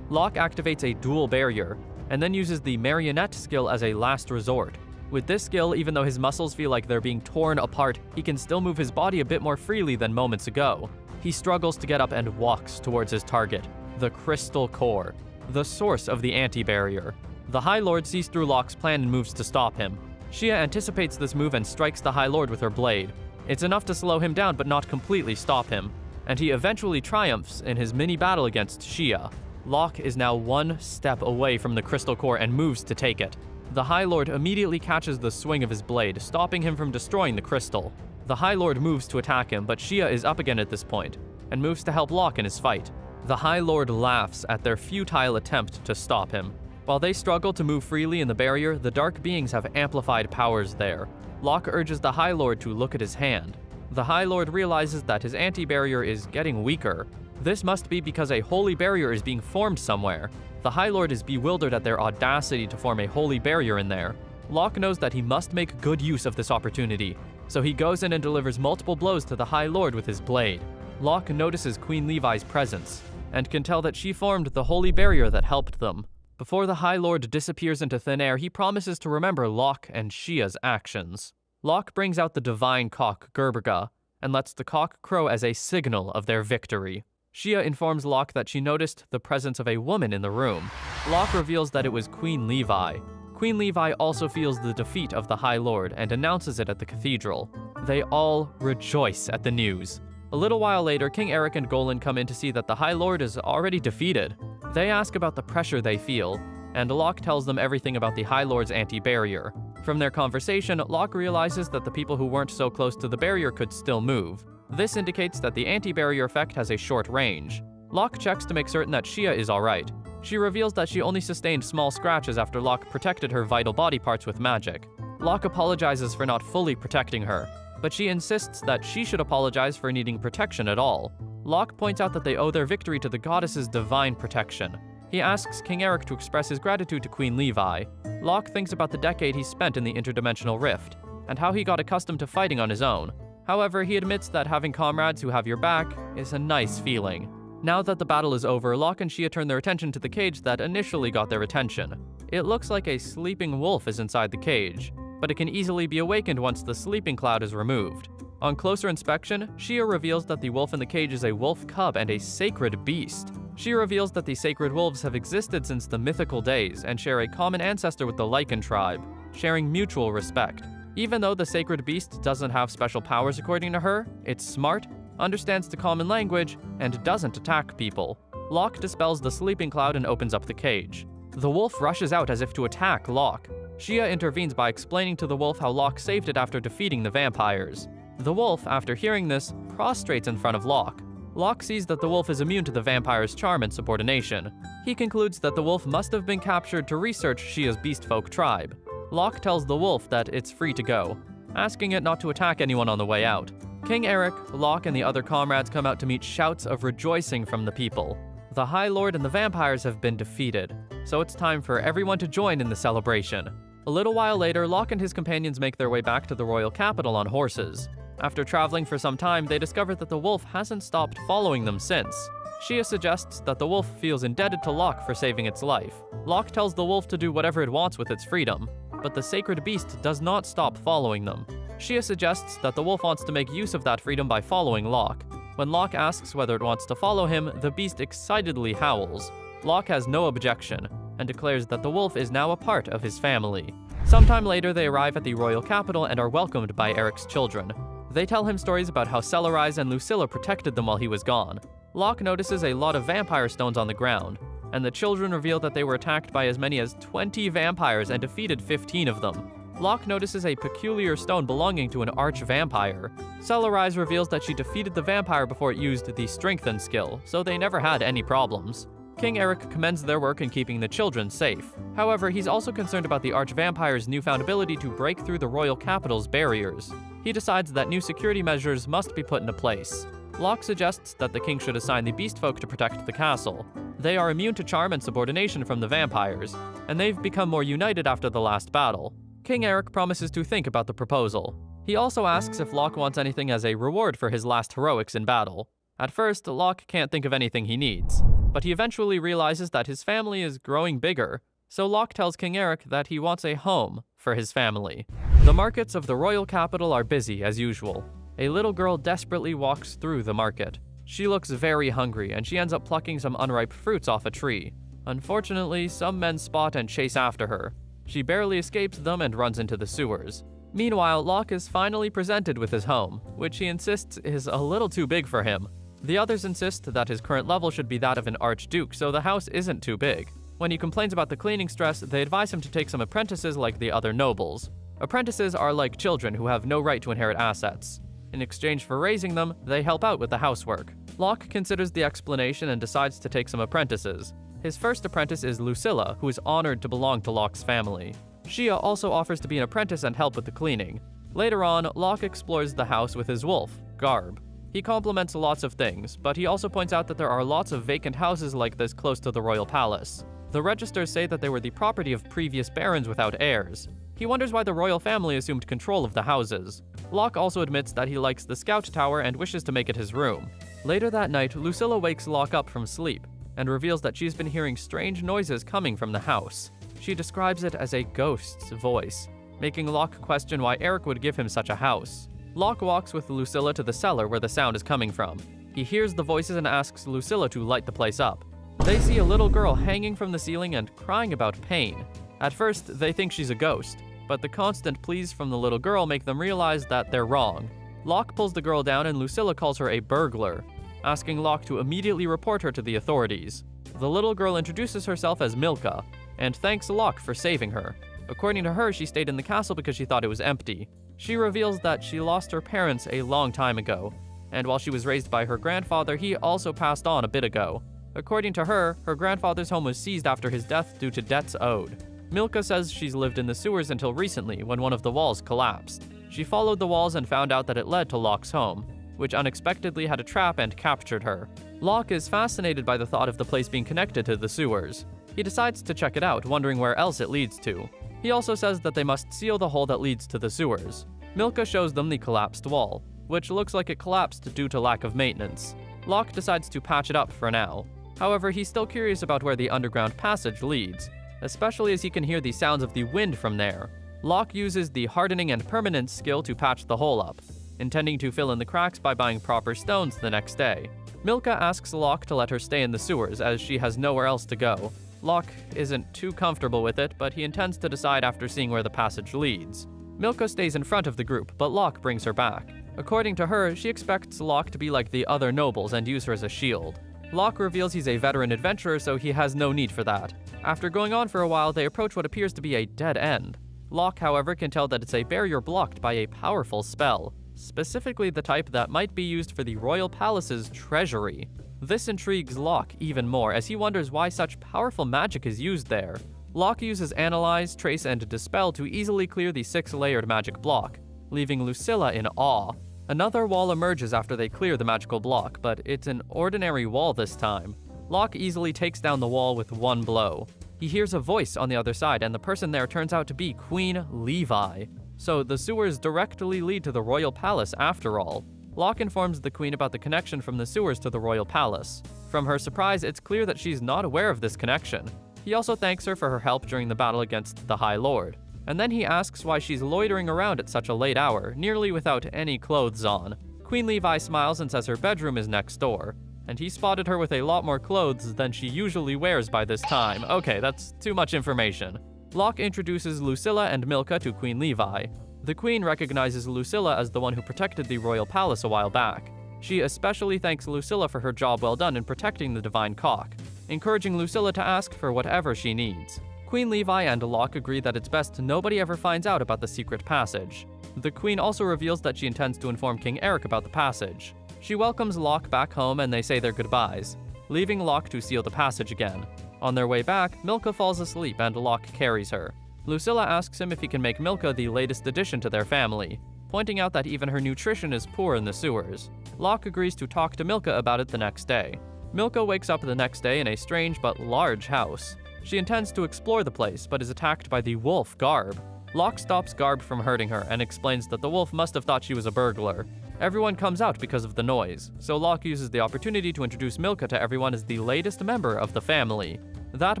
Locke activates a dual barrier, and then uses the marionette skill as a last resort. With this skill, even though his muscles feel like they're being torn apart, he can still move his body a bit more freely than moments ago. He struggles to get up and walks towards his target, the crystal core, the source of the anti-barrier. The High Lord sees through Locke's plan and moves to stop him. Shia anticipates this move and strikes the High Lord with her blade. It's enough to slow him down but not completely stop him, and he eventually triumphs in his mini-battle against Shia. Locke is now one step away from the crystal core and moves to take it. The High Lord immediately catches the swing of his blade, stopping him from destroying the crystal. The High Lord moves to attack him, but Shia is up again at this point, and moves to help Locke in his fight. The High Lord laughs at their futile attempt to stop him. While they struggle to move freely in the barrier, the dark beings have amplified powers there. Locke urges the High Lord to look at his hand. The High Lord realizes that his anti-barrier is getting weaker. This must be because a holy barrier is being formed somewhere. The High Lord is bewildered at their audacity to form a holy barrier in there. Locke knows that he must make good use of this opportunity, so he goes in and delivers multiple blows to the High Lord with his blade. Locke notices Queen Levi's presence, and can tell that she formed the holy barrier that helped them. Before the High Lord disappears into thin air, he promises to remember Locke and Shia's actions. Locke brings out the divine cock Gerberga, and lets the cock crow as a signal of their victory. Shia informs Locke that she noticed the presence of a woman in the room. Locke reveals that it was Queen Levi. Queen Levi also feels the defeat of the High Lord and announces it at the cathedral. They all rejoice at the news. A little while later, King Eric and Golan come in to see that the High Lord is already defeated. They ask about the pressure they feel, and Locke tells them everything about the High Lord's anti-barrier. From their conversation, Locke realizes that the people who weren't so close to the barrier could still move. This indicates that the anti-barrier effect has a short range. Locke checks to make certain that Shia is alright. She reveals that she only sustained small scratches after Locke protected her vital body parts with magic. Locke apologizes for not fully protecting her, but she insists that she should apologize for needing protection at all. Locke points out that they owe their victory to the goddess's divine protection. He asks King Eric to express his gratitude to Queen Levi. Locke thinks about the decade he spent in the interdimensional rift, and how he got accustomed to fighting on his own. However, he admits that having comrades who have your back is a nice feeling. Now that the battle is over, Locke and Shia turn their attention to the cage that initially got their attention. It looks like a sleeping wolf is inside the cage, but it can easily be awakened once the sleeping cloud is removed. On closer inspection, Shia reveals that the wolf in the cage is a wolf cub and a sacred beast. She reveals that the sacred wolves have existed since the mythical days and share a common ancestor with the Lycan tribe, sharing mutual respect. Even though the sacred beast doesn't have special powers according to her, it's smart, understands the common language, and doesn't attack people. Locke dispels the sleeping cloud and opens up the cage. The wolf rushes out as if to attack Locke. Shia intervenes by explaining to the wolf how Locke saved it after defeating the vampires. The wolf, after hearing this, prostrates in front of Locke. Locke sees that the wolf is immune to the vampire's charm and subordination. He concludes that the wolf must have been captured to research Shia's beastfolk tribe. Locke tells the wolf that it's free to go, asking it not to attack anyone on the way out. King Eric, Locke, and the other comrades come out to meet shouts of rejoicing from the people. The High Lord and the vampires have been defeated, so it's time for everyone to join in the celebration. A little while later, Locke and his companions make their way back to the royal capital on horses. After traveling for some time, they discover that the wolf hasn't stopped following them since. Shia suggests that the wolf feels indebted to Locke for saving its life. Locke tells the wolf to do whatever it wants with its freedom, but the sacred beast does not stop following them. Shia suggests that the wolf wants to make use of that freedom by following Locke. When Locke asks whether it wants to follow him, the beast excitedly howls. Locke has no objection, and declares that the wolf is now a part of his family. Sometime later, they arrive at the royal capital and are welcomed by Eric's children. They tell him stories about how Celerise and Lucilla protected them while he was gone. Locke notices a lot of vampire stones on the ground, and the children reveal that they were attacked by as many as 20 vampires and defeated 15 of them. Locke notices a peculiar stone belonging to an arch-vampire. Celerise reveals that she defeated the vampire before it used the Strengthen skill, so they never had any problems. King Eric commends their work in keeping the children safe. However, he's also concerned about the arch-vampire's newfound ability to break through the royal capital's barriers. He decides that new security measures must be put into place. Locke suggests that the king should assign the beastfolk to protect the castle. They are immune to charm and subordination from the vampires, and they've become more united after the last battle. King Eric promises to think about the proposal. He also asks if Locke wants anything as a reward for his last heroics in battle. At first, Locke can't think of anything he needs, but he eventually realizes that his family is growing bigger, So Locke tells King Eric that he wants a home for his family. The markets of the royal capital are busy as usual. A little girl desperately walks through the market. She looks very hungry, and she ends up plucking some unripe fruits off a tree. Unfortunately, some men spot and chase after her. She barely escapes them and runs into the sewers. Meanwhile, Locke is finally presented with his home, which he insists is a little too big for him. The others insist that his current level should be that of an archduke, so the house isn't too big. When he complains about the cleaning stress, they advise him to take some apprentices like the other nobles. Apprentices are like children who have no right to inherit assets. In exchange for raising them, they help out with the housework. Locke considers the explanation and decides to take some apprentices. His first apprentice is Lucilla, who is honored to belong to Locke's family. Shia also offers to be an apprentice and help with the cleaning. Later on, Locke explores the house with his wolf, Garb. He compliments lots of things, but he also points out that there are lots of vacant houses like this close to the royal palace. The registers say that they were the property of previous barons without heirs. He wonders why the royal family assumed control of the houses. Locke also admits that he likes the scout tower and wishes to make it his room. Later that night, Lucilla wakes Locke up from sleep and reveals that she's been hearing strange noises coming from the house. She describes it as a ghost's voice, making Locke question why Eric would give him such a house. Locke walks with Lucilla to the cellar where the sound is coming from. He hears the voices and asks Lucilla to light the place up. They see a little girl hanging from the ceiling and crying about pain. At first, they think she's a ghost, but the constant pleas from the little girl make them realize that they're wrong. Locke pulls the girl down and Lucilla calls her a burglar, asking Locke to immediately report her to the authorities. The little girl introduces herself as Milka, and thanks Locke for saving her. According to her, she stayed in the castle because she thought it was empty. She reveals that she lost her parents a long time ago, and while she was raised by her grandfather, he also passed on a bit ago. According to her, her grandfather's home was seized after his death due to debts owed. Milka says she's lived in the sewers until recently, when one of the walls collapsed. She followed the walls and found out that it led to Locke's home, which unexpectedly had a trap and captured her. Locke is fascinated by the thought of the place being connected to the sewers. He decides to check it out, wondering where else it leads to. He also says that they must seal the hole that leads to the sewers. Milka shows them the collapsed wall, which looks like it collapsed due to lack of maintenance. Locke decides to patch it up for now. However, he's still curious about where the underground passage leads, especially as he can hear the sounds of the wind from there. Locke uses the hardening and permanence skill to patch the hole up, intending to fill in the cracks by buying proper stones the next day. Milka asks Locke to let her stay in the sewers as she has nowhere else to go. Locke isn't too comfortable with it, but he intends to decide after seeing where the passage leads. Milka stays in front of the group, but Locke brings her back. According to her, she expects Locke to be like the other nobles and use her as a shield. Locke reveals he's a veteran adventurer, so he has no need for that. After going on for a while, they approach what appears to be a dead end. Locke, however, can tell that it's a barrier blocked by a powerful spell, specifically the type that might be used for the royal palace's treasury. This intrigues Locke even more, as he wonders why such powerful magic is used there. Locke uses Analyze, Trace, and Dispel to easily clear the 6-layered magic block, leaving Lucilla in awe. Another wall emerges after they clear the magical block, but it's an ordinary wall this time. Locke easily takes down the wall with one blow. He hears a voice on the other side, and the person there turns out to be Queen Levi. So the sewers directly lead to the royal palace after all. Locke informs the queen about the connection from the sewers to the royal palace. From her surprise, it's clear that she's not aware of this connection. He also thanks her for her help during the battle against the High Lord. And then he asks why she's loitering around at such a late hour, nearly without any clothes on. Queen Levi smiles and says her bedroom is next door, and he spotted her with a lot more clothes than she usually wears by this time. Okay, that's too much information. Locke introduces Lucilla and Milka to Queen Levi. The queen recognizes Lucilla as the one who protected the royal palace a while back. She especially thanks Lucilla for her job well done in protecting the divine cock, encouraging Lucilla to ask for whatever she needs. Queen Levi and Locke agree that it's best nobody ever finds out about the secret passage. The queen also reveals that she intends to inform King Eric about the passage. She welcomes Locke back home and they say their goodbyes, leaving Locke to seal the passage again. On their way back, Milka falls asleep and Locke carries her. Lucilla asks him if he can make Milka the latest addition to their family, pointing out that even her nutrition is poor in the sewers. Locke agrees to talk to Milka about it the next day. Milka wakes up the next day in a strange but large house. She intends to explore the place, but is attacked by the wolf Garb. Locke stops Garb from hurting her and explains that the wolf must have thought she was a burglar. Everyone comes out because of the noise, so Locke uses the opportunity to introduce Milka to everyone as the latest member of the family. That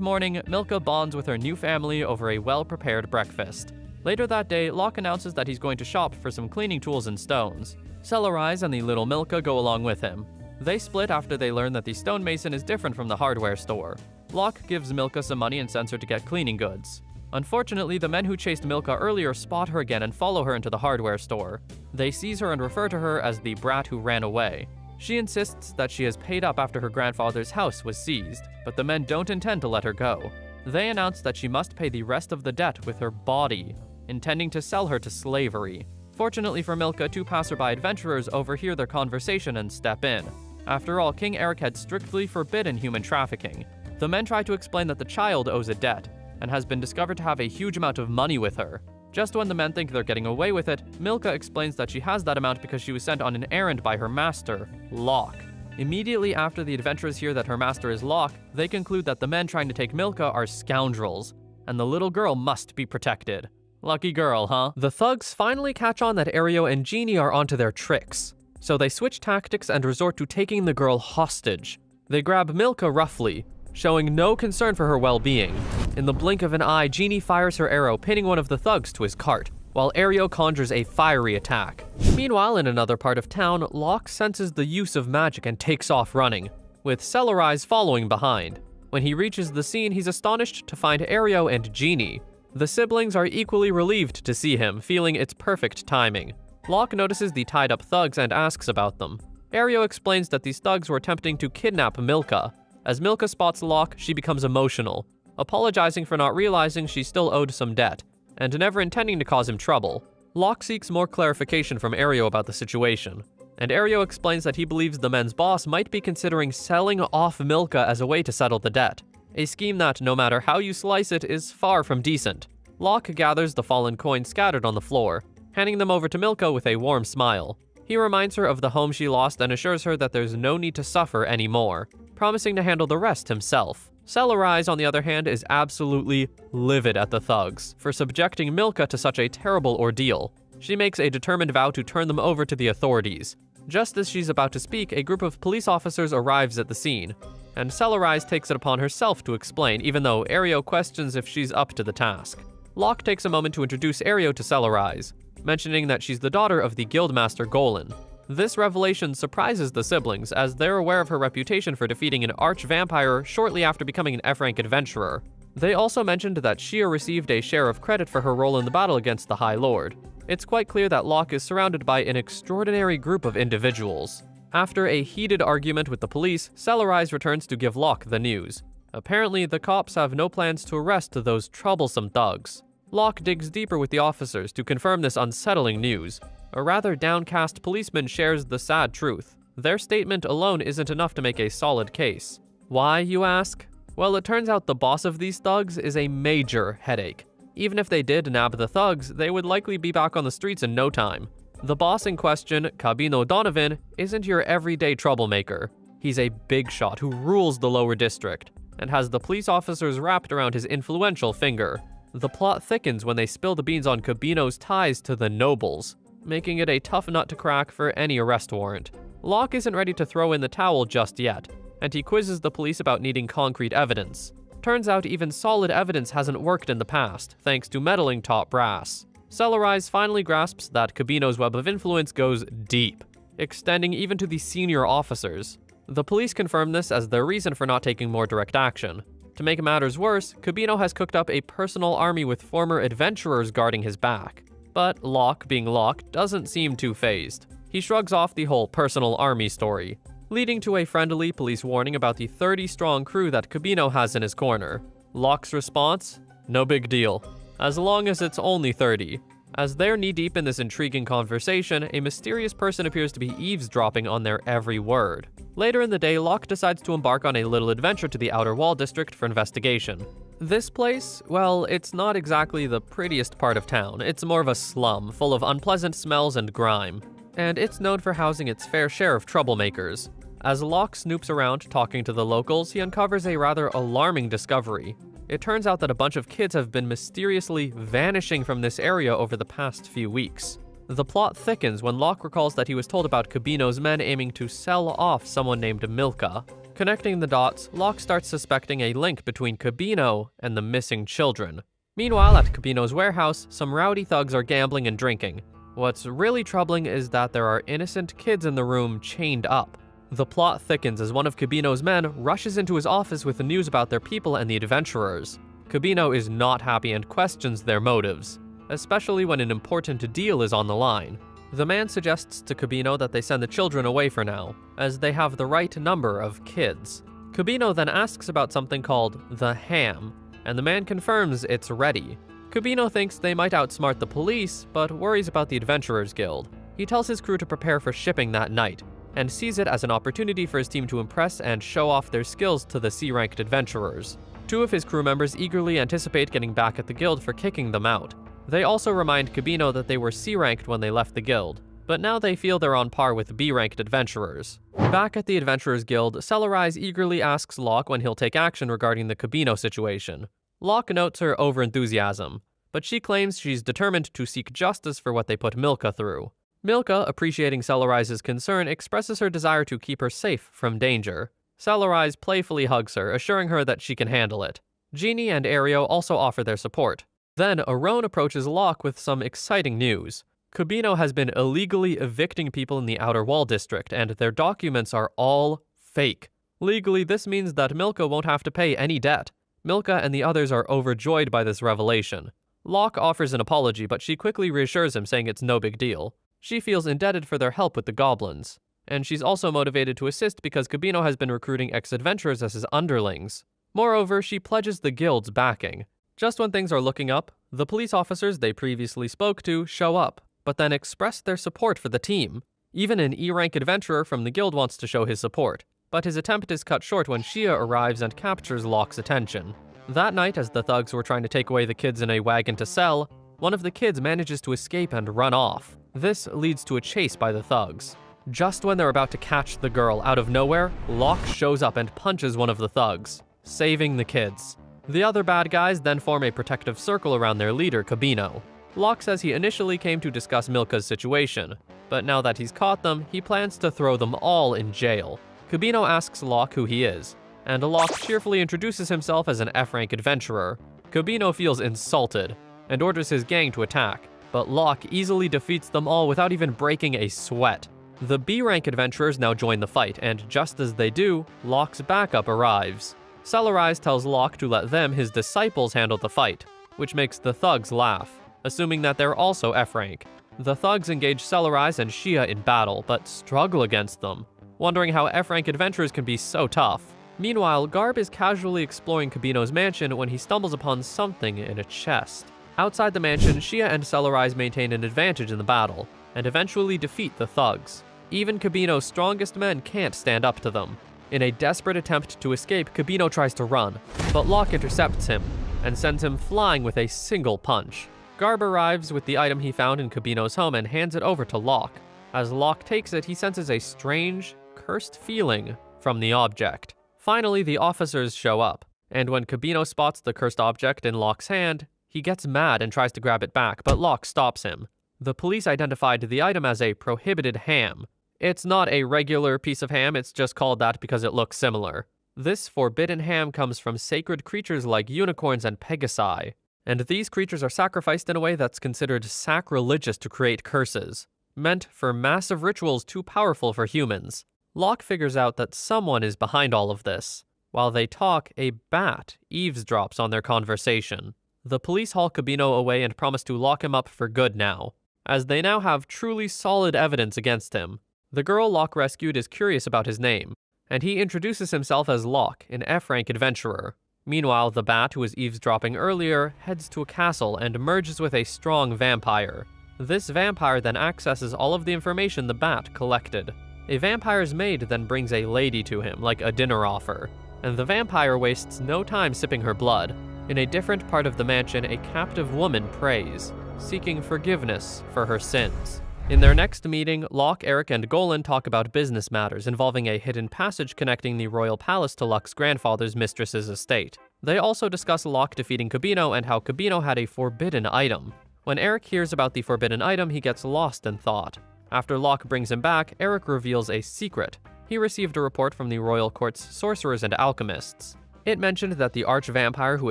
morning, Milka bonds with her new family over a well-prepared breakfast. Later that day, Locke announces that he's going to shop for some cleaning tools and stones. Celerise and the little Milka go along with him. They split after they learn that the stonemason is different from the hardware store. Locke gives Milka some money and sends her to get cleaning goods. Unfortunately, the men who chased Milka earlier spot her again and follow her into the hardware store. They seize her and refer to her as the brat who ran away. She insists that she has paid up after her grandfather's house was seized, but the men don't intend to let her go. They announce that she must pay the rest of the debt with her body, intending to sell her to slavery. Fortunately for Milka, two passerby adventurers overhear their conversation and step in. After all, King Eric had strictly forbidden human trafficking. The men try to explain that the child owes a debt, and has been discovered to have a huge amount of money with her. Just when the men think they're getting away with it, Milka explains that she has that amount because she was sent on an errand by her master, Locke. Immediately after the adventurers hear that her master is Locke, they conclude that the men trying to take Milka are scoundrels, and the little girl must be protected. Lucky girl, huh? The thugs finally catch on that Aereo and Genie are onto their tricks, so they switch tactics and resort to taking the girl hostage. They grab Milka roughly, showing no concern for her well-being. In the blink of an eye, Genie fires her arrow, pinning one of the thugs to his cart, while Aereo conjures a fiery attack. Meanwhile, in another part of town, Locke senses the use of magic and takes off running, with Celerise following behind. When he reaches the scene, he's astonished to find Aereo and Genie. The siblings are equally relieved to see him, feeling it's perfect timing. Locke notices the tied-up thugs and asks about them. Aereo explains that these thugs were attempting to kidnap Milka. As Milka spots Locke, she becomes emotional, apologizing for not realizing she still owed some debt, and never intending to cause him trouble. Locke seeks more clarification from Aereo about the situation, and Aereo explains that he believes the men's boss might be considering selling off Milka as a way to settle the debt, a scheme that, no matter how you slice it, is far from decent. Locke gathers the fallen coins scattered on the floor, handing them over to Milka with a warm smile. He reminds her of the home she lost and assures her that there's no need to suffer anymore, promising to handle the rest himself. Celerise, on the other hand, is absolutely livid at the thugs for subjecting Milka to such a terrible ordeal. She makes a determined vow to turn them over to the authorities. Just as she's about to speak, a group of police officers arrives at the scene, and Celerise takes it upon herself to explain, even though Aereo questions if she's up to the task. Locke takes a moment to introduce Aereo to Celerise, mentioning that she's the daughter of the Guildmaster Golan. This revelation surprises the siblings, as they're aware of her reputation for defeating an arch-vampire shortly after becoming an F-rank adventurer. They also mentioned that Shia received a share of credit for her role in the battle against the High Lord. It's quite clear that Locke is surrounded by an extraordinary group of individuals. After a heated argument with the police, Celerise returns to give Locke the news. Apparently, the cops have no plans to arrest those troublesome thugs. Locke digs deeper with the officers to confirm this unsettling news. A rather downcast policeman shares the sad truth. Their statement alone isn't enough to make a solid case. Why, you ask? Well, it turns out the boss of these thugs is a major headache. Even if they did nab the thugs, they would likely be back on the streets in no time. The boss in question, Cabino Donovan, isn't your everyday troublemaker. He's a big shot who rules the lower district, and has the police officers wrapped around his influential finger. The plot thickens when they spill the beans on Cabino's ties to the nobles, making it a tough nut to crack for any arrest warrant. Locke isn't ready to throw in the towel just yet, and he quizzes the police about needing concrete evidence. Turns out even solid evidence hasn't worked in the past, thanks to meddling top brass. Celerise finally grasps that Cabino's web of influence goes deep, extending even to the senior officers. The police confirm this as their reason for not taking more direct action. To make matters worse, Cabino has cooked up a personal army with former adventurers guarding his back. But Locke, being Locke, doesn't seem too fazed. He shrugs off the whole personal army story, leading to a friendly police warning about the 30-strong crew that Cabino has in his corner. Locke's response? No big deal, as long as it's only 30. As they're knee-deep in this intriguing conversation, a mysterious person appears to be eavesdropping on their every word. Later in the day, Locke decides to embark on a little adventure to the Outer Wall District for investigation. This place, well, it's not exactly the prettiest part of town. It's more of a slum, full of unpleasant smells and grime. And it's known for housing its fair share of troublemakers. As Locke snoops around talking to the locals, he uncovers a rather alarming discovery. It turns out that a bunch of kids have been mysteriously vanishing from this area over the past few weeks. The plot thickens when Locke recalls that he was told about Cabino's men aiming to sell off someone named Milka. Connecting the dots, Locke starts suspecting a link between Cabino and the missing children. Meanwhile, at Cabino's warehouse, some rowdy thugs are gambling and drinking. What's really troubling is that there are innocent kids in the room chained up. The plot thickens as one of Cabino's men rushes into his office with the news about their people and the adventurers. Cabino is not happy and questions their motives, especially when an important deal is on the line. The man suggests to Cabino that they send the children away for now, as they have the right number of kids. Cabino then asks about something called the ham, and the man confirms it's ready. Cabino thinks they might outsmart the police, but worries about the Adventurers Guild. He tells his crew to prepare for shipping that night, and sees it as an opportunity for his team to impress and show off their skills to the C-ranked adventurers. Two of his crew members eagerly anticipate getting back at the guild for kicking them out. They also remind Cabino that they were C-ranked when they left the guild, but now they feel they're on par with B-ranked adventurers. Back at the Adventurers Guild, Celerise eagerly asks Locke when he'll take action regarding the Cabino situation. Locke notes her overenthusiasm, but she claims she's determined to seek justice for what they put Milka through. Milka, appreciating Celerise's concern, expresses her desire to keep her safe from danger. Celerise playfully hugs her, assuring her that she can handle it. Jeannie and Ario also offer their support. Then, Arone approaches Locke with some exciting news. Cabino has been illegally evicting people in the Outer Wall District, and their documents are all fake. Legally, this means that Milka won't have to pay any debt. Milka and the others are overjoyed by this revelation. Locke offers an apology, but she quickly reassures him, saying it's no big deal. She feels indebted for their help with the goblins, and she's also motivated to assist because Cabino has been recruiting ex-adventurers as his underlings. Moreover, she pledges the guild's backing. Just when things are looking up, the police officers they previously spoke to show up, but then express their support for the team. Even an E-rank adventurer from the guild wants to show his support, but his attempt is cut short when Shia arrives and captures Locke's attention. That night, as the thugs were trying to take away the kids in a wagon to sell, one of the kids manages to escape and run off. This leads to a chase by the thugs. Just when they're about to catch the girl, out of nowhere, Locke shows up and punches one of the thugs, saving the kids. The other bad guys then form a protective circle around their leader, Cabino. Locke says he initially came to discuss Milka's situation, but now that he's caught them, he plans to throw them all in jail. Cabino asks Locke who he is, and Locke cheerfully introduces himself as an F-rank adventurer. Cabino feels insulted and orders his gang to attack, but Locke easily defeats them all without even breaking a sweat. The B-rank adventurers now join the fight, and just as they do, Locke's backup arrives. Celerise tells Locke to let them, his disciples, handle the fight, which makes the thugs laugh, assuming that they're also F-rank. The thugs engage Celerise and Shia in battle, but struggle against them, wondering how F-rank adventurers can be so tough. Meanwhile, Garb is casually exploring Cabino's mansion when he stumbles upon something in a chest. Outside the mansion, Shia and Celerise maintain an advantage in the battle, and eventually defeat the thugs. Even Cabino's strongest men can't stand up to them. In a desperate attempt to escape, Cabino tries to run, but Locke intercepts him and sends him flying with a single punch. Garb arrives with the item he found in Cabino's home and hands it over to Locke. As Locke takes it, he senses a strange, cursed feeling from the object. Finally, the officers show up, and when Cabino spots the cursed object in Locke's hand, he gets mad and tries to grab it back, but Locke stops him. The police identified the item as a prohibited ham. It's not a regular piece of ham, it's just called that because it looks similar. This forbidden ham comes from sacred creatures like unicorns and pegasi, and these creatures are sacrificed in a way that's considered sacrilegious to create curses, meant for massive rituals too powerful for humans. Locke figures out that someone is behind all of this. While they talk, a bat eavesdrops on their conversation. The police haul Cabino away and promise to lock him up for good now, as they now have truly solid evidence against him. The girl Locke rescued is curious about his name, and he introduces himself as Locke, an F-rank adventurer. Meanwhile, the bat who was eavesdropping earlier heads to a castle and merges with a strong vampire. This vampire then accesses all of the information the bat collected. A vampire's maid then brings a lady to him, like a dinner offer, and the vampire wastes no time sipping her blood. In a different part of the mansion, a captive woman prays, seeking forgiveness for her sins. In their next meeting, Locke, Eric, and Golan talk about business matters involving a hidden passage connecting the royal palace to Luck's grandfather's mistress's estate. They also discuss Locke defeating Cabino and how Cabino had a forbidden item. When Eric hears about the forbidden item, he gets lost in thought. After Locke brings him back, Eric reveals a secret. he received a report from the royal court's sorcerers and alchemists. It mentioned that the arch-vampire who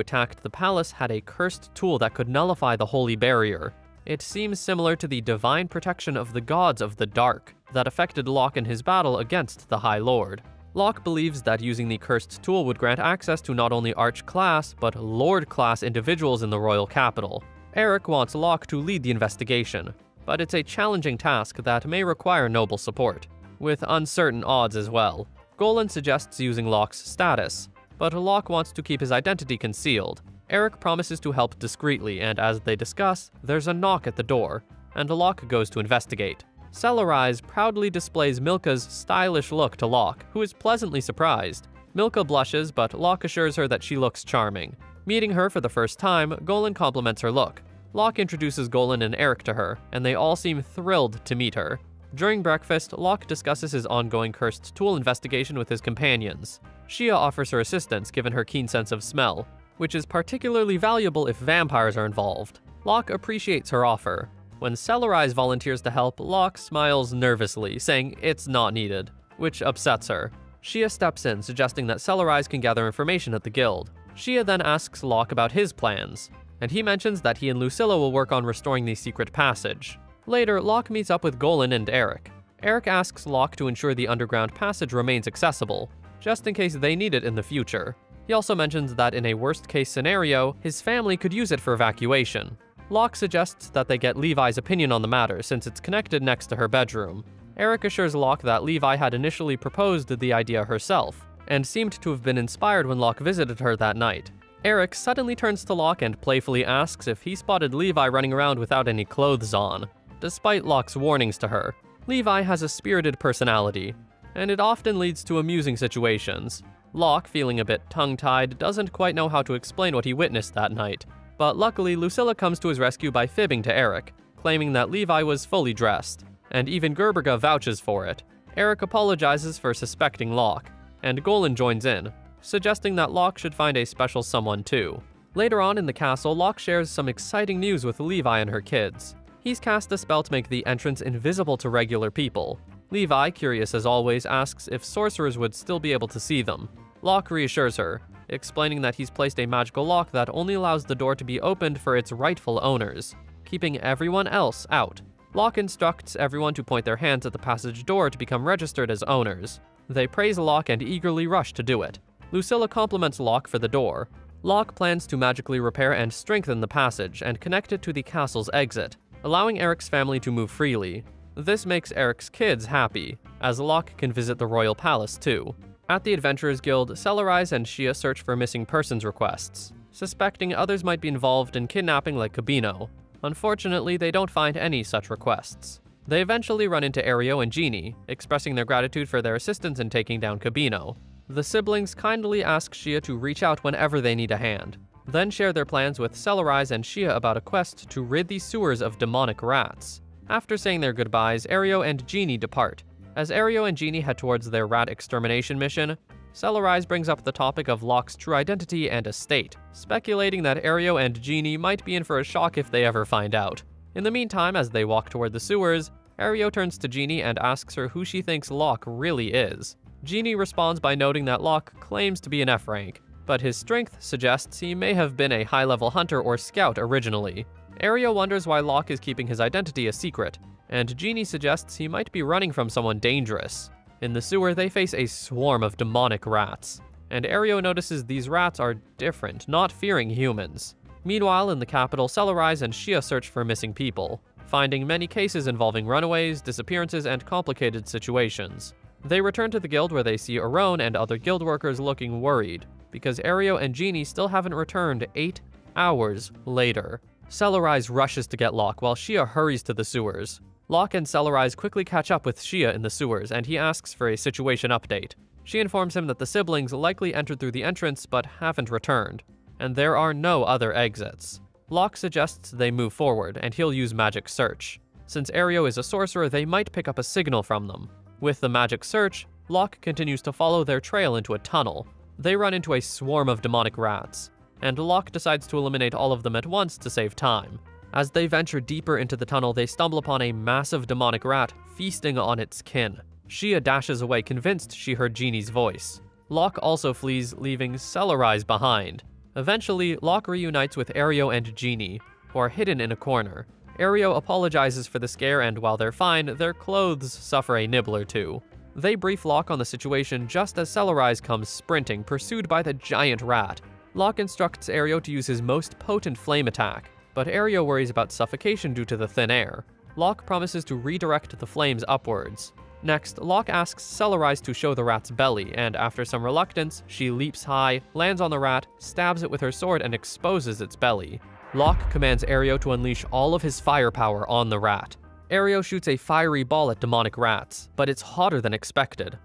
attacked the palace had a cursed tool that could nullify the holy barrier. It seems similar to the divine protection of the gods of the dark that affected Locke in his battle against the High Lord. Locke believes that using the cursed tool would grant access to not only arch-class, but lord-class individuals in the royal capital. Eric wants Locke to lead the investigation, but it's a challenging task that may require noble support, with uncertain odds as well. Golan suggests using Locke's status, but Locke wants to keep his identity concealed. Eric promises to help discreetly, and as they discuss, there's a knock at the door, and Locke goes to investigate. Celerise proudly displays Milka's stylish look to Locke, who is pleasantly surprised. Milka blushes, but Locke assures her that she looks charming. Meeting her for the first time, Golan compliments her look. Locke introduces Golan and Eric to her, and they all seem thrilled to meet her. During breakfast, Locke discusses his ongoing cursed tool investigation with his companions. Shia offers her assistance given her keen sense of smell, which is particularly valuable if vampires are involved. Locke appreciates her offer. When Celerise volunteers to help, Locke smiles nervously, saying it's not needed, which upsets her. Shia steps in, suggesting that Celerise can gather information at the guild. Shia then asks Locke about his plans, and he mentions that he and Lucilla will work on restoring the secret passage. Later, Locke meets up with Golan and Eric. Eric asks Locke to ensure the underground passage remains accessible, just in case they need it in the future. He also mentions that in a worst-case scenario, his family could use it for evacuation. Locke suggests that they get Levi's opinion on the matter since it's connected next to her bedroom. Eric assures Locke that Levi had initially proposed the idea herself, and seemed to have been inspired when Locke visited her that night. Eric suddenly turns to Locke and playfully asks if he spotted Levi running around without any clothes on. Despite Locke's warnings to her, Levi has a spirited personality, and it often leads to amusing situations. Locke, feeling a bit tongue-tied, doesn't quite know how to explain what he witnessed that night. But luckily, Lucilla comes to his rescue by fibbing to Eric, claiming that Levi was fully dressed, and even Gerberga vouches for it. Eric apologizes for suspecting Locke, and Golan joins in, suggesting that Locke should find a special someone too. Later on in the castle, Locke shares some exciting news with Levi and her kids. He's cast a spell to make the entrance invisible to regular people. Levi, curious as always, asks if sorcerers would still be able to see them. Locke reassures her, explaining that he's placed a magical lock that only allows the door to be opened for its rightful owners, keeping everyone else out. Locke instructs everyone to point their hands at the passage door to become registered as owners. They praise Locke and eagerly rush to do it. Lucilla compliments Locke for the door. Locke plans to magically repair and strengthen the passage and connect it to the castle's exit, allowing Eric's family to move freely. This makes Eric's kids happy, as Locke can visit the royal palace too. At the Adventurers Guild, Celerise and Shia search for missing persons requests, suspecting others might be involved in kidnapping like Cabino. Unfortunately, they don't find any such requests. They eventually run into Ario and Jeannie, expressing their gratitude for their assistance in taking down Cabino. The siblings kindly ask Shia to reach out whenever they need a hand, then share their plans with Celerise and Shia about a quest to rid the sewers of demonic rats. After saying their goodbyes, Ario and Jeannie depart. As Ario and Jeannie head towards their rat extermination mission, Celerise brings up the topic of Locke's true identity and estate, speculating that Ario and Jeannie might be in for a shock if they ever find out. In the meantime, as they walk toward the sewers, Ario turns to Jeannie and asks her who she thinks Locke really is. Jeannie responds by noting that Locke claims to be an F rank, but his strength suggests he may have been a high-level hunter or scout originally. Ario wonders why Locke is keeping his identity a secret, and Jeannie suggests he might be running from someone dangerous. In the sewer, they face a swarm of demonic rats, and Ario notices these rats are different, not fearing humans. Meanwhile, in the capital, Celerise and Shia search for missing people, finding many cases involving runaways, disappearances, and complicated situations. They return to the guild where they see Aron and other guild workers looking worried, because Ario and Jeannie still haven't returned 8 hours later. Celerise rushes to get Locke while Shia hurries to the sewers. Locke and Celerise quickly catch up with Shia in the sewers, and he asks for a situation update. She informs him that the siblings likely entered through the entrance but haven't returned, and there are no other exits. Locke suggests they move forward, and he'll use magic search. Since Ario is a sorcerer, they might pick up a signal from them. With the magic search, Locke continues to follow their trail into a tunnel. They run into a swarm of demonic rats, and Locke decides to eliminate all of them at once to save time. As they venture deeper into the tunnel, they stumble upon a massive demonic rat feasting on its kin. Shia dashes away convinced she heard Jeannie's voice. Locke also flees, leaving Celerise behind. Eventually, Locke reunites with Aereo and Jeannie, who are hidden in a corner. Aereo apologizes for the scare, and while they're fine, their clothes suffer a nibble or two. They brief Locke on the situation just as Celerise comes sprinting, pursued by the giant rat. Locke instructs Aereo to use his most potent flame attack, but Aereo worries about suffocation due to the thin air. Locke promises to redirect the flames upwards. Next, Locke asks Celerise to show the rat's belly, and after some reluctance, she leaps high, lands on the rat, stabs it with her sword, and exposes its belly. Locke commands Aereo to unleash all of his firepower on the rat. Aereo shoots a fiery ball at demonic rats, but it's hotter than expected.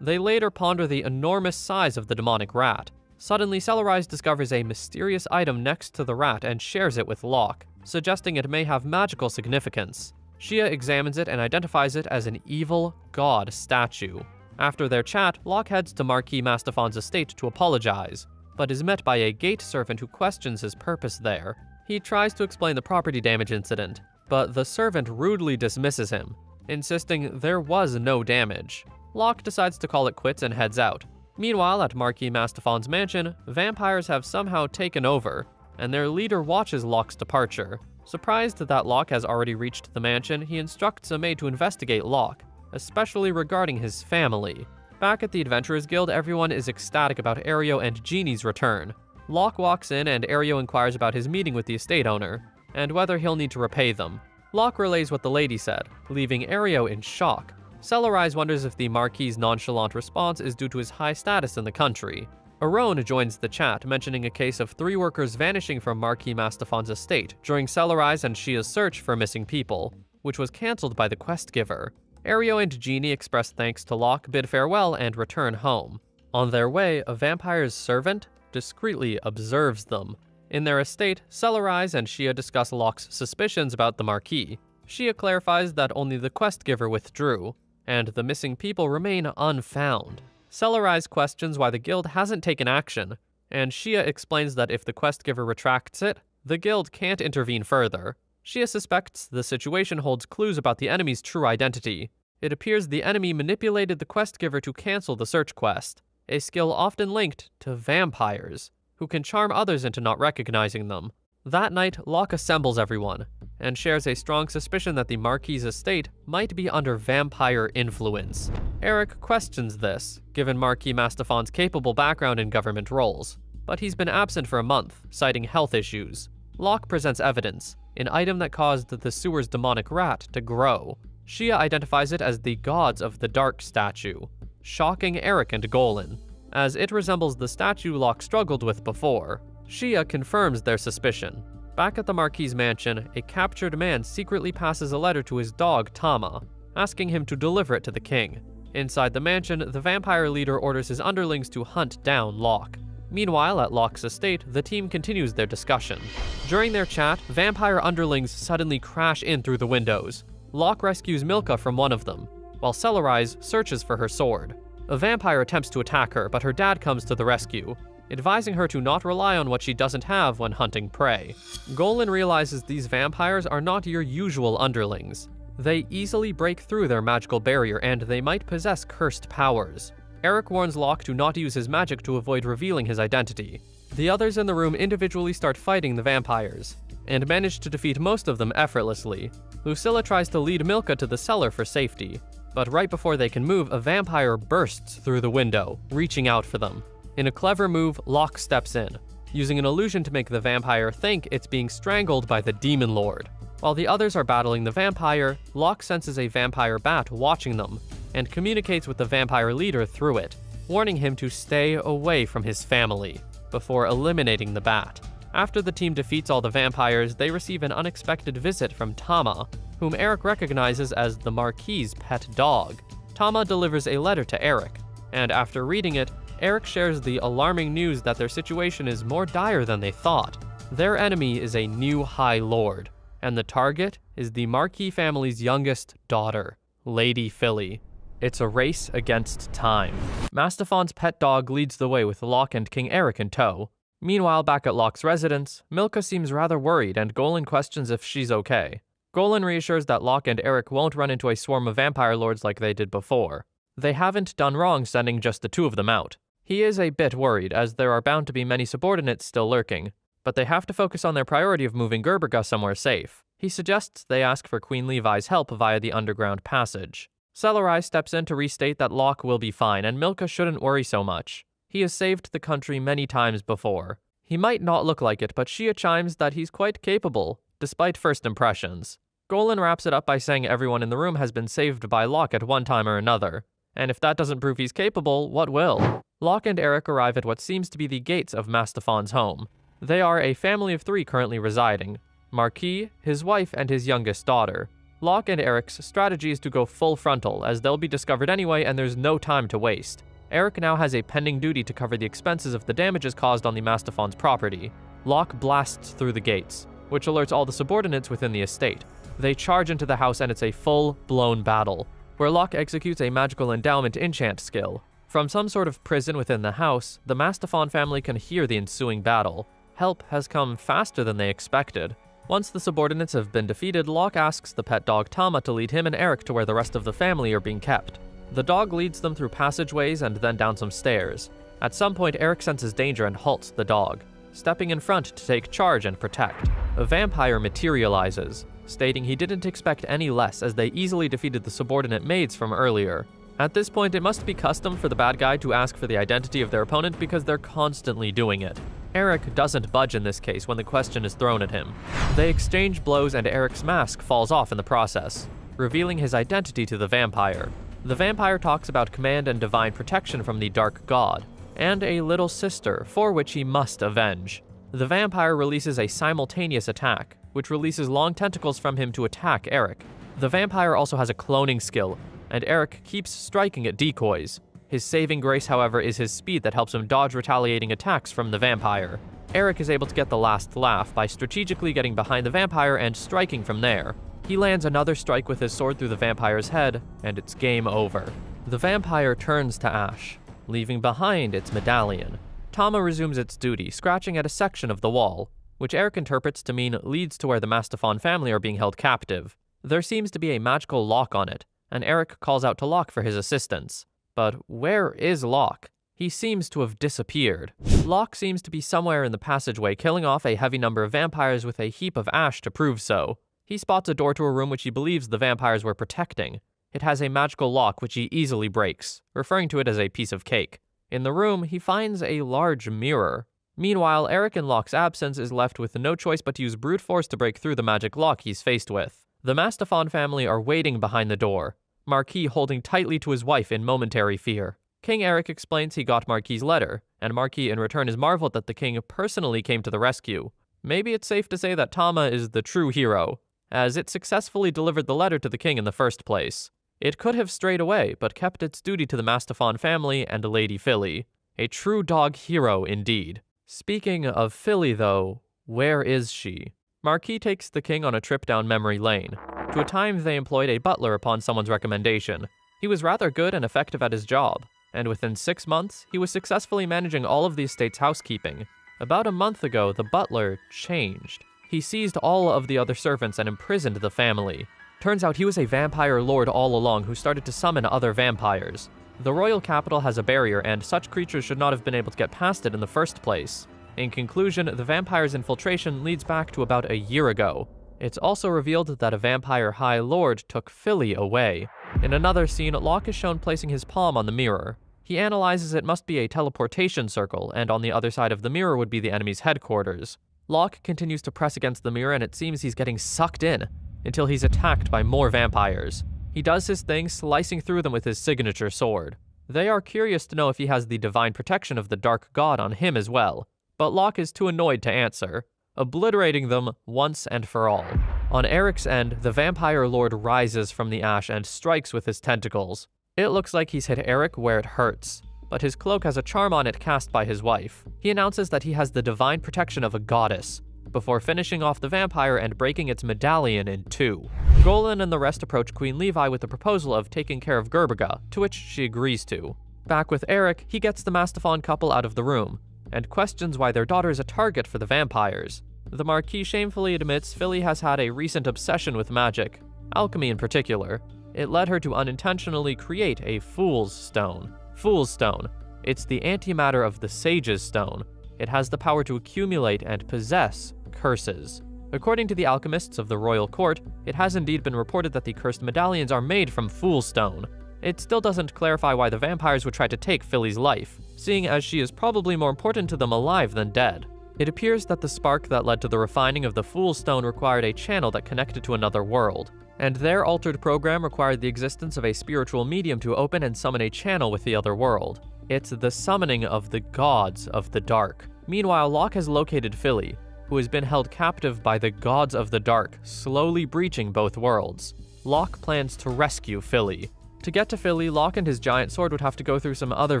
They later ponder the enormous size of the demonic rat. Suddenly, Celerise discovers a mysterious item next to the rat and shares it with Locke, suggesting it may have magical significance. Shia examines it and identifies it as an evil god statue. After their chat, Locke heads to Marquis Mastifon's estate to apologize, but is met by a gate servant who questions his purpose there. He tries to explain the property damage incident, but the servant rudely dismisses him, insisting there was no damage. Locke decides to call it quits and heads out. Meanwhile, at Marquis Mastifon's mansion, vampires have somehow taken over, and their leader watches Locke's departure. Surprised that Locke has already reached the mansion, he instructs a maid to investigate Locke, especially regarding his family. Back at the Adventurers Guild, everyone is ecstatic about Aereo and Jeannie's return. Locke walks in and Aereo inquires about his meeting with the estate owner, and whether he'll need to repay them. Locke relays what the lady said, leaving Aereo in shock. Celerise wonders if the Marquis' nonchalant response is due to his high status in the country. Arone joins the chat, mentioning a case of 3 workers vanishing from Marquis Mastifon's estate during Celerise and Shia's search for missing people, which was cancelled by the quest giver. Aereo and Jeannie express thanks to Locke, bid farewell, and return home. On their way, a vampire's servant discreetly observes them. In their estate, Celerise and Shia discuss Locke's suspicions about the Marquis. Shia clarifies that only the quest giver withdrew, and the missing people remain unfound. Celerise questions why the guild hasn't taken action, and Shia explains that if the quest giver retracts it, the guild can't intervene further. Shia suspects the situation holds clues about the enemy's true identity. It appears the enemy manipulated the quest giver to cancel the search quest, a skill often linked to vampires, who can charm others into not recognizing them. That night, Locke assembles everyone, and shares a strong suspicion that the Marquis' estate might be under vampire influence. Eric questions this, given Marquis Mastifon's capable background in government roles, but he's been absent for a month, citing health issues. Locke presents evidence, an item that caused the sewer's demonic rat to grow. Shia identifies it as the Gods of the Dark statue, shocking Eric and Golan, as it resembles the statue Locke struggled with before. Shia confirms their suspicion. Back at the Marquis' mansion, a captured man secretly passes a letter to his dog, Tama, asking him to deliver it to the king. Inside the mansion, the vampire leader orders his underlings to hunt down Locke. Meanwhile, at Locke's estate, the team continues their discussion. During their chat, vampire underlings suddenly crash in through the windows. Locke rescues Milka from one of them, while Celerise searches for her sword. A vampire attempts to attack her, but her dad comes to the rescue, advising her to not rely on what she doesn't have when hunting prey. Golan realizes these vampires are not your usual underlings. They easily break through their magical barrier, and they might possess cursed powers. Eric warns Locke to not use his magic to avoid revealing his identity. The others in the room individually start fighting the vampires, and manage to defeat most of them effortlessly. Lucilla tries to lead Milka to the cellar for safety, but right before they can move, a vampire bursts through the window, reaching out for them. In a clever move, Locke steps in, using an illusion to make the vampire think it's being strangled by the Demon Lord. While the others are battling the vampire, Locke senses a vampire bat watching them, and communicates with the vampire leader through it, warning him to stay away from his family, before eliminating the bat. After the team defeats all the vampires, they receive an unexpected visit from Tama, whom Eric recognizes as the Marquis' pet dog. Tama delivers a letter to Eric, and after reading it, Eric shares the alarming news that their situation is more dire than they thought. Their enemy is a new High Lord, and the target is the Marquis family's youngest daughter, Lady Philly. It's a race against time. Mastifon's pet dog leads the way with Locke and King Eric in tow. Meanwhile, back at Locke's residence, Milka seems rather worried, and Golan questions if she's okay. Golan reassures that Locke and Eric won't run into a swarm of vampire lords like they did before. They haven't done wrong sending just the two of them out. He is a bit worried, as there are bound to be many subordinates still lurking, but they have to focus on their priority of moving Gerberga somewhere safe. He suggests they ask for Queen Levi's help via the underground passage. Celerai steps in to restate that Locke will be fine, and Milka shouldn't worry so much. He has saved the country many times before. He might not look like it, but Shia chimes that he's quite capable, despite first impressions. Golan wraps it up by saying everyone in the room has been saved by Locke at one time or another, and if that doesn't prove he's capable, what will? Locke and Eric arrive at what seems to be the gates of Mastaffon's home. They are a family of 3 currently residing: Marquis, his wife, and his youngest daughter. Locke and Eric's strategy is to go full frontal, as they'll be discovered anyway and there's no time to waste. Eric now has a pending duty to cover the expenses of the damages caused on the Mastaffon's property. Locke blasts through the gates, which alerts all the subordinates within the estate. They charge into the house and it's a full-blown battle, where Locke executes a magical endowment enchant skill. From some sort of prison within the house, the Mastaffon family can hear the ensuing battle. Help has come faster than they expected. Once the subordinates have been defeated, Locke asks the pet dog Tama to lead him and Eric to where the rest of the family are being kept. The dog leads them through passageways and then down some stairs. At some point, Eric senses danger and halts the dog, stepping in front to take charge and protect. A vampire materializes, stating he didn't expect any less as they easily defeated the subordinate maids from earlier. At this point, it must be custom for the bad guy to ask for the identity of their opponent because they're constantly doing it. Eric doesn't budge in this case when the question is thrown at him. They exchange blows and Eric's mask falls off in the process, revealing his identity to the vampire. The vampire talks about command and divine protection from the Dark God, and a little sister for which he must avenge. The vampire releases a simultaneous attack, which releases long tentacles from him to attack Eric. The vampire also has a cloning skill, and Eric keeps striking at decoys. His saving grace, however, is his speed that helps him dodge retaliating attacks from the vampire. Eric is able to get the last laugh by strategically getting behind the vampire and striking from there. He lands another strike with his sword through the vampire's head, and it's game over. The vampire turns to ash, leaving behind its medallion. Tama resumes its duty, scratching at a section of the wall, which Eric interprets to mean leads to where the Mastaffon family are being held captive. There seems to be a magical lock on it, and Eric calls out to Locke for his assistance. But where is Locke? He seems to have disappeared. Locke seems to be somewhere in the passageway, killing off a heavy number of vampires with a heap of ash to prove so. He spots a door to a room which he believes the vampires were protecting. It has a magical lock which he easily breaks, referring to it as a piece of cake. In the room, he finds a large mirror. Meanwhile, Eric in Locke's absence is left with no choice but to use brute force to break through the magic lock he's faced with. The Mastaffon family are waiting behind the door, Marquis holding tightly to his wife in momentary fear. King Eric explains he got Marquis's letter, and Marquis in return is marveled that the king personally came to the rescue. Maybe it's safe to say that Tama is the true hero, as it successfully delivered the letter to the king in the first place. It could have strayed away, but kept its duty to the Mastaffon family and Lady Philly. A true dog hero indeed. Speaking of Philly though, where is she? Marquis takes the king on a trip down memory lane, to a time they employed a butler upon someone's recommendation. He was rather good and effective at his job, and within 6 months, he was successfully managing all of the estate's housekeeping. About a month ago, the butler changed. He seized all of the other servants and imprisoned the family. Turns out he was a vampire lord all along who started to summon other vampires. The royal capital has a barrier, and such creatures should not have been able to get past it in the first place. In conclusion, the vampire's infiltration leads back to about a year ago. It's also revealed that a vampire high lord took Philly away. In another scene, Locke is shown placing his palm on the mirror. He analyzes it must be a teleportation circle, and on the other side of the mirror would be the enemy's headquarters. Locke continues to press against the mirror, and it seems he's getting sucked in, until he's attacked by more vampires. He does his thing, slicing through them with his signature sword. They are curious to know if he has the divine protection of the Dark God on him as well, but Locke is too annoyed to answer, obliterating them once and for all. On Eric's end, the vampire lord rises from the ash and strikes with his tentacles. It looks like he's hit Eric where it hurts, but his cloak has a charm on it cast by his wife. He announces that he has the divine protection of a goddess, before finishing off the vampire and breaking its medallion in 2. Golan and the rest approach Queen Levi with the proposal of taking care of Gerberga, to which she agrees to. Back with Eric, he gets the Mastaffon couple out of the room, and questions why their daughter is a target for the vampires. The Marquis shamefully admits Philly has had a recent obsession with magic, alchemy in particular. It led her to unintentionally create a Fool's Stone. Fool's Stone. It's the antimatter of the Sage's Stone. It has the power to accumulate and possess curses. According to the alchemists of the royal court, it has indeed been reported that the cursed medallions are made from Fool's Stone. It still doesn't clarify why the vampires would try to take Philly's life, seeing as she is probably more important to them alive than dead. It appears that the spark that led to the refining of the Fool's Stone required a channel that connected to another world, and their altered program required the existence of a spiritual medium to open and summon a channel with the other world. It's the summoning of the gods of the dark. Meanwhile, Locke has located Philly, who has been held captive by the gods of the dark, slowly breaching both worlds. Locke plans to rescue Philly. To get to Philly, Locke and his giant sword would have to go through some other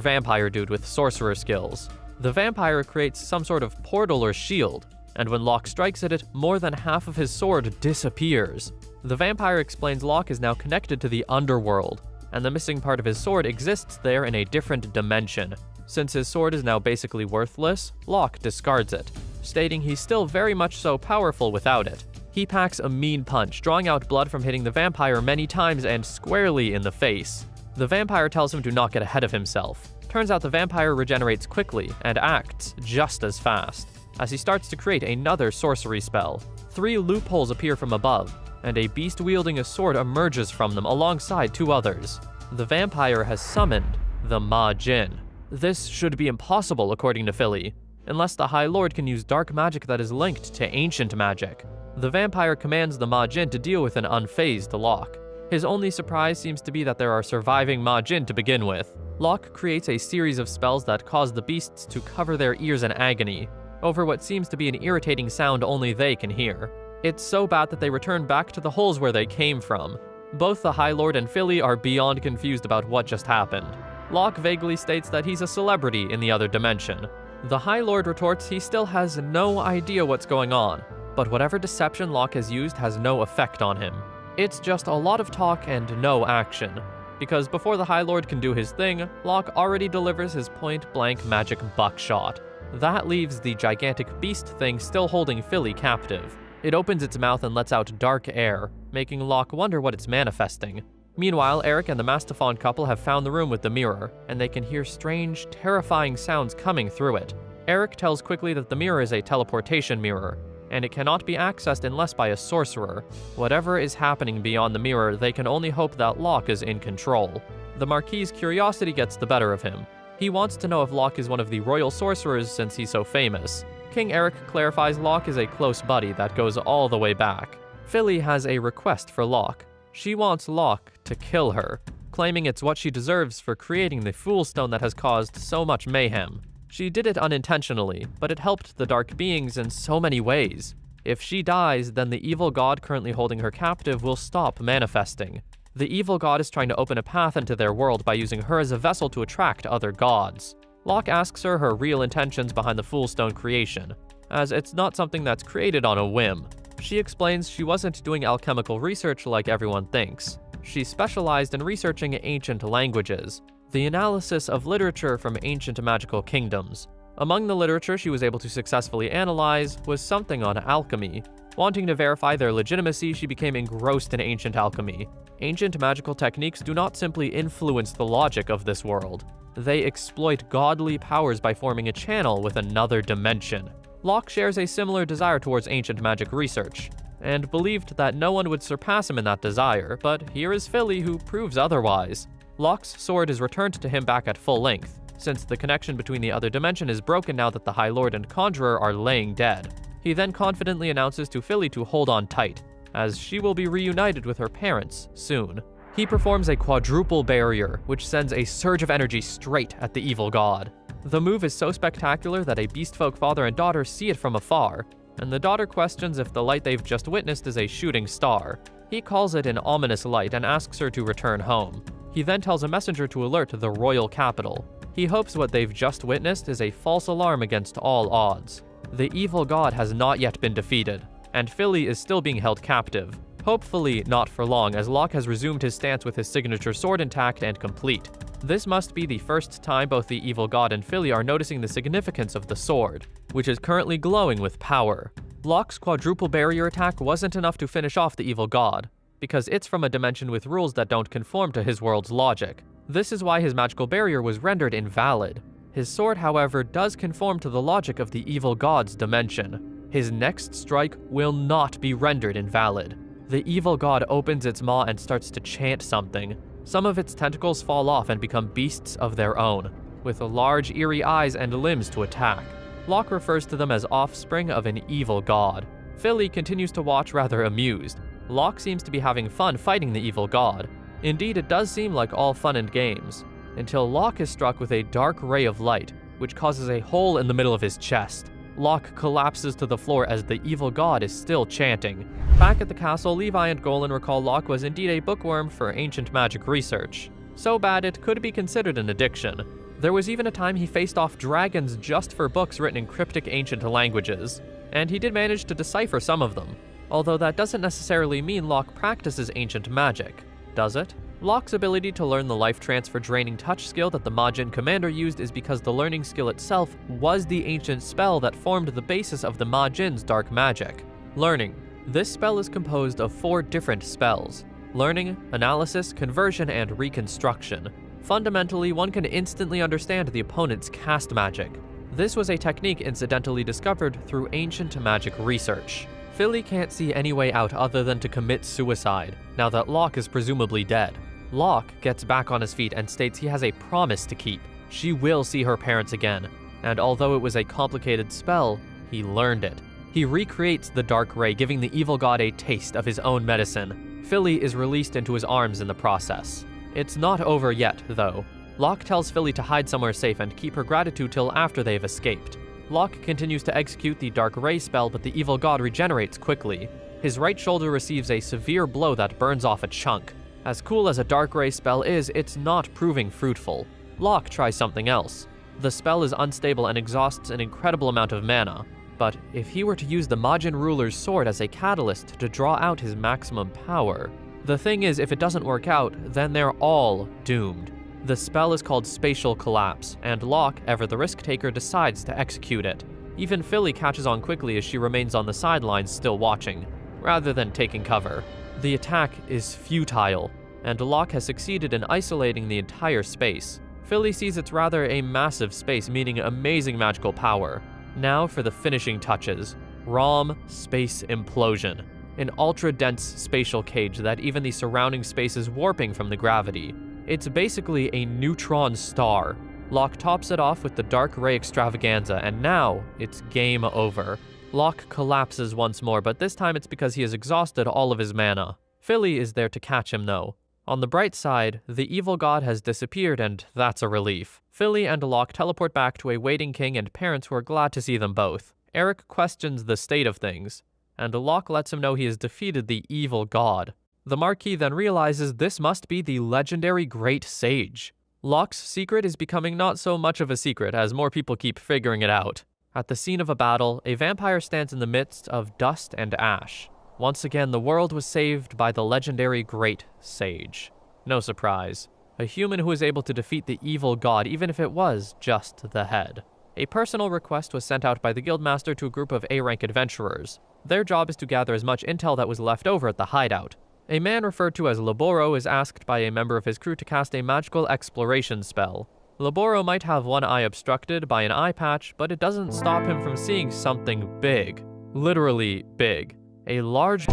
vampire dude with sorcerer skills. The vampire creates some sort of portal or shield, and when Locke strikes at it, more than half of his sword disappears. The vampire explains Locke is now connected to the underworld, and the missing part of his sword exists there in a different dimension. Since his sword is now basically worthless, Locke discards it, stating he's still very much so powerful without it. He packs a mean punch, drawing out blood from hitting the vampire many times and squarely in the face. The vampire tells him to not get ahead of himself. Turns out the vampire regenerates quickly and acts just as fast. As he starts to create another sorcery spell, 3 loopholes appear from above, and a beast wielding a sword emerges from them alongside 2 others. The vampire has summoned the Ma-Jinn. This should be impossible according to Philly, unless the High Lord can use dark magic that is linked to ancient magic. The vampire commands the Ma-Jinn to deal with an unfazed Locke. His only surprise seems to be that there are surviving Ma-Jinn to begin with. Locke creates a series of spells that cause the beasts to cover their ears in agony over what seems to be an irritating sound only they can hear. It's so bad that they return back to the holes where they came from. Both the High Lord and Philly are beyond confused about what just happened. Locke vaguely states that he's a celebrity in the other dimension. The High Lord retorts he still has no idea what's going on, but whatever deception Locke has used has no effect on him. It's just a lot of talk and no action, because before the High Lord can do his thing, Locke already delivers his point-blank magic buckshot. That leaves the gigantic beast thing still holding Philly captive. It opens its mouth and lets out dark air, making Locke wonder what it's manifesting. Meanwhile, Eric and the Mastiphon couple have found the room with the mirror, and they can hear strange, terrifying sounds coming through it. Eric tells quickly that the mirror is a teleportation mirror, and it cannot be accessed unless by a sorcerer. Whatever is happening beyond the mirror, they can only hope that Locke is in control. The Marquis's curiosity gets the better of him. He wants to know if Locke is one of the royal sorcerers since he's so famous. King Eric clarifies Locke is a close buddy that goes all the way back. Philly has a request for Locke. She wants Locke to kill her, claiming it's what she deserves for creating the Fool's Stone that has caused so much mayhem. She did it unintentionally, but it helped the dark beings in so many ways. If she dies, then the evil god currently holding her captive will stop manifesting. The evil god is trying to open a path into their world by using her as a vessel to attract other gods. Locke asks her real intentions behind the Fool's Stone creation, as it's not something that's created on a whim. She explains she wasn't doing alchemical research like everyone thinks. She specialized in researching ancient languages, the analysis of literature from ancient magical kingdoms. Among the literature she was able to successfully analyze was something on alchemy. Wanting to verify their legitimacy, she became engrossed in ancient alchemy. Ancient magical techniques do not simply influence the logic of this world. They exploit godly powers by forming a channel with another dimension. Locke shares a similar desire towards ancient magic research, and believed that no one would surpass him in that desire, but here is Philly who proves otherwise. Locke's sword is returned to him back at full length, since the connection between the other dimension is broken now that the High Lord and Conjurer are laying dead. He then confidently announces to Philly to hold on tight, as she will be reunited with her parents soon. He performs a quadruple barrier, which sends a surge of energy straight at the evil god. The move is so spectacular that a beastfolk father and daughter see it from afar, and the daughter questions if the light they've just witnessed is a shooting star. He calls it an ominous light and asks her to return home. He then tells a messenger to alert the royal capital. He hopes what they've just witnessed is a false alarm against all odds. The evil god has not yet been defeated, and Philly is still being held captive. Hopefully not for long, as Locke has resumed his stance with his signature sword intact and complete. This must be the first time both the evil god and Philly are noticing the significance of the sword, which is currently glowing with power. Locke's quadruple barrier attack wasn't enough to finish off the evil god. because it's from a dimension with rules that don't conform to his world's logic. This is why his magical barrier was rendered invalid. His sword, however, does conform to the logic of the evil god's dimension. His next strike will not be rendered invalid. The evil god opens its maw and starts to chant something. Some of its tentacles fall off and become beasts of their own, with large, eerie eyes and limbs to attack. Locke refers to them as offspring of an evil god. Philly continues to watch rather amused. Locke seems to be having fun fighting the evil god. Indeed, it does seem like all fun and games, until Locke is struck with a dark ray of light, which causes a hole in the middle of his chest. Locke collapses to the floor as the evil god is still chanting. Back at the castle, Levi and Golan recall Locke was indeed a bookworm for ancient magic research. So bad it could be considered an addiction. There was even a time he faced off dragons just for books written in cryptic ancient languages, and he did manage to decipher some of them. Although that doesn't necessarily mean Locke practices ancient magic, does it? Locke's ability to learn the life transfer draining touch skill that the Majin commander used is because the learning skill itself was the ancient spell that formed the basis of the Majin's dark magic. Learning. This spell is composed of 4 different spells: learning, analysis, conversion, and reconstruction. Fundamentally, one can instantly understand the opponent's cast magic. This was a technique incidentally discovered through ancient magic research. Philly can't see any way out other than to commit suicide, now that Locke is presumably dead. Locke gets back on his feet and states he has a promise to keep. She will see her parents again, and although it was a complicated spell, he learned it. He recreates the dark ray, giving the evil god a taste of his own medicine. Philly is released into his arms in the process. It's not over yet, though. Locke tells Philly to hide somewhere safe and keep her gratitude till after they've escaped. Locke continues to execute the dark ray spell, but the evil god regenerates quickly. His right shoulder receives a severe blow that burns off a chunk. As cool as a dark ray spell is, it's not proving fruitful. Locke tries something else. The spell is unstable and exhausts an incredible amount of mana, but if he were to use the Majin ruler's sword as a catalyst to draw out his maximum power... The thing is, if it doesn't work out, then they're all doomed. The spell is called Spatial Collapse, and Locke, ever the risk-taker, decides to execute it. Even Philly catches on quickly as she remains on the sidelines still watching, rather than taking cover. The attack is futile, and Locke has succeeded in isolating the entire space. Philly sees it's rather a massive space, meaning amazing magical power. Now for the finishing touches. ROM Space Implosion. An ultra-dense spatial cage that even the surrounding space is warping from the gravity. It's basically a neutron star. Locke tops it off with the Dark Ray Extravaganza, and now it's game over. Locke collapses once more, but this time it's because he has exhausted all of his mana. Philly is there to catch him, though. On the bright side, the evil god has disappeared, and that's a relief. Philly and Locke teleport back to a waiting king and parents who are glad to see them both. Eric questions the state of things, and Locke lets him know he has defeated the evil god. The Marquis then realizes this must be the legendary Great Sage. Locke's secret is becoming not so much of a secret as more people keep figuring it out. At the scene of a battle, a vampire stands in the midst of dust and ash. Once again, the world was saved by the legendary Great Sage. No surprise. A human who is able to defeat the evil god, even if it was just the head. A personal request was sent out by the Guildmaster to a group of A-rank adventurers. Their job is to gather as much intel that was left over at the hideout. A man referred to as Laboro is asked by a member of his crew to cast a magical exploration spell. Laboro might have one eye obstructed by an eye patch, but it doesn't stop him from seeing something big. Literally big. A large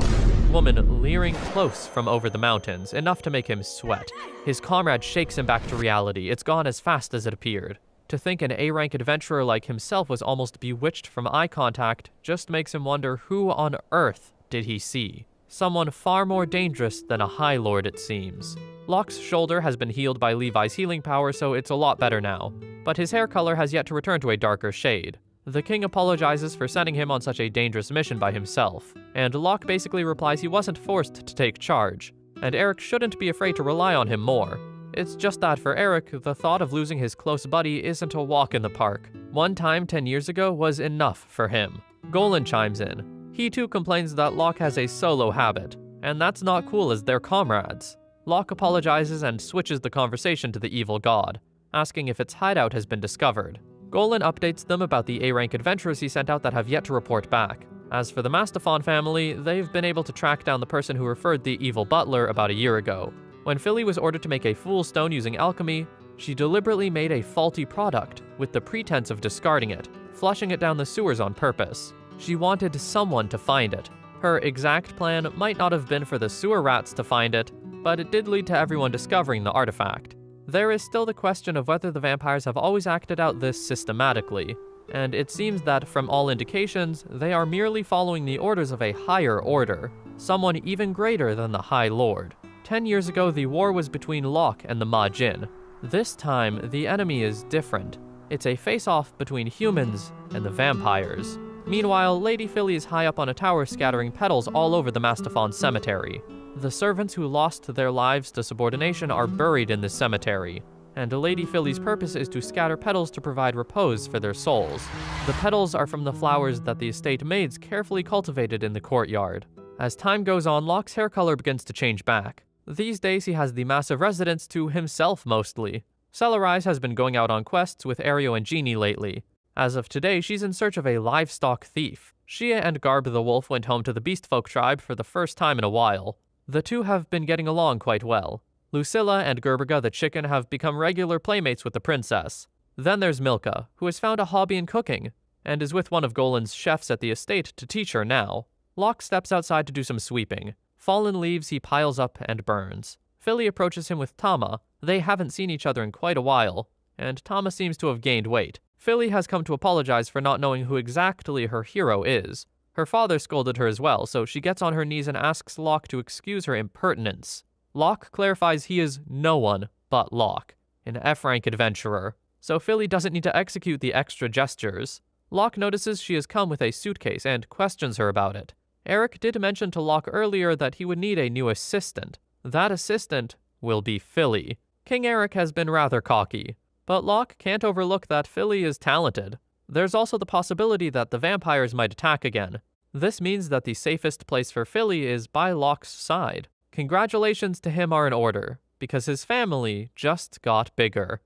woman leering close from over the mountains, enough to make him sweat. His comrade shakes him back to reality. It's gone as fast as it appeared. To think an A-rank adventurer like himself was almost bewitched from eye contact just makes him wonder who on earth did he see. Someone far more dangerous than a High Lord, it seems. Locke's shoulder has been healed by Levi's healing power, so it's a lot better now. But his hair color has yet to return to a darker shade. The king apologizes for sending him on such a dangerous mission by himself, and Locke basically replies he wasn't forced to take charge, and Eric shouldn't be afraid to rely on him more. It's just that for Eric, the thought of losing his close buddy isn't a walk in the park. One time 10 years ago was enough for him. Golan chimes in. He too complains that Locke has a solo habit, and that's not cool as they're comrades. Locke apologizes and switches the conversation to the evil god, asking if its hideout has been discovered. Golan updates them about the A-rank adventurers he sent out that have yet to report back. As for the Mastafon family, they've been able to track down the person who referred the evil butler about a year ago. When Philly was ordered to make a fool stone using alchemy, she deliberately made a faulty product with the pretense of discarding it, flushing it down the sewers on purpose. She wanted someone to find it. Her exact plan might not have been for the sewer rats to find it, but it did lead to everyone discovering the artifact. There is still the question of whether the vampires have always acted out this systematically, and it seems that from all indications, they are merely following the orders of a higher order, someone even greater than the High Lord. 10 years ago, the war was between Locke and the Ma-Jinn. This time, the enemy is different. It's a face-off between humans and the vampires. Meanwhile, Lady Philly is high up on a tower scattering petals all over the Mastafon cemetery. The servants who lost their lives to subordination are buried in this cemetery, and Lady Philly's purpose is to scatter petals to provide repose for their souls. The petals are from the flowers that the estate maids carefully cultivated in the courtyard. As time goes on, Locke's hair color begins to change back. These days he has the massive residence to himself mostly. Celerise has been going out on quests with Ario and Jeannie lately. As of today, she's in search of a livestock thief. Shia and Garb the wolf went home to the Beastfolk tribe for the first time in a while. The two have been getting along quite well. Lucilla and Gerberga the chicken have become regular playmates with the princess. Then there's Milka, who has found a hobby in cooking, and is with one of Golan's chefs at the estate to teach her now. Locke steps outside to do some sweeping. Fallen leaves he piles up and burns. Philly approaches him with Tama. They haven't seen each other in quite a while, and Tama seems to have gained weight. Philly has come to apologize for not knowing who exactly her hero is. Her father scolded her as well, so she gets on her knees and asks Locke to excuse her impertinence. Locke clarifies he is no one but Locke, an F-rank adventurer, so Philly doesn't need to execute the extra gestures. Locke notices she has come with a suitcase and questions her about it. Eric did mention to Locke earlier that he would need a new assistant. That assistant will be Philly. King Eric has been rather cocky, but Locke can't overlook that Philly is talented. There's also the possibility that the vampires might attack again. This means that the safest place for Philly is by Locke's side. Congratulations to him are in order, because his family just got bigger.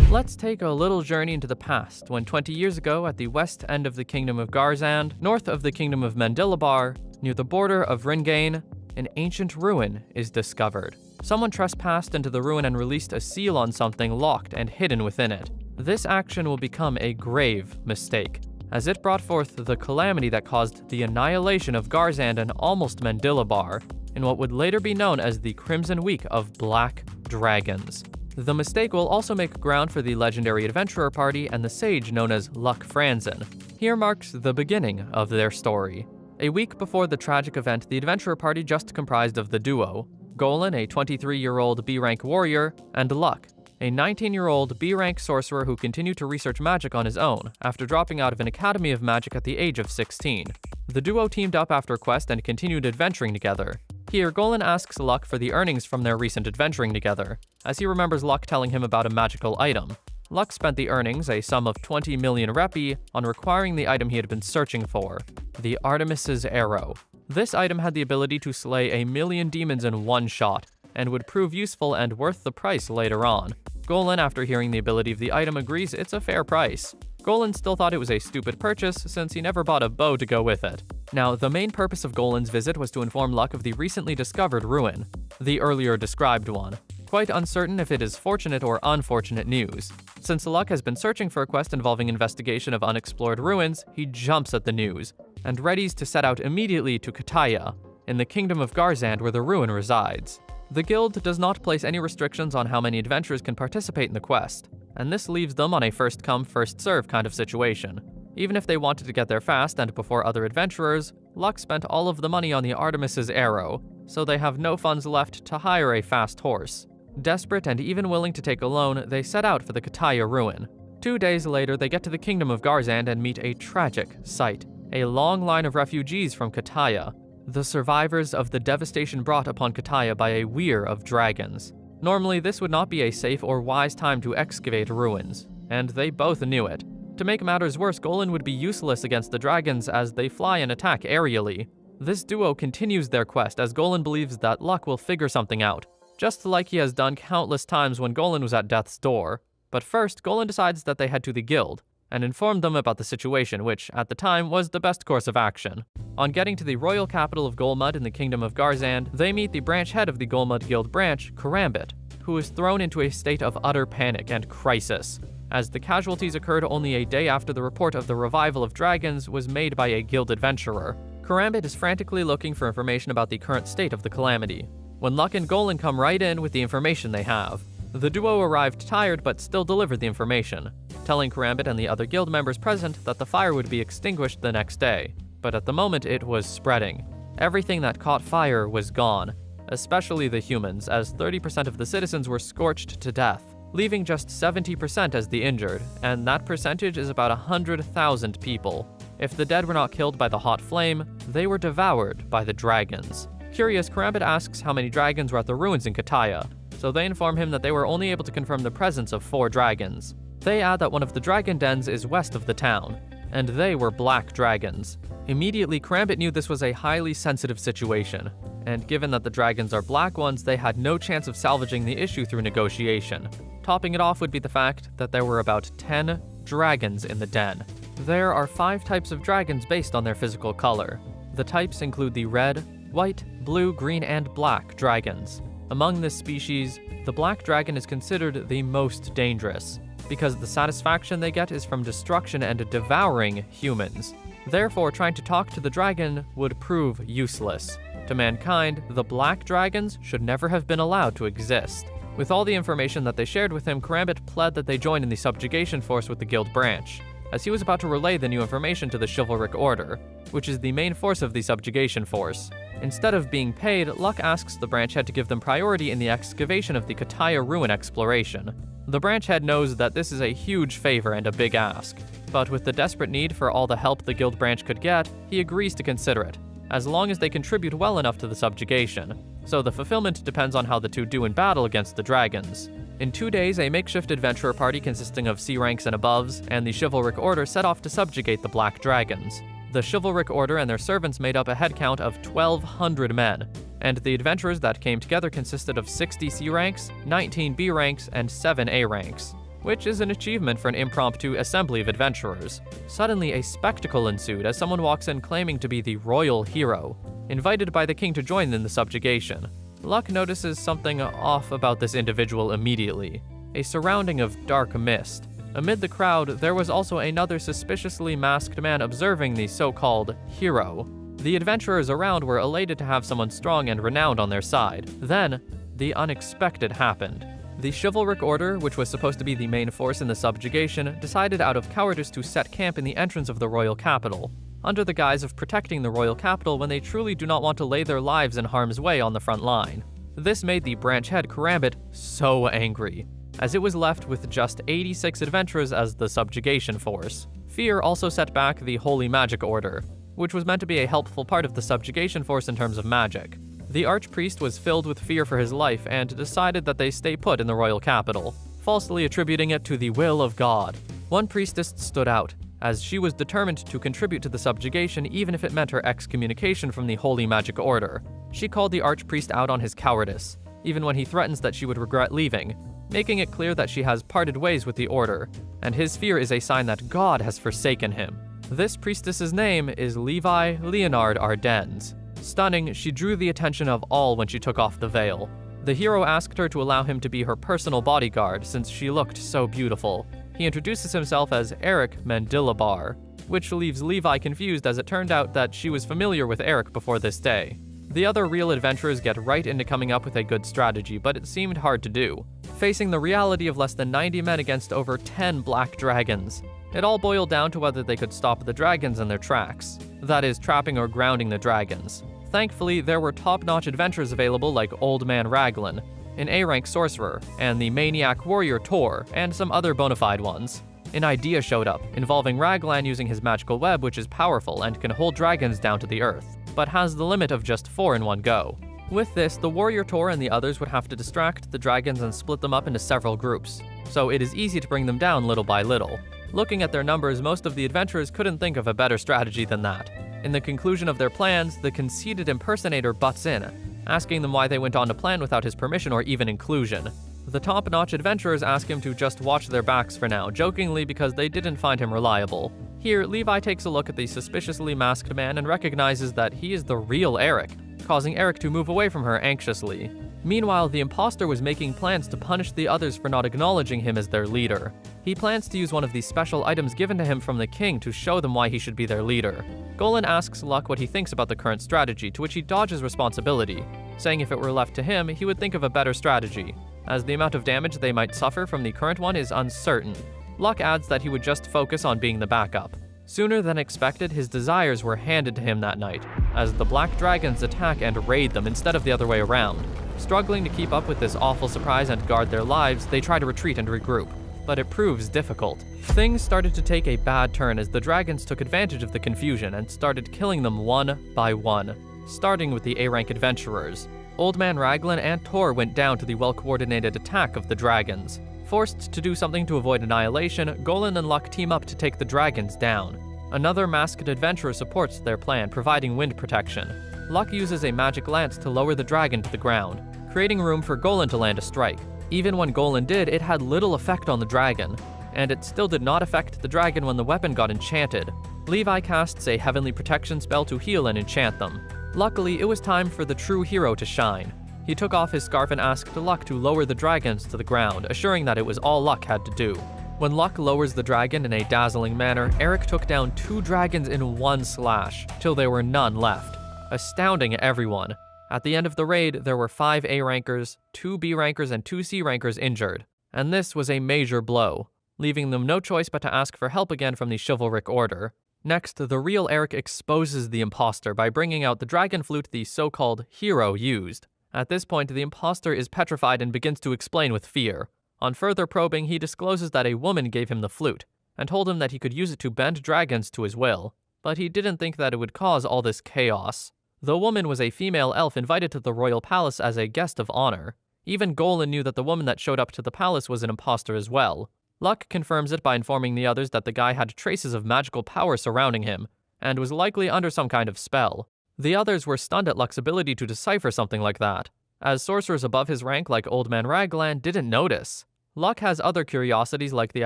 Let's take a little journey into the past, when 20 years ago at the west end of the Kingdom of Garzand, north of the Kingdom of Mandilabar, near the border of Ringane, an ancient ruin is discovered. Someone trespassed into the ruin and released a seal on something locked and hidden within it. This action will become a grave mistake, as it brought forth the calamity that caused the annihilation of Garzand and almost Mandilabar, in what would later be known as the Crimson Week of Black Dragons. The mistake will also make ground for the legendary adventurer party and the sage known as Luck Franzen. Here marks the beginning of their story. A week before the tragic event, the adventurer party just comprised of the duo, Golan, a 23-year-old B-rank warrior, and Luck, a 19-year-old B-rank sorcerer who continued to research magic on his own after dropping out of an academy of magic at the age of 16. The duo teamed up after a quest and continued adventuring together. Here, Golan asks Luck for the earnings from their recent adventuring together, as he remembers Luck telling him about a magical item. Luck spent the earnings, a sum of 20 million repy, on acquiring the item he had been searching for, the Artemis's Arrow. This item had the ability to slay 1,000,000 demons in one shot, and would prove useful and worth the price later on. Golan, after hearing the ability of the item, agrees it's a fair price. Golan still thought it was a stupid purchase, since he never bought a bow to go with it. Now, the main purpose of Golan's visit was to inform Luck of the recently discovered ruin, the earlier described one. Quite uncertain if it is fortunate or unfortunate news. Since Luck has been searching for a quest involving investigation of unexplored ruins, he jumps at the news, and readies to set out immediately to Kataya, in the Kingdom of Garzand where the ruin resides. The guild does not place any restrictions on how many adventurers can participate in the quest, and this leaves them on a first-come, first-serve kind of situation. Even if they wanted to get there fast and before other adventurers, Luck spent all of the money on the Artemis's Arrow, so they have no funds left to hire a fast horse. Desperate and even willing to take a loan, they set out for the Kataya ruin. 2 days later, they get to the Kingdom of Garzand and meet a tragic sight. A long line of refugees from Kataya, the survivors of the devastation brought upon Kataya by a weir of dragons. Normally, this would not be a safe or wise time to excavate ruins, and they both knew it. To make matters worse, Golan would be useless against the dragons as they fly and attack aerially. This duo continues their quest as Golan believes that Luck will figure something out, just like he has done countless times when Golan was at death's door. But first, Golan decides that they head to the guild. and informed them about the situation, which, at the time, was the best course of action. On getting to the royal capital of Golmud in the Kingdom of Garzand, they meet the branch head of the Golmud Guild branch, Karambit, who is thrown into a state of utter panic and crisis, as the casualties occurred only a day after the report of the revival of dragons was made by a guild adventurer. Karambit is frantically looking for information about the current state of the calamity, when Luck and Golan come right in with the information they have. The duo arrived tired but still delivered the information, telling Karambit and the other guild members present that the fire would be extinguished the next day, but at the moment it was spreading. Everything that caught fire was gone, especially the humans, as 30% of the citizens were scorched to death, leaving just 70% as the injured, and that percentage is about 100,000 people. If the dead were not killed by the hot flame, they were devoured by the dragons. Curious, Karambit asks how many dragons were at the ruins in Kataya, so they inform him that they were only able to confirm the presence of 4 dragons. They add that one of the dragon dens is west of the town, and they were black dragons. Immediately, Karambit knew this was a highly sensitive situation, and given that the dragons are black ones, they had no chance of salvaging the issue through negotiation. Topping it off would be the fact that there were about 10 dragons in the den. There are 5 types of dragons based on their physical color. The types include the red, white, blue, green, and black dragons. Among this species, the black dragon is considered the most dangerous, because the satisfaction they get is from destruction and devouring humans. Therefore, trying to talk to the dragon would prove useless. To mankind, the black dragons should never have been allowed to exist. With all the information that they shared with him, Karambit pled that they join in the subjugation force with the guild branch, as he was about to relay the new information to the chivalric order, which is the main force of the subjugation force. Instead of being paid, Luck asks the branch head to give them priority in the excavation of the Kataya ruin exploration. The branch head knows that this is a huge favor and a big ask, but with the desperate need for all the help the guild branch could get, he agrees to consider it, as long as they contribute well enough to the subjugation. So the fulfillment depends on how the two do in battle against the dragons. In 2 days, a makeshift adventurer party consisting of C ranks and aboves and the chivalric order set off to subjugate the black dragons. The chivalric order and their servants made up a headcount of 1,200 men, and the adventurers that came together consisted of 60 C ranks, 19 B ranks, and 7 A ranks, which is an achievement for an impromptu assembly of adventurers. Suddenly, a spectacle ensued as someone walks in claiming to be the royal hero, invited by the king to join in the subjugation. Luck notices something off about this individual immediately, a surrounding of dark mist. Amid the crowd, there was also another suspiciously masked man observing the so-called hero. The adventurers around were elated to have someone strong and renowned on their side. Then, the unexpected happened. The chivalric order, which was supposed to be the main force in the subjugation, decided out of cowardice to set camp in the entrance of the royal capital, under the guise of protecting the royal capital when they truly do not want to lay their lives in harm's way on the front line. This made the branch head Karambit so angry, as it was left with just 86 adventurers as the subjugation force. Fear also set back the Holy Magic Order, which was meant to be a helpful part of the subjugation force in terms of magic. The archpriest was filled with fear for his life and decided that they stay put in the royal capital, falsely attributing it to the will of God. One priestess stood out, as she was determined to contribute to the subjugation even if it meant her excommunication from the Holy Magic Order. She called the archpriest out on his cowardice, even when he threatens that she would regret leaving, making it clear that she has parted ways with the order, and his fear is a sign that God has forsaken him. This priestess's name is Levi Leonard Ardennes. Stunning, she drew the attention of all when she took off the veil. The hero asked her to allow him to be her personal bodyguard since she looked so beautiful. He introduces himself as Eric Mandilabar, which leaves Levi confused as it turned out that she was familiar with Eric before this day. The other real adventurers get right into coming up with a good strategy, but it seemed hard to do, facing the reality of less than 90 men against over 10 black dragons. It all boiled down to whether they could stop the dragons in their tracks, that is, trapping or grounding the dragons. Thankfully, there were top-notch adventurers available like Old Man Raglan, an A-rank sorcerer, and the maniac warrior Tor, and some other bona fide ones. An idea showed up, involving Raglan using his magical web, which is powerful and can hold dragons down to the earth, but has the limit of just 4 in one go. With this, the warrior Tor and the others would have to distract the dragons and split them up into several groups, so it is easy to bring them down little by little. Looking at their numbers, most of the adventurers couldn't think of a better strategy than that. In the conclusion of their plans, the conceited impersonator butts in, asking them why they went on to plan without his permission or even inclusion. The top-notch adventurers ask him to just watch their backs for now, jokingly because they didn't find him reliable. Here, Levi takes a look at the suspiciously masked man and recognizes that he is the real Eric, causing Eric to move away from her anxiously. Meanwhile, the imposter was making plans to punish the others for not acknowledging him as their leader. He plans to use one of the special items given to him from the king to show them why he should be their leader. Golan asks Luck what he thinks about the current strategy, to which he dodges responsibility, saying if it were left to him, he would think of a better strategy, as the amount of damage they might suffer from the current one is uncertain. Luck adds that he would just focus on being the backup. Sooner than expected, his desires were handed to him that night, as the Black Dragons attack and raid them instead of the other way around. Struggling to keep up with this awful surprise and guard their lives, they try to retreat and regroup, but it proves difficult. Things started to take a bad turn as the dragons took advantage of the confusion and started killing them one by one, starting with the A-rank adventurers. Old Man Raglan and Tor went down to the well-coordinated attack of the dragons. Forced to do something to avoid annihilation, Golan and Luck team up to take the dragons down. Another masked adventurer supports their plan, providing wind protection. Luck uses a magic lance to lower the dragon to the ground, creating room for Golan to land a strike. Even when Golan did, it had little effect on the dragon, and it still did not affect the dragon when the weapon got enchanted. Levi casts a heavenly protection spell to heal and enchant them. Luckily, it was time for the true hero to shine. He took off his scarf and asked Luck to lower the dragons to the ground, assuring that it was all Luck had to do. When Luck lowers the dragon in a dazzling manner, Eric took down 2 dragons in one slash, till there were none left, astounding everyone. At the end of the raid, there were 5 A-rankers, 2 B-rankers, and 2 C-rankers injured, and this was a major blow, leaving them no choice but to ask for help again from the chivalric order. Next, the real Eric exposes the imposter by bringing out the dragon flute the so-called hero used. At this point, the imposter is petrified and begins to explain with fear. On further probing, he discloses that a woman gave him the flute, and told him that he could use it to bend dragons to his will, but he didn't think that it would cause all this chaos. The woman was a female elf invited to the royal palace as a guest of honor. Even Golan knew that the woman that showed up to the palace was an imposter as well. Luck confirms it by informing the others that the guy had traces of magical power surrounding him, and was likely under some kind of spell. The others were stunned at Luck's ability to decipher something like that, as sorcerers above his rank like Old Man Raglan didn't notice. Luck has other curiosities like the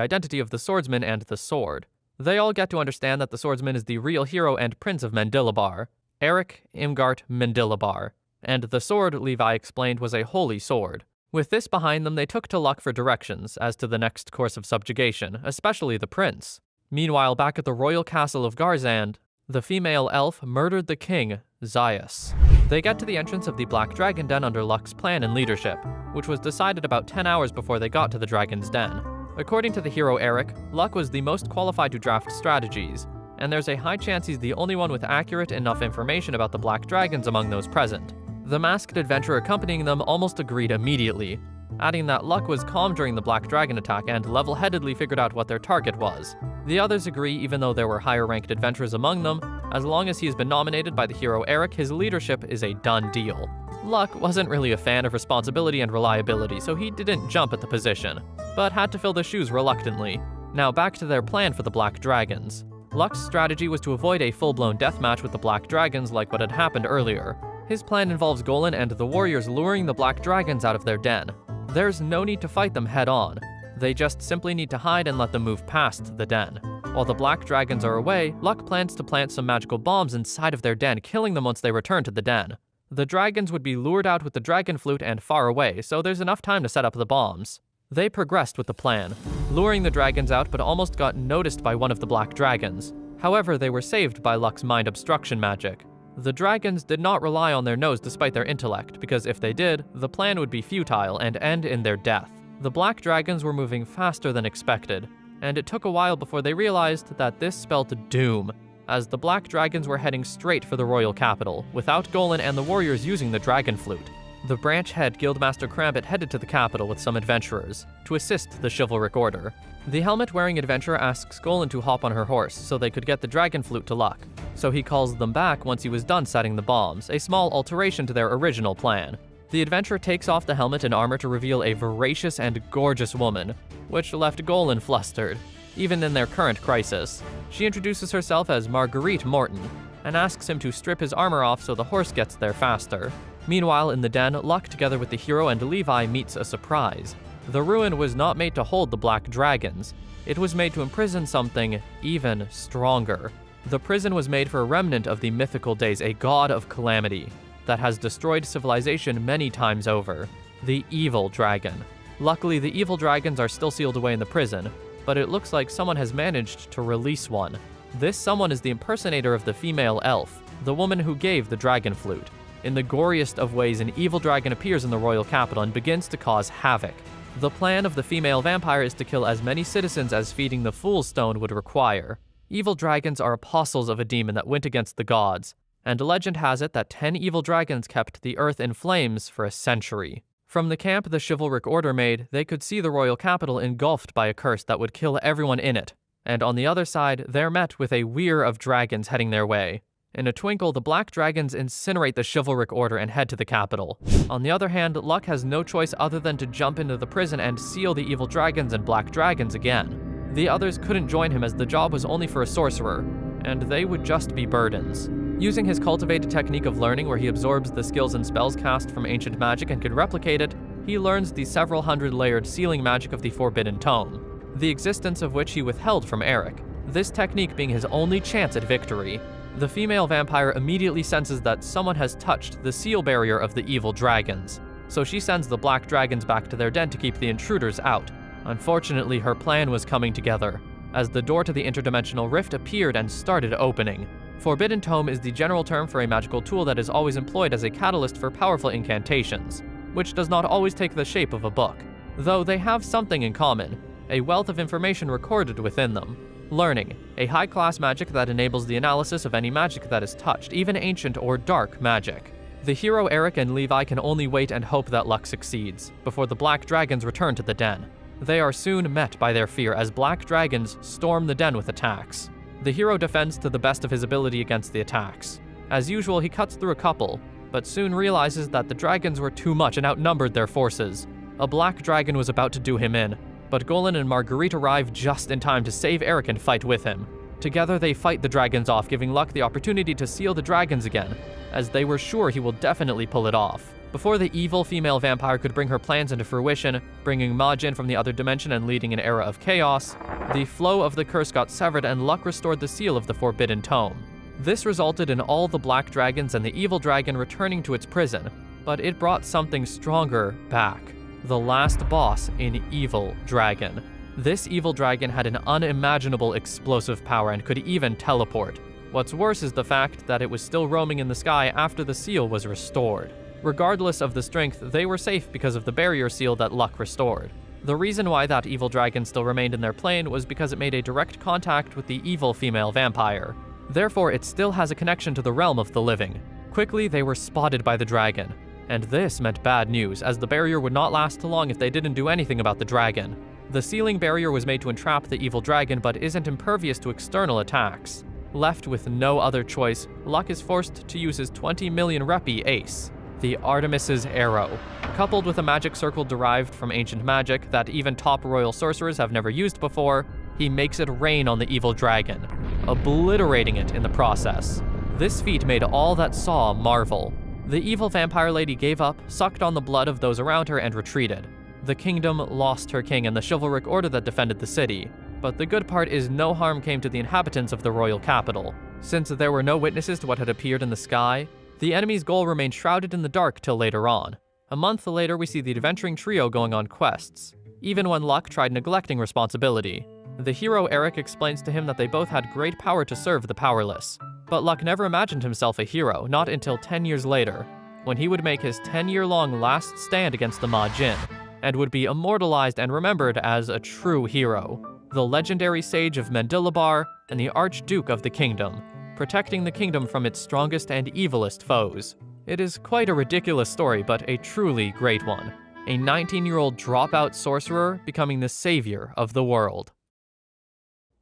identity of the swordsman and the sword. They all get to understand that the swordsman is the real hero and prince of Mendilabar, Eric Imgart Mendilabar, and the sword, Levi explained, was a holy sword. With this behind them, they took to Luck for directions as to the next course of subjugation, especially the prince. Meanwhile, back at the royal castle of Garzand, the female elf murdered the king, Zaius. They get to the entrance of the Black Dragon Den under Luck's plan and leadership, which was decided about 10 hours before they got to the Dragon's Den. According to the hero Eric, Luck was the most qualified to draft strategies, and there's a high chance he's the only one with accurate enough information about the Black Dragons among those present. The masked adventurer accompanying them almost agreed immediately, adding that Luck was calm during the Black Dragon attack and level-headedly figured out what their target was. The others agree even though there were higher-ranked adventurers among them. As long as he has been nominated by the hero Eric, his leadership is a done deal. Luck wasn't really a fan of responsibility and reliability, so he didn't jump at the position, but had to fill the shoes reluctantly. Now back to their plan for the Black Dragons. Luck's strategy was to avoid a full-blown deathmatch with the Black Dragons like what had happened earlier. His plan involves Golan and the warriors luring the Black Dragons out of their den. There's no need to fight them head-on. They just simply need to hide and let them move past the den. While the Black Dragons are away, Luck plans to plant some magical bombs inside of their den, killing them once they return to the den. The dragons would be lured out with the dragon flute and far away, so there's enough time to set up the bombs. They progressed with the plan, luring the dragons out but almost got noticed by one of the Black Dragons. However, they were saved by Luck's mind obstruction magic. The dragons did not rely on their nose despite their intellect, because if they did, the plan would be futile and end in their death. The Black Dragons were moving faster than expected, and it took a while before they realized that this spelled doom, as the Black Dragons were heading straight for the royal capital, without Golan and the warriors using the dragon flute. The branch head Guildmaster Krambit headed to the capital with some adventurers, to assist the chivalric order. The helmet-wearing adventurer asks Golan to hop on her horse so they could get the dragon flute to Luck, so he calls them back once he was done setting the bombs, a small alteration to their original plan. The adventurer takes off the helmet and armor to reveal a voracious and gorgeous woman, which left Golan flustered, even in their current crisis. She introduces herself as Marguerite Morton, and asks him to strip his armor off so the horse gets there faster. Meanwhile, in the den, Luck together with the hero and Levi meets a surprise. The ruin was not made to hold the black dragons. It was made to imprison something even stronger. The prison was made for a remnant of the mythical days, a god of calamity that has destroyed civilization many times over. The evil dragon. Luckily, the evil dragons are still sealed away in the prison, but it looks like someone has managed to release one. This someone is the impersonator of the female elf, the woman who gave the dragon flute. In the goriest of ways, an evil dragon appears in the royal capital and begins to cause havoc. The plan of the female vampire is to kill as many citizens as feeding the Fool's Stone would require. Evil dragons are apostles of a demon that went against the gods, and legend has it that 10 evil dragons kept the earth in flames for a century. From the camp the chivalric order made, they could see the royal capital engulfed by a curse that would kill everyone in it, and on the other side, they're met with a weir of dragons heading their way. In a twinkle, the black dragons incinerate the chivalric order and head to the capital. On the other hand, Luck has no choice other than to jump into the prison and seal the evil dragons and black dragons again. The others couldn't join him as the job was only for a sorcerer, and they would just be burdens. Using his cultivated technique of learning, where he absorbs the skills and spells cast from ancient magic and could replicate it, he learns the several hundred-layered sealing magic of the Forbidden Tome, the existence of which he withheld from Eric, this technique being his only chance at victory. The female vampire immediately senses that someone has touched the seal barrier of the evil dragons, so she sends the black dragons back to their den to keep the intruders out. Unfortunately, her plan was coming together, as the door to the interdimensional rift appeared and started opening. Forbidden Tome is the general term for a magical tool that is always employed as a catalyst for powerful incantations, which does not always take the shape of a book, though they have something in common, a wealth of information recorded within them. Learning, a high-class magic that enables the analysis of any magic that is touched, even ancient or dark magic. The hero Eric and Levi can only wait and hope that Luck succeeds, before the black dragons return to the den. They are soon met by their fear as black dragons storm the den with attacks. The hero defends to the best of his ability against the attacks. As usual, he cuts through a couple, but soon realizes that the dragons were too much and outnumbered their forces. A black dragon was about to do him in, but Golan and Marguerite arrive just in time to save Eric and fight with him. Together they fight the dragons off, giving Luck the opportunity to seal the dragons again, as they were sure he will definitely pull it off. Before the evil female vampire could bring her plans into fruition, bringing Majin from the other dimension and leading an era of chaos, the flow of the curse got severed and Luck restored the seal of the Forbidden Tome. This resulted in all the black dragons and the evil dragon returning to its prison, but it brought something stronger back. The last boss in Evil Dragon. This evil dragon had an unimaginable explosive power and could even teleport. What's worse is the fact that it was still roaming in the sky after the seal was restored. Regardless of the strength, they were safe because of the barrier seal that Luck restored. The reason why that evil dragon still remained in their plane was because it made a direct contact with the evil female vampire. Therefore, it still has a connection to the realm of the living. Quickly, they were spotted by the dragon. And this meant bad news, as the barrier would not last long if they didn't do anything about the dragon. The sealing barrier was made to entrap the evil dragon, but isn't impervious to external attacks. Left with no other choice, Luck is forced to use his 20 million rupee ace, the Artemis's Arrow. Coupled with a magic circle derived from ancient magic that even top royal sorcerers have never used before, he makes it rain on the evil dragon, obliterating it in the process. This feat made all that saw marvel. The evil vampire lady gave up, sucked on the blood of those around her, and retreated. The kingdom lost her king and the chivalric order that defended the city. But the good part is no harm came to the inhabitants of the royal capital. Since there were no witnesses to what had appeared in the sky, the enemy's goal remained shrouded in the dark till later on. A month later, we see the adventuring trio going on quests, even when Luck tried neglecting responsibility. The hero Eric explains to him that they both had great power to serve the powerless. But Luck never imagined himself a hero, not until 10 years later, when he would make his 10-year-long last stand against the Majin, and would be immortalized and remembered as a true hero, the legendary sage of Mendilibar and the Archduke of the kingdom, protecting the kingdom from its strongest and evilest foes. It is quite a ridiculous story, but a truly great one. A 19-year-old dropout sorcerer becoming the savior of the world.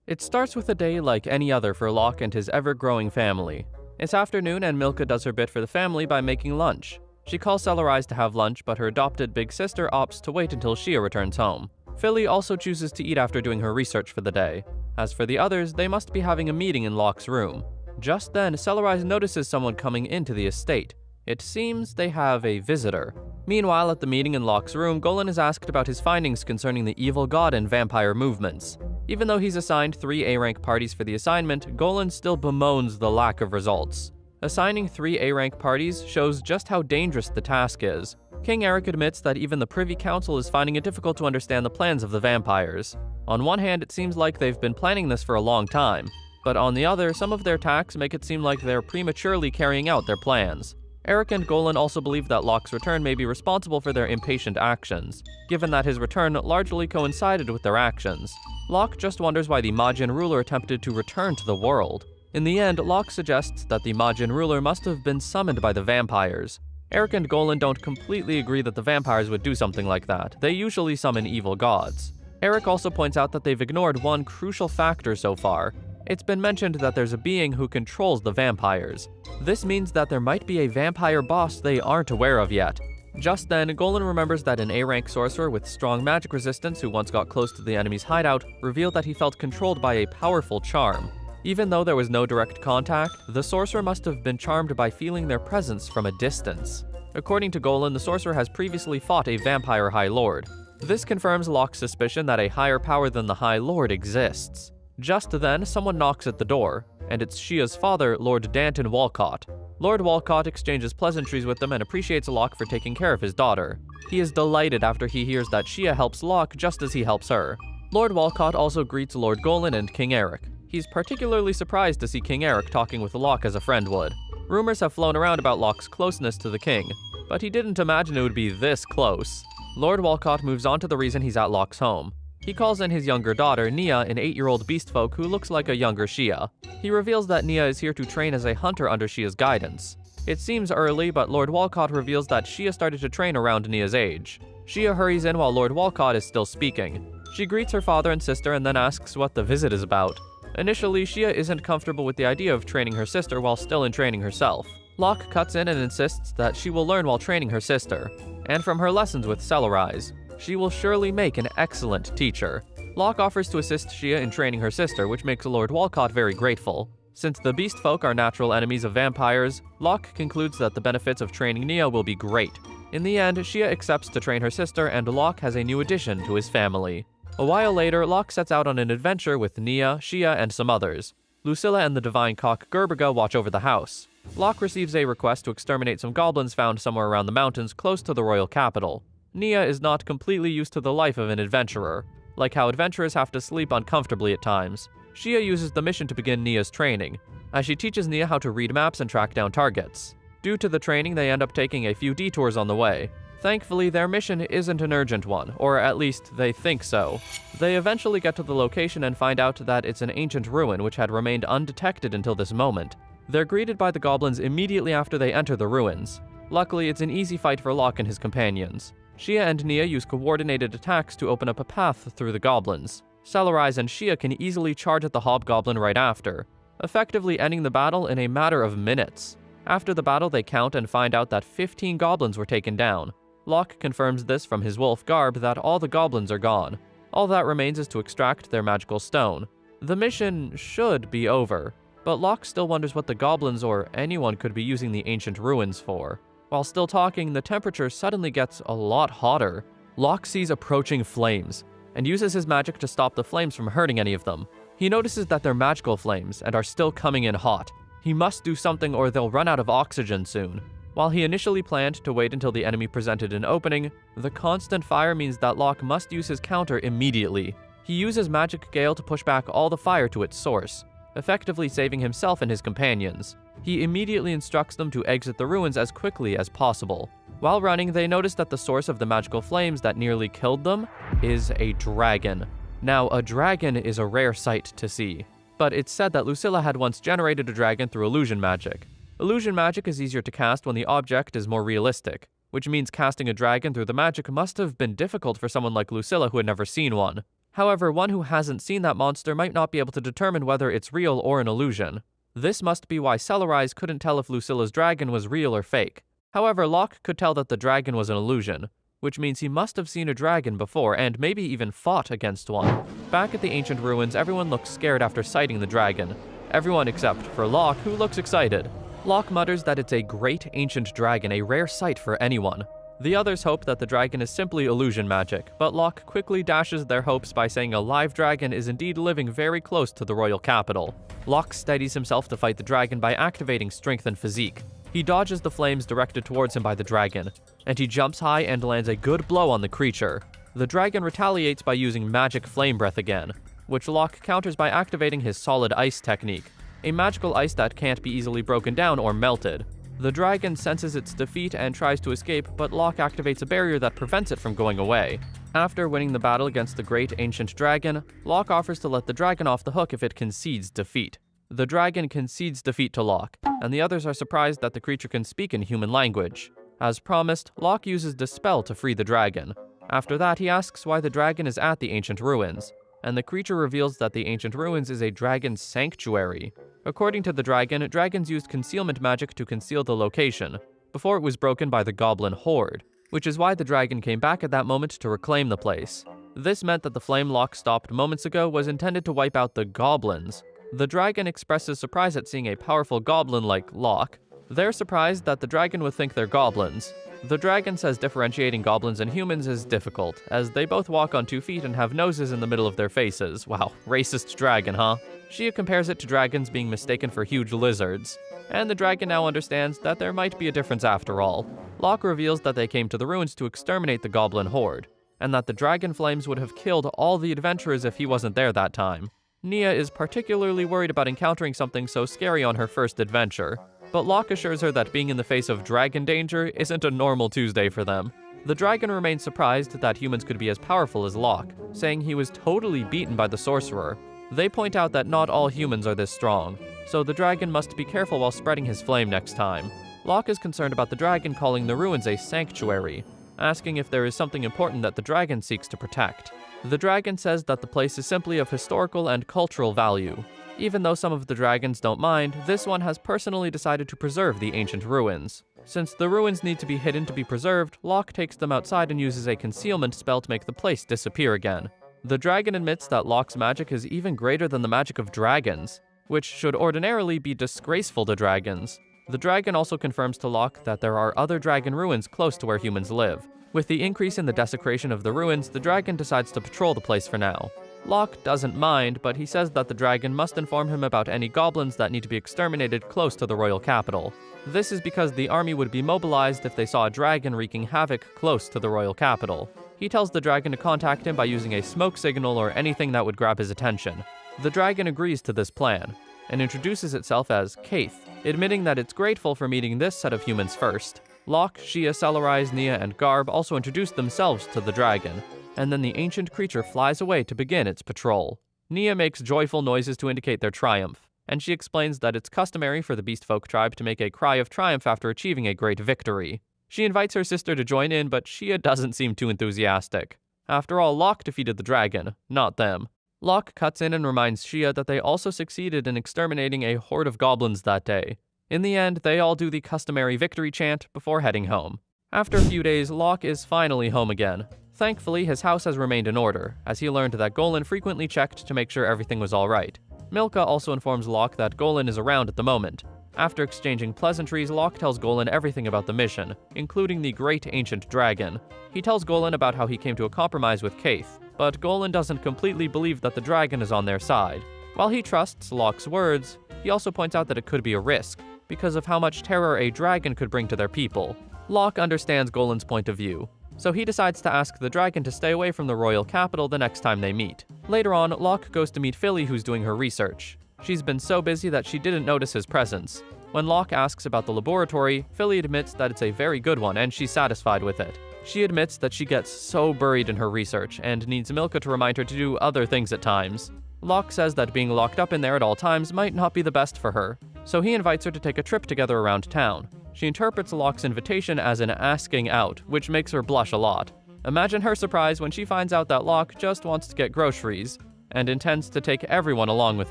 It starts with a day like any other for Locke and his ever-growing family. It's afternoon and Milka does her bit for the family by making lunch. She calls Celerise to have lunch, but her adopted big sister opts to wait until Shia returns home. Philly also chooses to eat after doing her research for the day. As for the others, they must be having a meeting in Locke's room. Just then, Celerise notices someone coming into the estate. It seems they have a visitor. Meanwhile, at the meeting in Locke's room, Golan is asked about his findings concerning the evil god and vampire movements. Even though he's assigned 3 A-rank parties for the assignment, Golan still bemoans the lack of results. Assigning 3 A-rank parties shows just how dangerous the task is. King Eric admits that even the Privy Council is finding it difficult to understand the plans of the vampires. On one hand, it seems like they've been planning this for a long time, but on the other, some of their attacks make it seem like they're prematurely carrying out their plans. Eric and Golan also believe that Locke's return may be responsible for their impatient actions, given that his return largely coincided with their actions. Locke just wonders why the Majin ruler attempted to return to the world. In the end, Locke suggests that the Majin ruler must have been summoned by the vampires. Eric and Golan don't completely agree that the vampires would do something like that. They usually summon evil gods. Eric also points out that they've ignored one crucial factor so far. It's been mentioned that there's a being who controls the vampires. This means that there might be a vampire boss they aren't aware of yet. Just then, Golan remembers that an A-rank sorcerer with strong magic resistance who once got close to the enemy's hideout revealed that he felt controlled by a powerful charm. Even though there was no direct contact, the sorcerer must have been charmed by feeling their presence from a distance. According to Golan, the sorcerer has previously fought a vampire High Lord. This confirms Locke's suspicion that a higher power than the High Lord exists. Just then, someone knocks at the door, and it's Shia's father, Lord Danton Walcott. Lord Walcott exchanges pleasantries with them and appreciates Locke for taking care of his daughter. He is delighted after he hears that Shia helps Locke just as he helps her. Lord Walcott also greets Lord Golan and King Eric. He's particularly surprised to see King Eric talking with Locke as a friend would. Rumors have flown around about Locke's closeness to the king, but he didn't imagine it would be this close. Lord Walcott moves on to the reason he's at Locke's home. He calls in his younger daughter, Nia, an 8-year-old beastfolk who looks like a younger Shia. He reveals that Nia is here to train as a hunter under Shia's guidance. It seems early, but Lord Walcott reveals that Shia started to train around Nia's age. Shia hurries in while Lord Walcott is still speaking. She greets her father and sister and then asks what the visit is about. Initially, Shia isn't comfortable with the idea of training her sister while still in training herself. Locke cuts in and insists that she will learn while training her sister, and from her lessons with Celerise. She will surely make an excellent teacher. Locke offers to assist Shia in training her sister, which makes Lord Walcott very grateful. Since the beast folk are natural enemies of vampires, Locke concludes that the benefits of training Nia will be great. In the end, Shia accepts to train her sister, and Locke has a new addition to his family. A while later, Locke sets out on an adventure with Nia, Shia, and some others. Lucilla and the divine cock Gerbiga watch over the house. Locke receives a request to exterminate some goblins found somewhere around the mountains close to the royal capital. Nia is not completely used to the life of an adventurer, like how adventurers have to sleep uncomfortably at times. Shia uses the mission to begin Nia's training, as she teaches Nia how to read maps and track down targets. Due to the training, they end up taking a few detours on the way. Thankfully, their mission isn't an urgent one, or at least they think so. They eventually get to the location and find out that it's an ancient ruin which had remained undetected until this moment. They're greeted by the goblins immediately after they enter the ruins. Luckily, it's an easy fight for Locke and his companions. Shia and Nia use coordinated attacks to open up a path through the goblins. Celerise and Shia can easily charge at the hobgoblin right after, effectively ending the battle in a matter of minutes. After the battle, they count and find out that 15 goblins were taken down. Locke confirms this from his wolf garb that all the goblins are gone. All that remains is to extract their magical stone. The mission should be over, but Locke still wonders what the goblins or anyone could be using the ancient ruins for. While still talking, the temperature suddenly gets a lot hotter. Locke sees approaching flames, and uses his magic to stop the flames from hurting any of them. He notices that they're magical flames and are still coming in hot. He must do something or they'll run out of oxygen soon. While he initially planned to wait until the enemy presented an opening, the constant fire means that Locke must use his counter immediately. He uses Magic Gale to push back all the fire to its source, effectively saving himself and his companions. He immediately instructs them to exit the ruins as quickly as possible. While running, they notice that the source of the magical flames that nearly killed them is a dragon. Now, a dragon is a rare sight to see, but it's said that Lucilla had once generated a dragon through illusion magic. Illusion magic is easier to cast when the object is more realistic, which means casting a dragon through the magic must have been difficult for someone like Lucilla who had never seen one. However, one who hasn't seen that monster might not be able to determine whether it's real or an illusion. This must be why Celerise couldn't tell if Lucilla's dragon was real or fake. However, Locke could tell that the dragon was an illusion, which means he must have seen a dragon before and maybe even fought against one. Back at the ancient ruins, everyone looks scared after sighting the dragon. Everyone except for Locke, who looks excited. Locke mutters that it's a great ancient dragon, a rare sight for anyone. The others hope that the dragon is simply illusion magic, but Locke quickly dashes their hopes by saying a live dragon is indeed living very close to the royal capital. Locke steadies himself to fight the dragon by activating strength and physique. He dodges the flames directed towards him by the dragon, and he jumps high and lands a good blow on the creature. The dragon retaliates by using magic flame breath again, which Locke counters by activating his solid ice technique, a magical ice that can't be easily broken down or melted. The dragon senses its defeat and tries to escape, but Locke activates a barrier that prevents it from going away. After winning the battle against the great ancient dragon, Locke offers to let the dragon off the hook if it concedes defeat. The dragon concedes defeat to Locke, and the others are surprised that the creature can speak in human language. As promised, Locke uses Dispel to free the dragon. After that, he asks why the dragon is at the ancient ruins, and the creature reveals that the ancient ruins is a dragon sanctuary. According to the dragon, dragons used concealment magic to conceal the location, before it was broken by the goblin horde, which is why the dragon came back at that moment to reclaim the place. This meant that the flame Locke stopped moments ago was intended to wipe out the goblins. The dragon expresses surprise at seeing a powerful goblin like Locke. They're surprised that the dragon would think they're goblins. The dragon says differentiating goblins and humans is difficult, as they both walk on 2 feet and have noses in the middle of their faces. Wow, racist dragon, huh? Shia compares it to dragons being mistaken for huge lizards, and the dragon now understands that there might be a difference after all. Locke reveals that they came to the ruins to exterminate the goblin horde, and that the dragon flames would have killed all the adventurers if he wasn't there that time. Nia is particularly worried about encountering something so scary on her first adventure, but Locke assures her that being in the face of dragon danger isn't a normal Tuesday for them. The dragon remains surprised that humans could be as powerful as Locke, saying he was totally beaten by the sorcerer. They point out that not all humans are this strong, so the dragon must be careful while spreading his flame next time. Locke is concerned about the dragon calling the ruins a sanctuary, asking if there is something important that the dragon seeks to protect. The dragon says that the place is simply of historical and cultural value. Even though some of the dragons don't mind, this one has personally decided to preserve the ancient ruins. Since the ruins need to be hidden to be preserved, Locke takes them outside and uses a concealment spell to make the place disappear again. The dragon admits that Locke's magic is even greater than the magic of dragons, which should ordinarily be disgraceful to dragons. The dragon also confirms to Locke that there are other dragon ruins close to where humans live. With the increase in the desecration of the ruins, the dragon decides to patrol the place for now. Locke doesn't mind, but he says that the dragon must inform him about any goblins that need to be exterminated close to the royal capital. This is because the army would be mobilized if they saw a dragon wreaking havoc close to the royal capital. He tells the dragon to contact him by using a smoke signal or anything that would grab his attention. The dragon agrees to this plan, and introduces itself as Kaith, admitting that it's grateful for meeting this set of humans first. Locke, Shia, Celerise, Nia, and Garb also introduce themselves to the dragon, and then the ancient creature flies away to begin its patrol. Nia makes joyful noises to indicate their triumph, and she explains that it's customary for the Beastfolk tribe to make a cry of triumph after achieving a great victory. She invites her sister to join in, but Shia doesn't seem too enthusiastic. After all, Locke defeated the dragon, not them. Locke cuts in and reminds Shia that they also succeeded in exterminating a horde of goblins that day. In the end, they all do the customary victory chant before heading home. After a few days, Locke is finally home again. Thankfully, his house has remained in order, as he learned that Golan frequently checked to make sure everything was alright. Milka also informs Locke that Golan is around at the moment. After exchanging pleasantries, Locke tells Golan everything about the mission, including the great ancient dragon. He tells Golan about how he came to a compromise with Kaith, but Golan doesn't completely believe that the dragon is on their side. While he trusts Locke's words, he also points out that it could be a risk, because of how much terror a dragon could bring to their people. Locke understands Golan's point of view, so he decides to ask the dragon to stay away from the royal capital the next time they meet. Later on, Locke goes to meet Philly, who's doing her research. She's been so busy that she didn't notice his presence. When Locke asks about the laboratory, Philly admits that it's a very good one and she's satisfied with it. She admits that she gets so buried in her research and needs Milka to remind her to do other things at times. Locke says that being locked up in there at all times might not be the best for her, so he invites her to take a trip together around town. She interprets Locke's invitation as an asking out, which makes her blush a lot. Imagine her surprise when she finds out that Locke just wants to get groceries, and intends to take everyone along with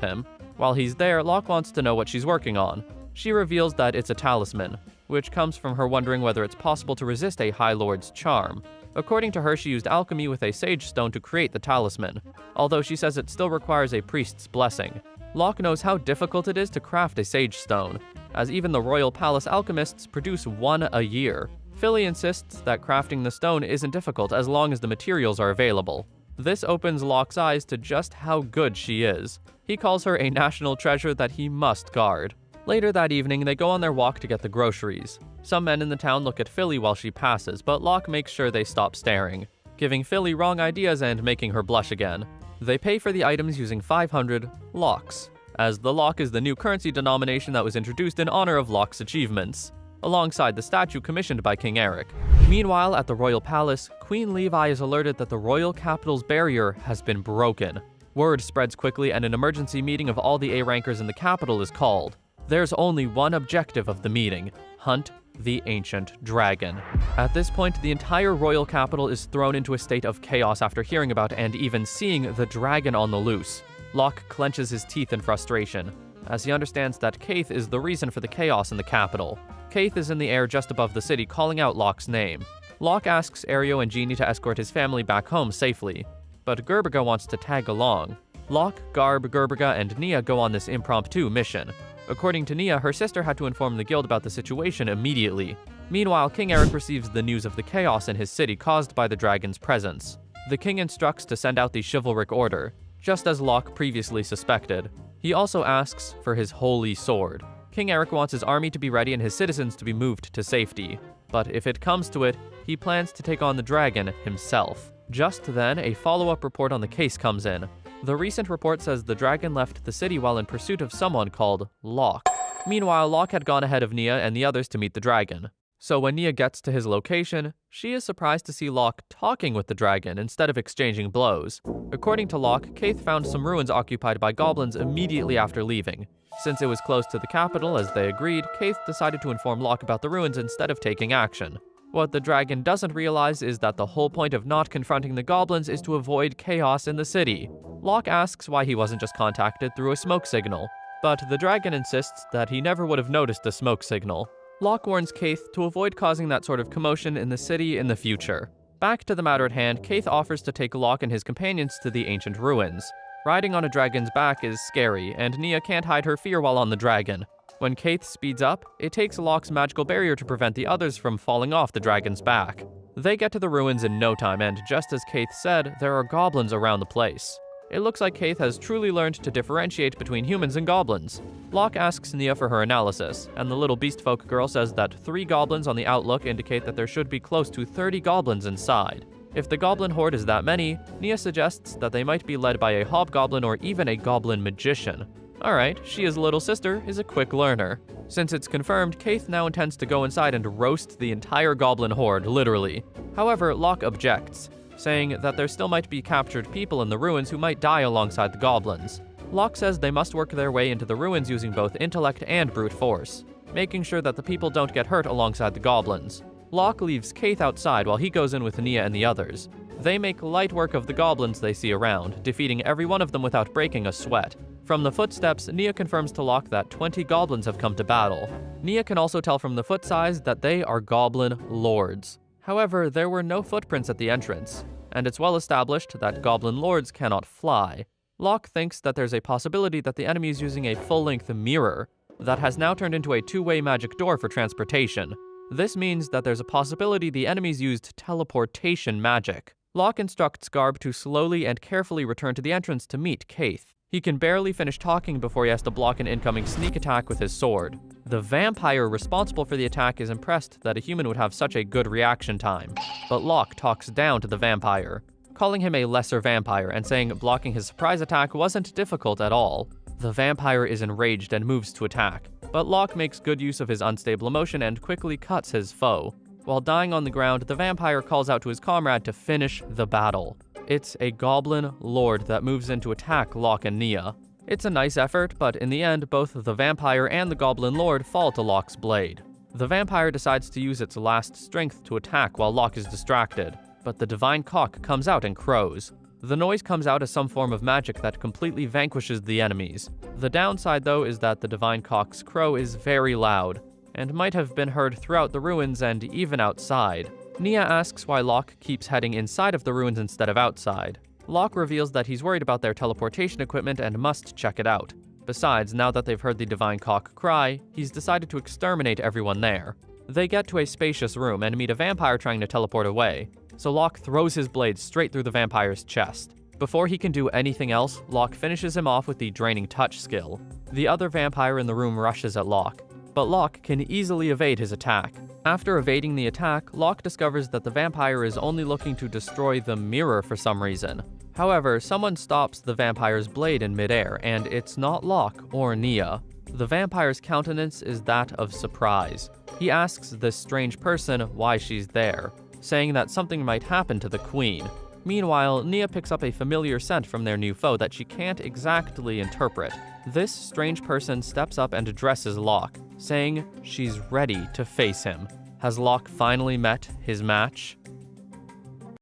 him. While he's there, Locke wants to know what she's working on. She reveals that it's a talisman, which comes from her wondering whether it's possible to resist a High Lord's charm. According to her, she used alchemy with a sage stone to create the talisman, although she says it still requires a priest's blessing. Locke knows how difficult it is to craft a sage stone, as even the royal palace alchemists produce one a year. Philly insists that crafting the stone isn't difficult as long as the materials are available. This opens Locke's eyes to just how good she is. He calls her a national treasure that he must guard. Later that evening, they go on their walk to get the groceries. Some men in the town look at Philly while she passes, but Locke makes sure they stop staring, giving Philly wrong ideas and making her blush again. They pay for the items using 500 locks, as the lock is the new currency denomination that was introduced in honor of Locke's achievements, alongside the statue commissioned by King Eric. Meanwhile, at the royal palace, Queen Levi is alerted that the royal capital's barrier has been broken. Word spreads quickly and an emergency meeting of all the A-rankers in the capital is called. There's only one objective of the meeting: hunt the ancient dragon. At this point, the entire royal capital is thrown into a state of chaos after hearing about and even seeing the dragon on the loose. Locke clenches his teeth in frustration, as he understands that Keith is the reason for the chaos in the capital. Keith is in the air just above the city, calling out Locke's name. Locke asks Aereo and Jeannie to escort his family back home safely, but Gerbiga wants to tag along. Locke, Garb, Gerbiga, and Nia go on this impromptu mission. According to Nia, her sister had to inform the guild about the situation immediately. Meanwhile, King Eric receives the news of the chaos in his city caused by the dragon's presence. The king instructs to send out the chivalric order, just as Locke previously suspected. He also asks for his holy sword. King Eric wants his army to be ready and his citizens to be moved to safety. But if it comes to it, he plans to take on the dragon himself. Just then, a follow-up report on the case comes in. The recent report says the dragon left the city while in pursuit of someone called Locke. Meanwhile, Locke had gone ahead of Nia and the others to meet the dragon. So when Nia gets to his location, she is surprised to see Locke talking with the dragon instead of exchanging blows. According to Locke, Keith found some ruins occupied by goblins immediately after leaving. Since it was close to the capital, as they agreed, Keith decided to inform Locke about the ruins instead of taking action. What the dragon doesn't realize is that the whole point of not confronting the goblins is to avoid chaos in the city. Locke asks why he wasn't just contacted through a smoke signal, but the dragon insists that he never would have noticed a smoke signal. Locke warns Keith to avoid causing that sort of commotion in the city in the future. Back to the matter at hand, Keith offers to take Locke and his companions to the ancient ruins. Riding on a dragon's back is scary, and Nia can't hide her fear while on the dragon. When Keith speeds up, it takes Locke's magical barrier to prevent the others from falling off the dragon's back. They get to the ruins in no time, and just as Keith said, there are goblins around the place. It looks like Keith has truly learned to differentiate between humans and goblins. Locke asks Nia for her analysis, and the little beastfolk girl says that 3 goblins on the outlook indicate that there should be close to 30 goblins inside. If the goblin horde is that many, Nia suggests that they might be led by a hobgoblin or even a goblin magician. Alright, Shia's little sister is a quick learner. Since it's confirmed, Keith now intends to go inside and roast the entire goblin horde, literally. However, Locke objects, saying that there still might be captured people in the ruins who might die alongside the goblins. Locke says they must work their way into the ruins using both intellect and brute force, making sure that the people don't get hurt alongside the goblins. Locke leaves Keith outside while he goes in with Nia and the others. They make light work of the goblins they see around, defeating every one of them without breaking a sweat. From the footsteps, Nia confirms to Locke that 20 goblins have come to battle. Nia can also tell from the foot size that they are goblin lords. However, there were no footprints at the entrance, and it's well established that goblin lords cannot fly. Locke thinks that there's a possibility that the enemy is using a full-length mirror that has now turned into a two-way magic door for transportation. This means that there's a possibility the enemies used teleportation magic. Locke instructs Garb to slowly and carefully return to the entrance to meet Keith. He can barely finish talking before he has to block an incoming sneak attack with his sword. The vampire responsible for the attack is impressed that a human would have such a good reaction time, but Locke talks down to the vampire, calling him a lesser vampire and saying blocking his surprise attack wasn't difficult at all. The vampire is enraged and moves to attack, but Locke makes good use of his unstable emotion and quickly cuts his foe. While dying on the ground, the vampire calls out to his comrade to finish the battle. It's a goblin lord that moves in to attack Locke and Nia. It's a nice effort, but in the end, both the vampire and the goblin lord fall to Locke's blade. The vampire decides to use its last strength to attack while Locke is distracted, but the divine cock comes out and crows. The noise comes out as some form of magic that completely vanquishes the enemies. The downside, though, is that the divine cock's crow is very loud, and might have been heard throughout the ruins and even outside. Nia asks why Locke keeps heading inside of the ruins instead of outside. Locke reveals that he's worried about their teleportation equipment and must check it out. Besides, now that they've heard the divine cock cry, he's decided to exterminate everyone there. They get to a spacious room and meet a vampire trying to teleport away, so Locke throws his blade straight through the vampire's chest. Before he can do anything else, Locke finishes him off with the draining touch skill. The other vampire in the room rushes at Locke, but Locke can easily evade his attack. After evading the attack, Locke discovers that the vampire is only looking to destroy the mirror for some reason. However, someone stops the vampire's blade in midair, and it's not Locke or Nia. The vampire's countenance is that of surprise. He asks this strange person why she's there, saying that something might happen to the queen. Meanwhile, Nia picks up a familiar scent from their new foe that she can't exactly interpret. This strange person steps up and addresses Locke, saying she's ready to face him. Has Locke finally met his match?